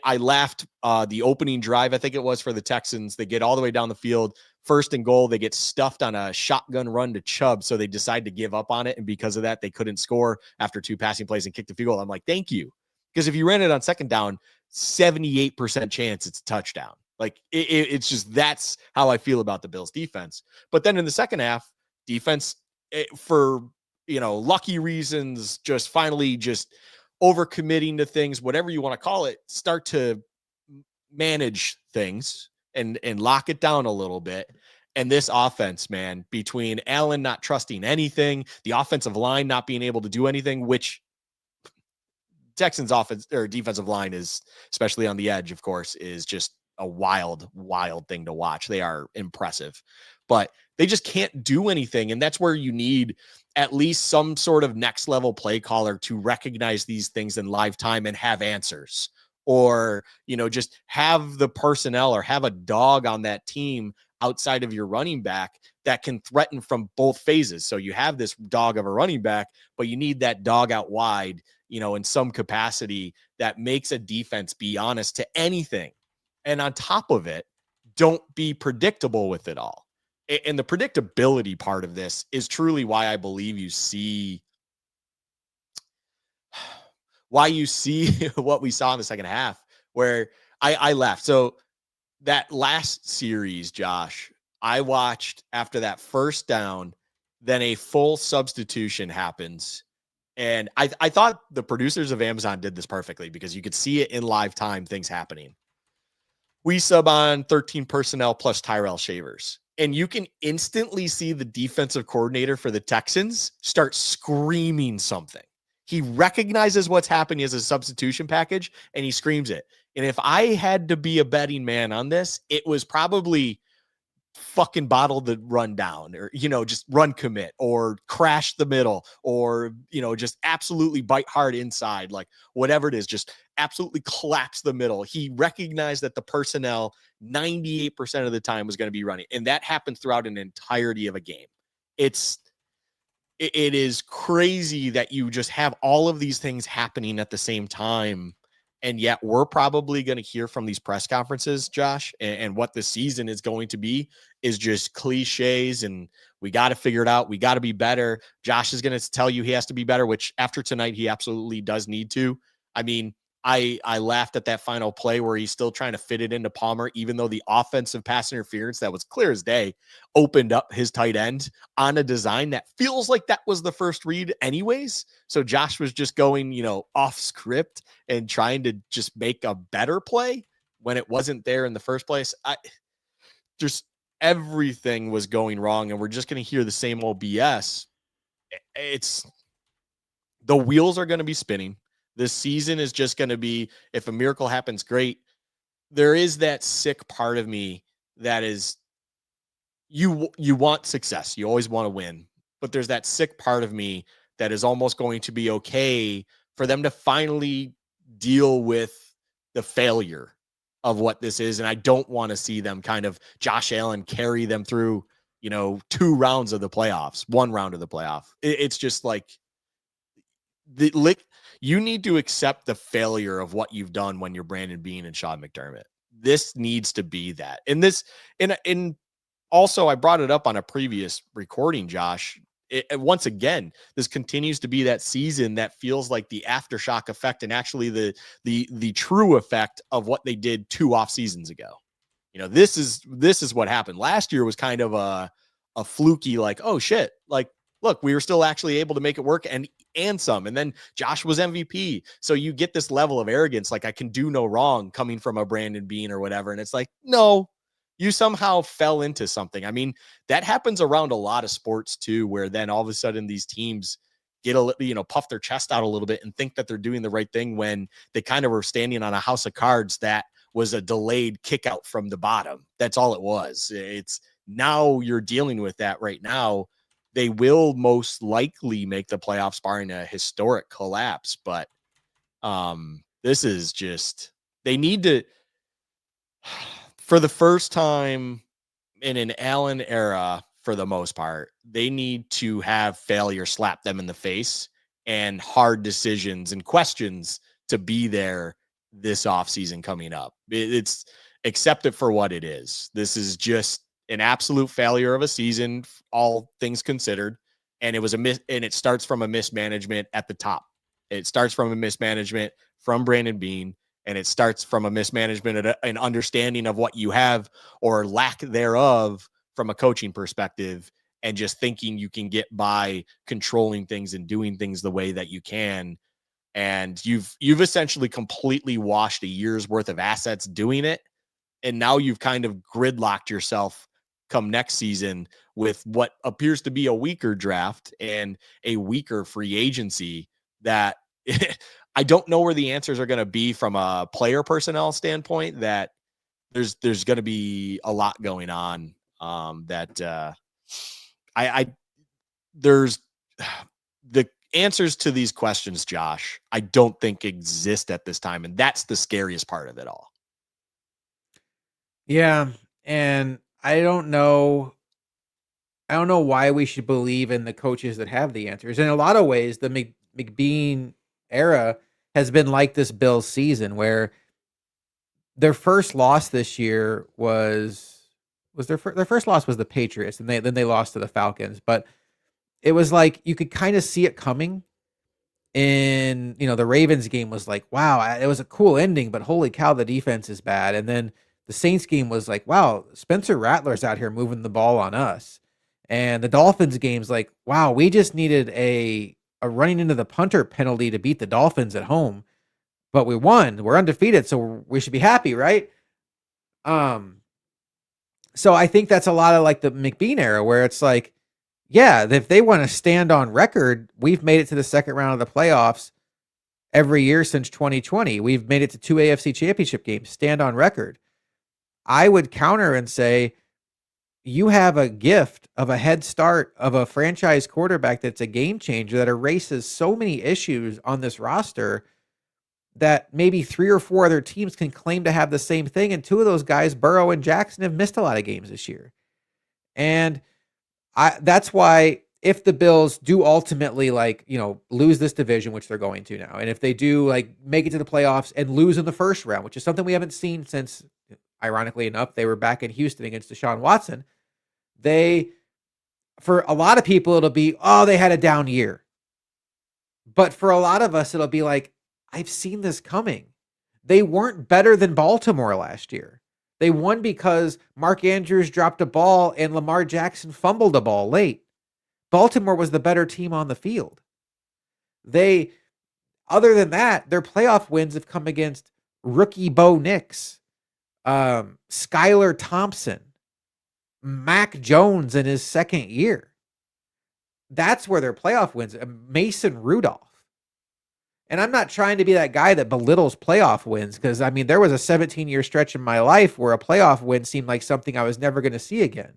I laughed the opening drive, I think it was for the Texans. They get all the way down the field, 1st and goal. They get stuffed on a shotgun run to Chubb, so they decide to give up on it. And because of that, they couldn't score after 2 passing plays and kick the field goal. I'm like, thank you. Because if you ran it on 2nd down, 78% chance it's a touchdown. Like it's just, that's how I feel about the Bills defense. But then in the second half, defense, for lucky reasons, just finally just overcommitting to things, whatever you want to call it, start to manage things and lock it down a little bit. And this offense, man, between Allen not trusting anything, the offensive line not being able to do anything, which Texans offense or defensive line is, especially on the edge, of course, is just a wild thing to watch. They are impressive, but they just can't do anything. And that's where you need at least some sort of next level play caller to recognize these things in live time and have answers, or, just have the personnel or have a dog on that team outside of your running back that can threaten from both phases. So you have this dog of a running back, but you need that dog out wide, in some capacity that makes a defense be honest to anything. And on top of it, don't be predictable with it all. And the predictability part of this is truly why I believe you see what we saw in the second half, where I laughed. So that last series, Josh, I watched after that 1st down, then a full substitution happens. And I thought the producers of Amazon did this perfectly because you could see it in live time, things happening. We sub on 13 personnel plus Tyrell Shavers. And you can instantly see the defensive coordinator for the Texans start screaming something. He recognizes what's happening as a substitution package, and he screams it. And if I had to be a betting man on this, it was probably fucking bottle the run down, or, just run commit, or crash the middle, or, just absolutely bite hard inside, like whatever it is, just absolutely collapse the middle. He recognized that the personnel 98% of the time was going to be running. And that happens throughout an entirety of a game. It is crazy that you just have all of these things happening at the same time. And yet we're probably going to hear from these press conferences, Josh, and what the season is going to be is just cliches, and we got to figure it out. We got to be better. Josh is going to tell you he has to be better, which after tonight, he absolutely does need to. I mean, I laughed at that final play where he's still trying to fit it into Palmer, even though the offensive pass interference that was clear as day opened up his tight end on a design that feels like that was the first read anyways. So Josh was just going, off script and trying to just make a better play when it wasn't there in the first place. Just everything was going wrong, and we're just going to hear the same old BS. The wheels are going to be spinning. This season is just going to be, if a miracle happens, great. There is that sick part of me that is you want success. You always want to win. But there's that sick part of me that is almost going to be okay for them to finally deal with the failure of what this is. And I don't want to see them kind of Josh Allen carry them through, 2 rounds of the playoffs, 1 round of the playoff. It's just like you need to accept the failure of what you've done when you're Brandon Beane and Sean McDermott. This needs to be that. And this, in also, I brought it up on a previous recording, Josh. Once again, this continues to be that season that feels like the aftershock effect, and actually the true effect of what they did 2 off seasons ago. This is what happened. Last year was kind of a fluky, like, oh shit, like, look, we were still actually able to make it work and some. And then Josh was MVP. So you get this level of arrogance, like I can do no wrong coming from a Brandon Beane or whatever. And it's like, no, you somehow fell into something. I mean, that happens around a lot of sports too, where then all of a sudden these teams get puff their chest out a little bit and think that they're doing the right thing when they kind of were standing on a house of cards that was a delayed kick out from the bottom. That's all it was. It's now you're dealing with that right now. They will most likely make the playoffs barring a historic collapse, but this is just, they need to, for the first time in an Allen era, for the most part, they need to have failure slap them in the face and hard decisions and questions to be there this offseason coming up. It's accept it for what it is. This is just an absolute failure of a season, all things considered. And it was and it starts from a mismanagement at the top. It starts from a mismanagement from Brandon Beane, and it starts from a mismanagement and understanding of what you have or lack thereof from a coaching perspective, and just thinking you can get by controlling things and doing things the way that you can. And you've essentially completely washed a year's worth of assets doing it. And now you've kind of gridlocked yourself come next season with what appears to be a weaker draft and a weaker free agency that I don't know where the answers are going to be from a player personnel standpoint. That there's going to be a lot going on that there's the answers to these questions, Josh, I don't think exist at this time. And that's the scariest part of it all. Yeah. And I don't know why we should believe in the coaches that have the answers. In a lot of ways, the McBean era has been like this Bills season, where their first loss this year was their first loss was the Patriots, and then they lost to the Falcons. But it was like you could kind of see it coming. In the Ravens game was like, wow, it was a cool ending, but holy cow, the defense is bad. And then the Saints game was like, wow, Spencer Rattler's out here moving the ball on us. And the Dolphins game's like, wow, we just needed a running into the punter penalty to beat the Dolphins at home, but we won. We're undefeated, so we should be happy, right? So I think that's a lot of like the McBean era, where it's like, yeah, if they want to stand on record, we've made it to the second round of the playoffs every year since 2020. We've made it to 2 AFC championship games, stand on record. I would counter and say, you have a gift of a head start of a franchise quarterback that's a game changer that erases so many issues on this roster that maybe 3 or 4 other teams can claim to have the same thing. And 2 of those guys, Burrow and Jackson, have missed a lot of games this year. And that's why if the Bills do ultimately lose this division, which they're going to now, and if they do make it to the playoffs and lose in the first round, which is something we haven't seen since, ironically enough, they were back in Houston against Deshaun Watson, for a lot of people, it'll be, oh, they had a down year. But for a lot of us, it'll be like, I've seen this coming. They weren't better than Baltimore last year. They won because Mark Andrews dropped a ball and Lamar Jackson fumbled a ball late. Baltimore was the better team on the field. Other than that, their playoff wins have come against rookie Bo Nix, Skylar Thompson, Mac Jones in his second year. That's where their playoff wins. Mason Rudolph. And I'm not trying to be that guy that belittles playoff wins, because, there was a 17-year stretch in my life where a playoff win seemed like something I was never going to see again.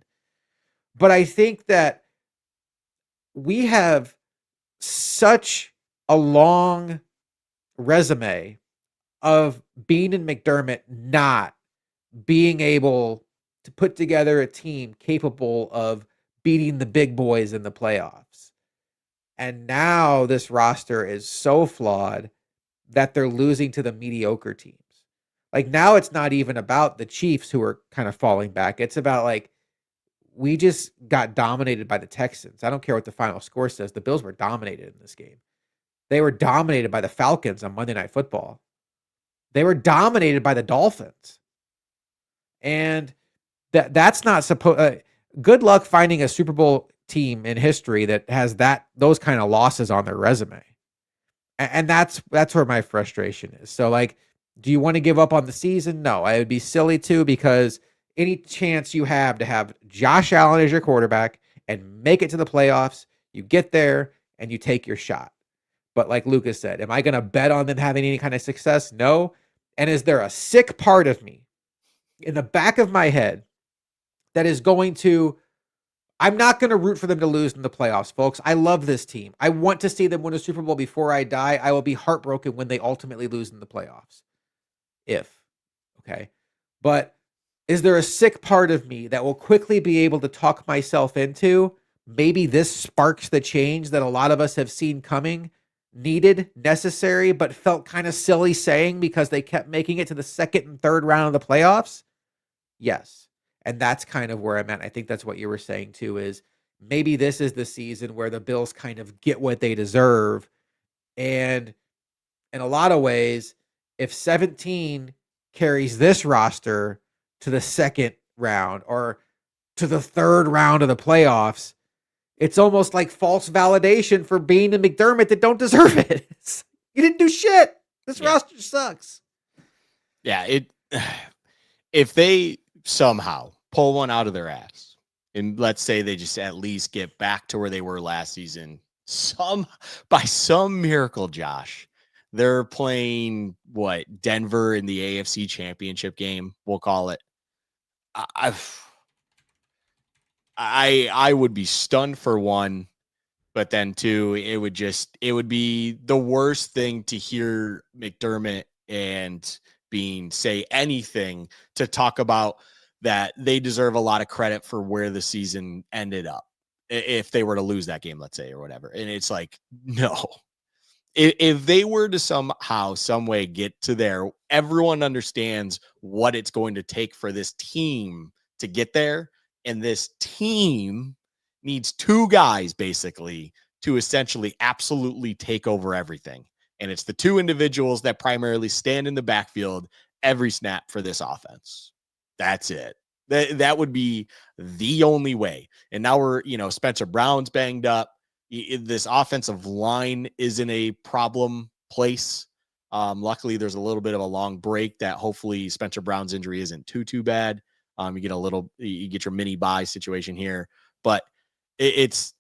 But I think that we have such a long resume of Bean and McDermott not being able to put together a team capable of beating the big boys in the playoffs. And now this roster is so flawed that they're losing to the mediocre teams. Like now it's not even about the Chiefs who are kind of falling back. It's about like we just got dominated by the Texans. I don't care what the final score says. The Bills were dominated in this game. They were dominated by the Falcons on Monday Night Football. They were dominated by the Dolphins. And that's not supposed good luck finding a Super Bowl team in history that has those kind of losses on their resume. And that's where my frustration is. So like, do you want to give up on the season? No, I would be silly to, because any chance you have to have Josh Allen as your quarterback and make it to the playoffs, you get there and you take your shot. But like Lucas said, am I going to bet on them having any kind of success? No. And is there a sick part of me in the back of my head that is going to, I'm not going to root for them to lose in the playoffs, folks. I love this team. I want to see them win a Super Bowl before I die. I will be heartbroken when they ultimately lose in the playoffs. Okay. But is there a sick part of me that will quickly be able to talk myself into maybe this sparks the change that a lot of us have seen coming, needed, necessary, but felt kind of silly saying because they kept making it to the second and third round of the playoffs? Yes. And that's kind of where I'm at. I think that's what you were saying too, is maybe this is the season where the Bills kind of get what they deserve. And in a lot of ways, if 17 carries this roster to the second round or to the third round of the playoffs, it's almost like false validation for Bean and McDermott that don't deserve it. You didn't do shit. This roster sucks. Yeah, if they somehow pull one out of their ass, and let's say they just at least get back to where they were last season, by some miracle, Josh, they're playing Denver in the AFC Championship game, we'll call it. I would be stunned for one, but then two, it would be the worst thing to hear McDermott and Bean say anything to talk about that they deserve a lot of credit for where the season ended up if they were to lose that game, let's say, or whatever. And it's like, no. If they were to somehow, some way get to there, everyone understands what it's going to take for this team to get there. And this team needs two guys basically to essentially absolutely take over everything. And it's the two individuals that primarily stand in the backfield every snap for this offense. That's it. That would be the only way. And now we're, Spencer Brown's banged up. This offensive line is in a problem place. Luckily, there's a little bit of a long break that hopefully Spencer Brown's injury isn't too bad. You get your mini bye situation here, but it's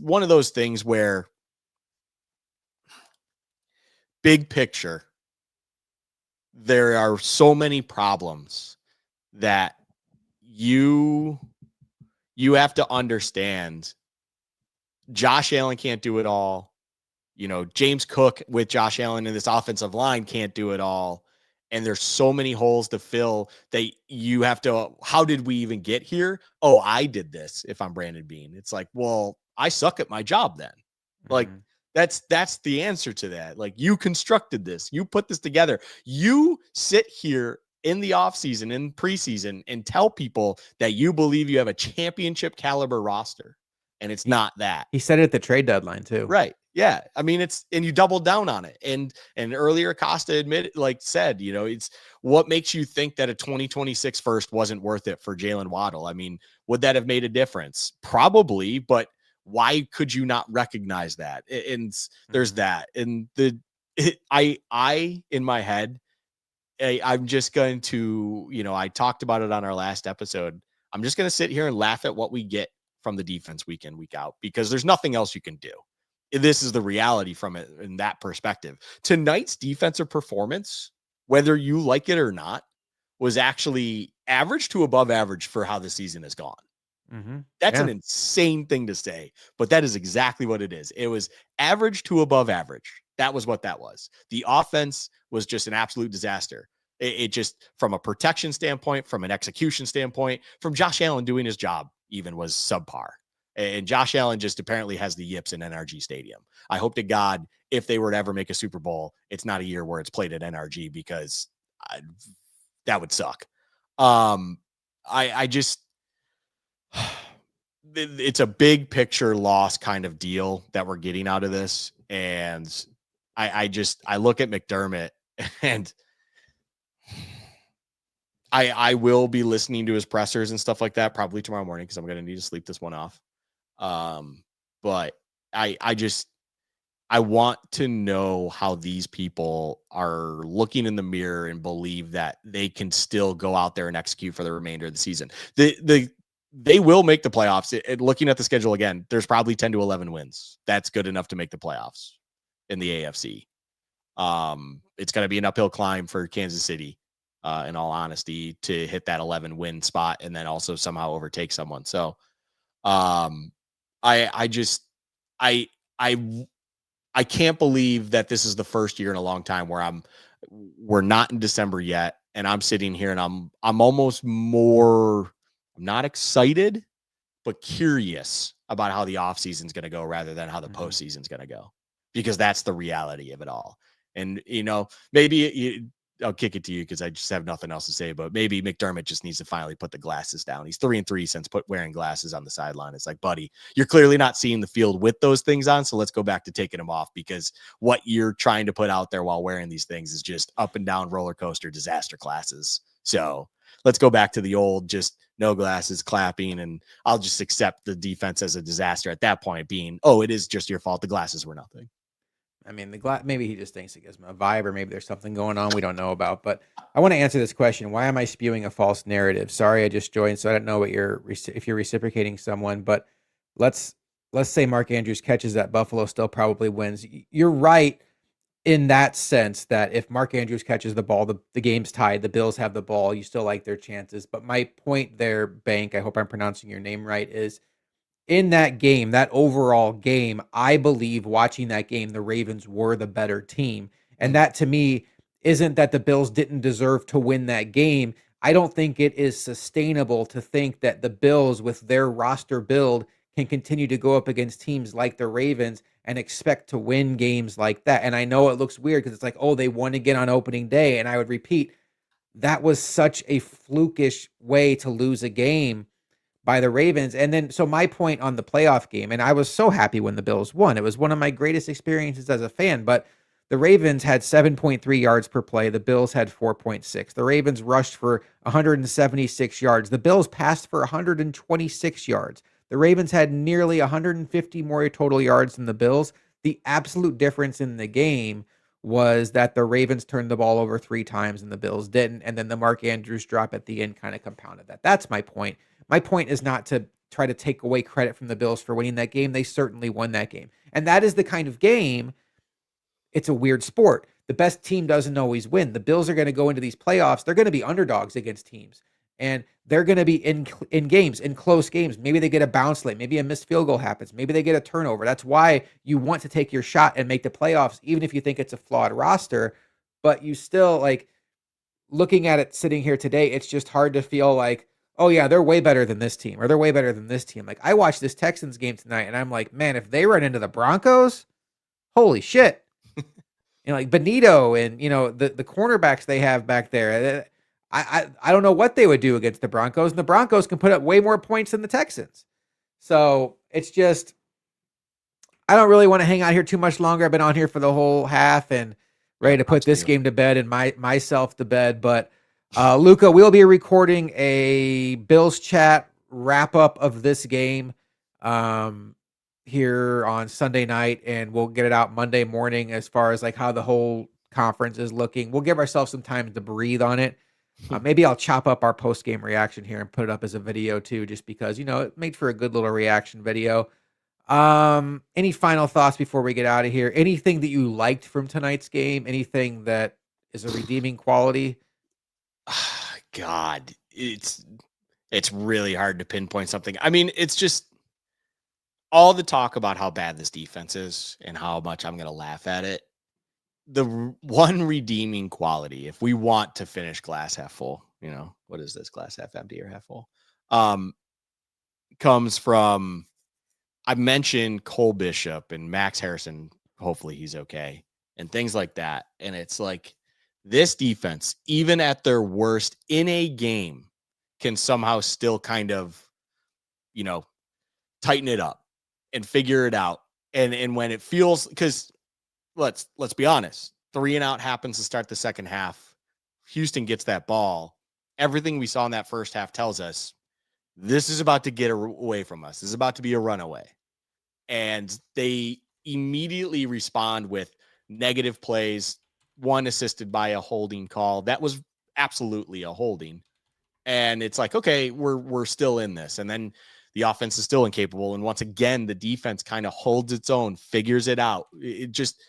one of those things where big picture, there are so many problems that you have to understand. Josh Allen can't do it all. James Cook with Josh Allen in this offensive line can't do it all. And there's so many holes to fill that you have to, how did we even get here? Oh, I did this. If I'm Brandon Bean, it's like, well, I suck at my job then. Mm-hmm. Like that's the answer to that. Like, you constructed this, you put this together, you sit here in the offseason, in preseason, and tell people that you believe you have a championship caliber roster. And it's not that. He said it at the trade deadline too. Right. Yeah. I mean, and you doubled down on it. And earlier Costa said, it's what makes you think that a 2026 first wasn't worth it for Jalen Waddle. I mean, would that have made a difference? Probably, but why could you not recognize that? And there's that. And I in my head, I'm just going to, I talked about it on our last episode. I'm just going to sit here and laugh at what we get from the defense week in, week out, because there's nothing else you can do. This is the reality from it in that perspective. Tonight's defensive performance, whether you like it or not, was actually average to above average for how the season has gone. That's an insane thing to say, but that is exactly what it is. It was average to above average. That was what that was. The offense was just an absolute disaster. It just, from a protection standpoint, from an execution standpoint, from Josh Allen doing his job, even was subpar. And Josh Allen just apparently has the yips in NRG Stadium. I hope to God, if they were to ever make a Super Bowl, it's not a year where it's played at NRG, because that would suck. I just, it's a big picture loss kind of deal that we're getting out of this. And I look at McDermott, and I will be listening to his pressers and stuff like that probably tomorrow morning, because I'm going to need to sleep this one off. But I want to know how these people are looking in the mirror and believe that they can still go out there and execute for the remainder of the season. They will make the playoffs. Looking at the schedule again, there's probably 10 to 11 wins. That's good enough to make the playoffs in the AFC. It's going to be an uphill climb for Kansas City, in all honesty, to hit that 11 win spot and then also somehow overtake someone. So, I can't believe that this is the first year in a long time where we're not in December yet, and I'm sitting here and I'm almost more, I'm not excited, but curious about how the offseason is going to go rather than how the postseason is going to go, because that's the reality of it all. And, maybe I'll kick it to you because I just have nothing else to say, but maybe McDermott just needs to finally put the glasses down. He's 3-3 since wearing glasses on the sideline. It's like, buddy, you're clearly not seeing the field with those things on. So let's go back to taking them off, because what you're trying to put out there while wearing these things is just up and down roller coaster disaster classes. So let's go back to the old, just no glasses, clapping, and I'll just accept the defense as a disaster at that point, being, oh, it is just your fault. The glasses were nothing. I mean, maybe he just thinks it gives him a vibe, or maybe there's something going on we don't know about. But I want to answer this question: why am I spewing a false narrative? Sorry, I just joined, so I don't know if you're reciprocating someone. But let's say Mark Andrews catches that, Buffalo still probably wins. You're right in that sense that if Mark Andrews catches the ball, the game's tied. The Bills have the ball. You still like their chances. But my point there, Bank, I hope I'm pronouncing your name right, is in that game, that overall game, I believe watching that game, the Ravens were the better team. And that, to me, isn't that the Bills didn't deserve to win that game. I don't think it is sustainable to think that the Bills, with their roster build, can continue to go up against teams like the Ravens and expect to win games like that. And I know it looks weird because it's like, oh, they won again on opening day. And I would repeat, that was such a flukish way to lose a game by the Ravens. And then, so my point on the playoff game, and I was so happy when the Bills won. It was one of my greatest experiences as a fan, but the Ravens had 7.3 yards per play. The Bills had 4.6. The Ravens rushed for 176 yards. The Bills passed for 126 yards. The Ravens had nearly 150 more total yards than the Bills. The absolute difference in the game was that the Ravens turned the ball over 3 times and the Bills didn't. And then the Mark Andrews drop at the end kind of compounded that. That's my point. My point is not to try to take away credit from the Bills for winning that game. They certainly won that game. And that is the kind of game, it's a weird sport. The best team doesn't always win. The Bills are going to go into these playoffs. They're going to be underdogs against teams. And they're going to be in games, in close games. Maybe they get a bounce late. Maybe a missed field goal happens. Maybe they get a turnover. That's why you want to take your shot and make the playoffs, even if you think it's a flawed roster. But you still, like, looking at it sitting here today, it's just hard to feel like, oh yeah, they're way better than this team, or they're way better than this team. Like, I watched this Texans game tonight and I'm like, man, if they run into the Broncos, holy shit. Like Benito and, the cornerbacks they have back there. I don't know what they would do against the Broncos, and the Broncos can put up way more points than the Texans. So it's just, I don't really want to hang out here too much longer. I've been on here for the whole half and ready to put this game to bed and myself to bed. But Luca, we'll be recording a Bills chat wrap up of this game here on Sunday night, and we'll get it out Monday morning as far as like how the whole conference is looking. We'll give ourselves some time to breathe on it. Maybe I'll chop up our post-game reaction here and put it up as a video too, just because, it made for a good little reaction video. Any final thoughts before we get out of here? Anything that you liked from tonight's game? Anything that is a redeeming quality? God, it's really hard to pinpoint something. I mean, it's just all the talk about how bad this defense is and how much I'm going to laugh at it. The one redeeming quality, if we want to finish glass half full, what is this, glass half empty or half full? Comes from, I mentioned Cole Bishop and Max Harrison. Hopefully he's okay and things like that. And it's like this defense, even at their worst in a game, can somehow still kind of, tighten it up and figure it out. And when it feels, because let's be honest, 3 and out happens to start the second half. Houston gets that ball. Everything we saw in that first half tells us this is about to get away from us. This is about to be a runaway. And they immediately respond with negative plays, one assisted by a holding call. That was absolutely a holding. And it's like, okay, we're still in this. And then the offense is still incapable. And once again, the defense kind of holds its own, figures it out. It just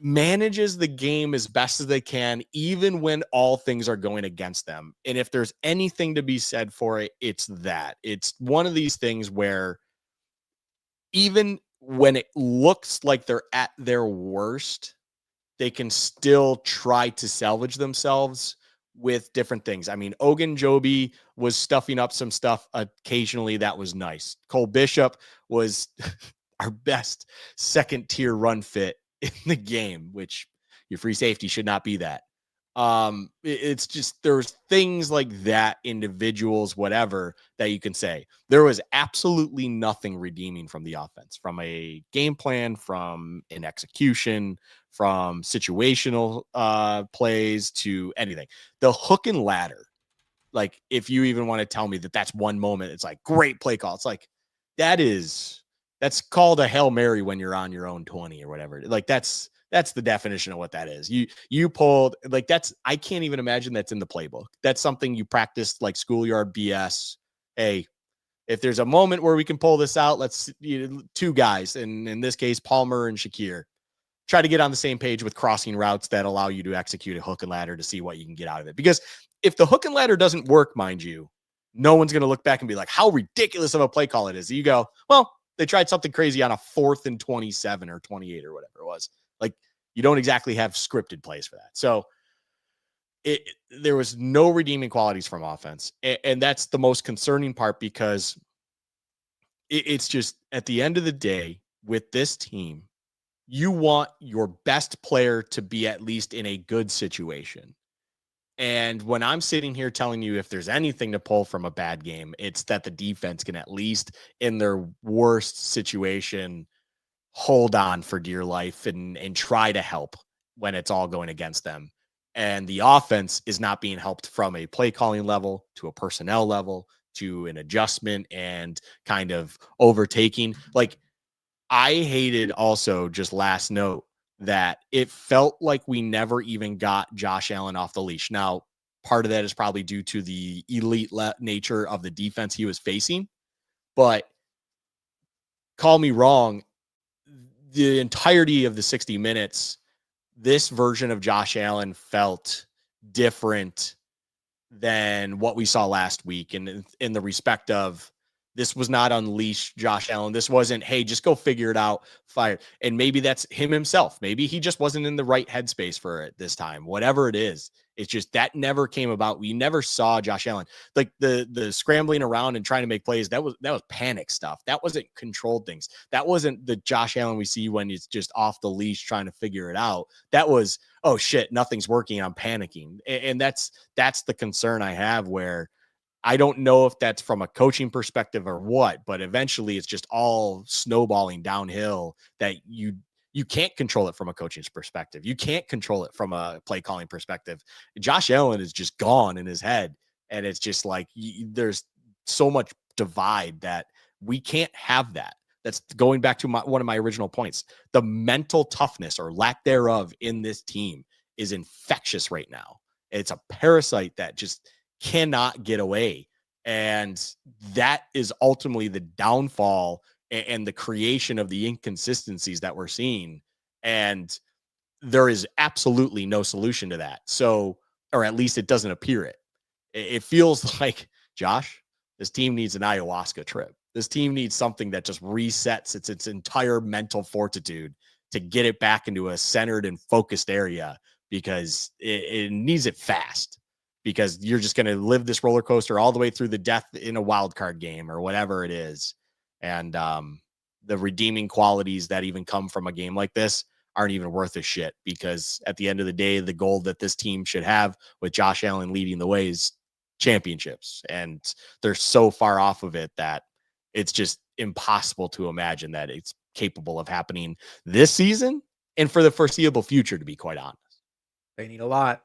manages the game as best as they can, even when all things are going against them. And if there's anything to be said for it, it's that. It's one of these things where even when it looks like they're at their worst, they can still try to salvage themselves with different things. I mean, Ogunjobi was stuffing up some stuff occasionally. That was nice. Cole Bishop was our best second tier run fit in the game, which your free safety should not be that. It's just, there's things like that, individuals, whatever, that you can say. There was absolutely nothing redeeming from the offense, from a game plan, from an execution, from situational plays to anything. The hook and ladder, like, if you even want to tell me that that's one moment, it's like great play call. It's like that's called a Hail Mary when you're on your own 20 or whatever. Like that's the definition of what that is. You pulled, like, I can't even imagine that's in the playbook. That's something you practiced, like schoolyard BS. Hey, if there's a moment where we can pull this out, let's, two guys, and in this case, Palmer and Shakir, try to get on the same page with crossing routes that allow you to execute a hook and ladder to see what you can get out of it. Because if the hook and ladder doesn't work, mind you, no one's going to look back and be like, how ridiculous of a play call it is. You go, well, they tried something crazy on a 4th and 27 or 28 or whatever it was. Like, you don't exactly have scripted plays for that. So there was no redeeming qualities from offense. And that's the most concerning part, because it's just, at the end of the day, with this team, you want your best player to be at least in a good situation. And when I'm sitting here telling you if there's anything to pull from a bad game, it's that the defense can, at least in their worst situation, hold on for dear life and try to help when it's all going against them. And the offense is not being helped from a play calling level to a personnel level to an adjustment and kind of overtaking. Like, I hated also, just last note, that it felt like we never even got Josh Allen off the leash. Now, part of that is probably due to the elite nature of the defense he was facing, but call me wrong, the entirety of the 60 minutes, this version of Josh Allen felt different than what we saw last week. And in the respect of, this was not unleash Josh Allen. This wasn't, hey, just go figure it out, fire. And maybe that's him himself. Maybe he just wasn't in the right headspace for it this time. Whatever it is, it's just that never came about. We never saw Josh Allen, like the scrambling around and trying to make plays. That was panic stuff. That wasn't controlled things. That wasn't the Josh Allen we see when he's just off the leash trying to figure it out. That was, oh shit, nothing's working, I'm panicking. And that's the concern I have, where I don't know if that's from a coaching perspective or what, but eventually it's just all snowballing downhill, that you can't control it from a coaching's perspective. You can't control it from a play calling perspective. Josh Allen is just gone in his head. And it's just like, there's so much divide that we can't have that. That's going back to one of my original points. The mental toughness, or lack thereof, in this team is infectious right now. It's a parasite that just cannot get away. And that is ultimately the downfall and the creation of the inconsistencies that we're seeing. And there is absolutely no solution to that. So, or at least it doesn't appear it. It feels like, Josh, this team needs an ayahuasca trip. This team needs something that just resets its entire mental fortitude to get it back into a centered and focused area, because it needs it fast, because you're just going to live this roller coaster all the way through the death in a wild card game or whatever it is. And the redeeming qualities that even come from a game like this aren't even worth a shit, because at the end of the day, the goal that this team should have with Josh Allen leading the way is championships. And they're so far off of it that it's just impossible to imagine that it's capable of happening this season and for the foreseeable future, to be quite honest. They need a lot,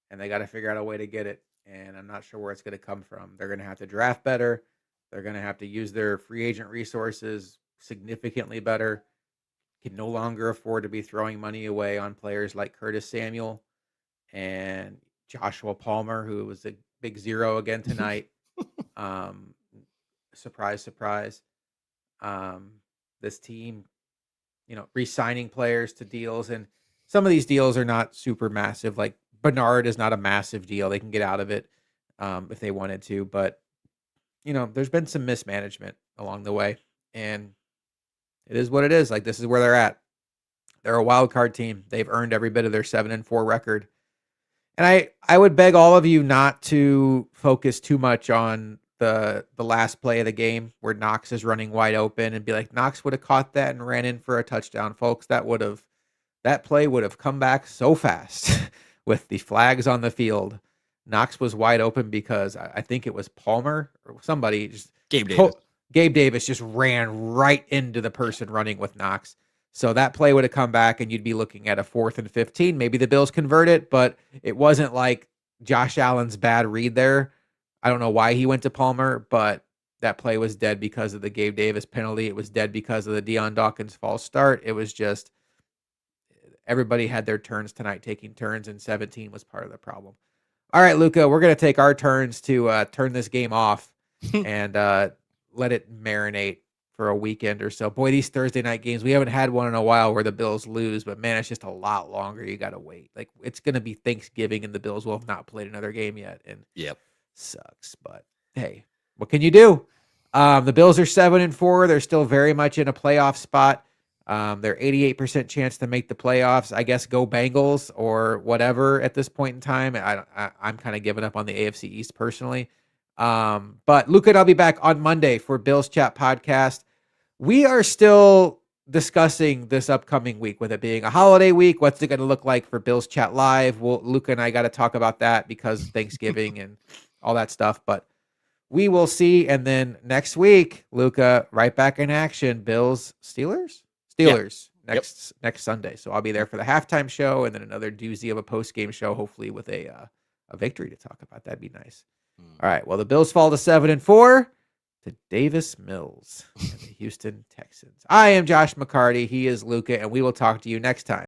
and they got to figure out a way to get it. And I'm not sure where it's going to come from. They're going to have to draft better. They're going to have to use their free agent resources significantly better. Can no longer afford to be throwing money away on players like Curtis Samuel and Joshua Palmer, who was a big zero again tonight. Surprise, surprise. This team, re-signing players to deals, and some of these deals are not super massive. Like Bernard is not a massive deal. They can get out of it if they wanted to, but there's been some mismanagement along the way, and it is what it is. Like, this is where they're at. They're a wild card team. They've earned every bit of their 7-4 record. And I would beg all of you not to focus too much on the last play of the game where Knox is running wide open and be like, Knox would have caught that and ran in for a touchdown, folks. That play would have come back so fast with the flags on the field. Knox was wide open because I think it was Palmer or somebody, just Gabe Davis. Gabe Davis just ran right into the person running with Knox. So that play would have come back and you'd be looking at a 4th and 15. Maybe the Bills convert it, but it wasn't like Josh Allen's bad read there. I don't know why he went to Palmer, but that play was dead because of the Gabe Davis penalty. It was dead because of the Deion Dawkins false start. It was just, everybody had their turns tonight, taking turns, and 17 was part of the problem. All right, Luca, we're going to take our turns to turn this game off and let it marinate for a weekend or so. Boy, these Thursday night games, we haven't had one in a while where the Bills lose, but man, it's just a lot longer. You got to wait. Like, it's going to be Thanksgiving and the Bills will have not played another game yet. And yep, sucks, but hey, what can you do? The Bills are 7-4. They're still very much in a playoff spot. They're 88% chance to make the playoffs. I guess go Bengals or whatever at this point in time. I'm kind of giving up on the AFC East personally. But Luca and I'll be back on Monday for Bills Chat Podcast. We are still discussing this upcoming week, with it being a holiday week. What's it going to look like for Bills Chat Live? Luca and I got to talk about that because Thanksgiving and all that stuff, but we will see. And then next week, Luca, right back in action. Bills, Steelers next Sunday. So I'll be there for the halftime show and then another doozy of a post-game show, hopefully with a victory to talk about. That'd be nice. All right. Well, the Bills fall to 7-4 to Davis Mills and the Houston Texans. I am Josh McCarty. He is Luca, and we will talk to you next time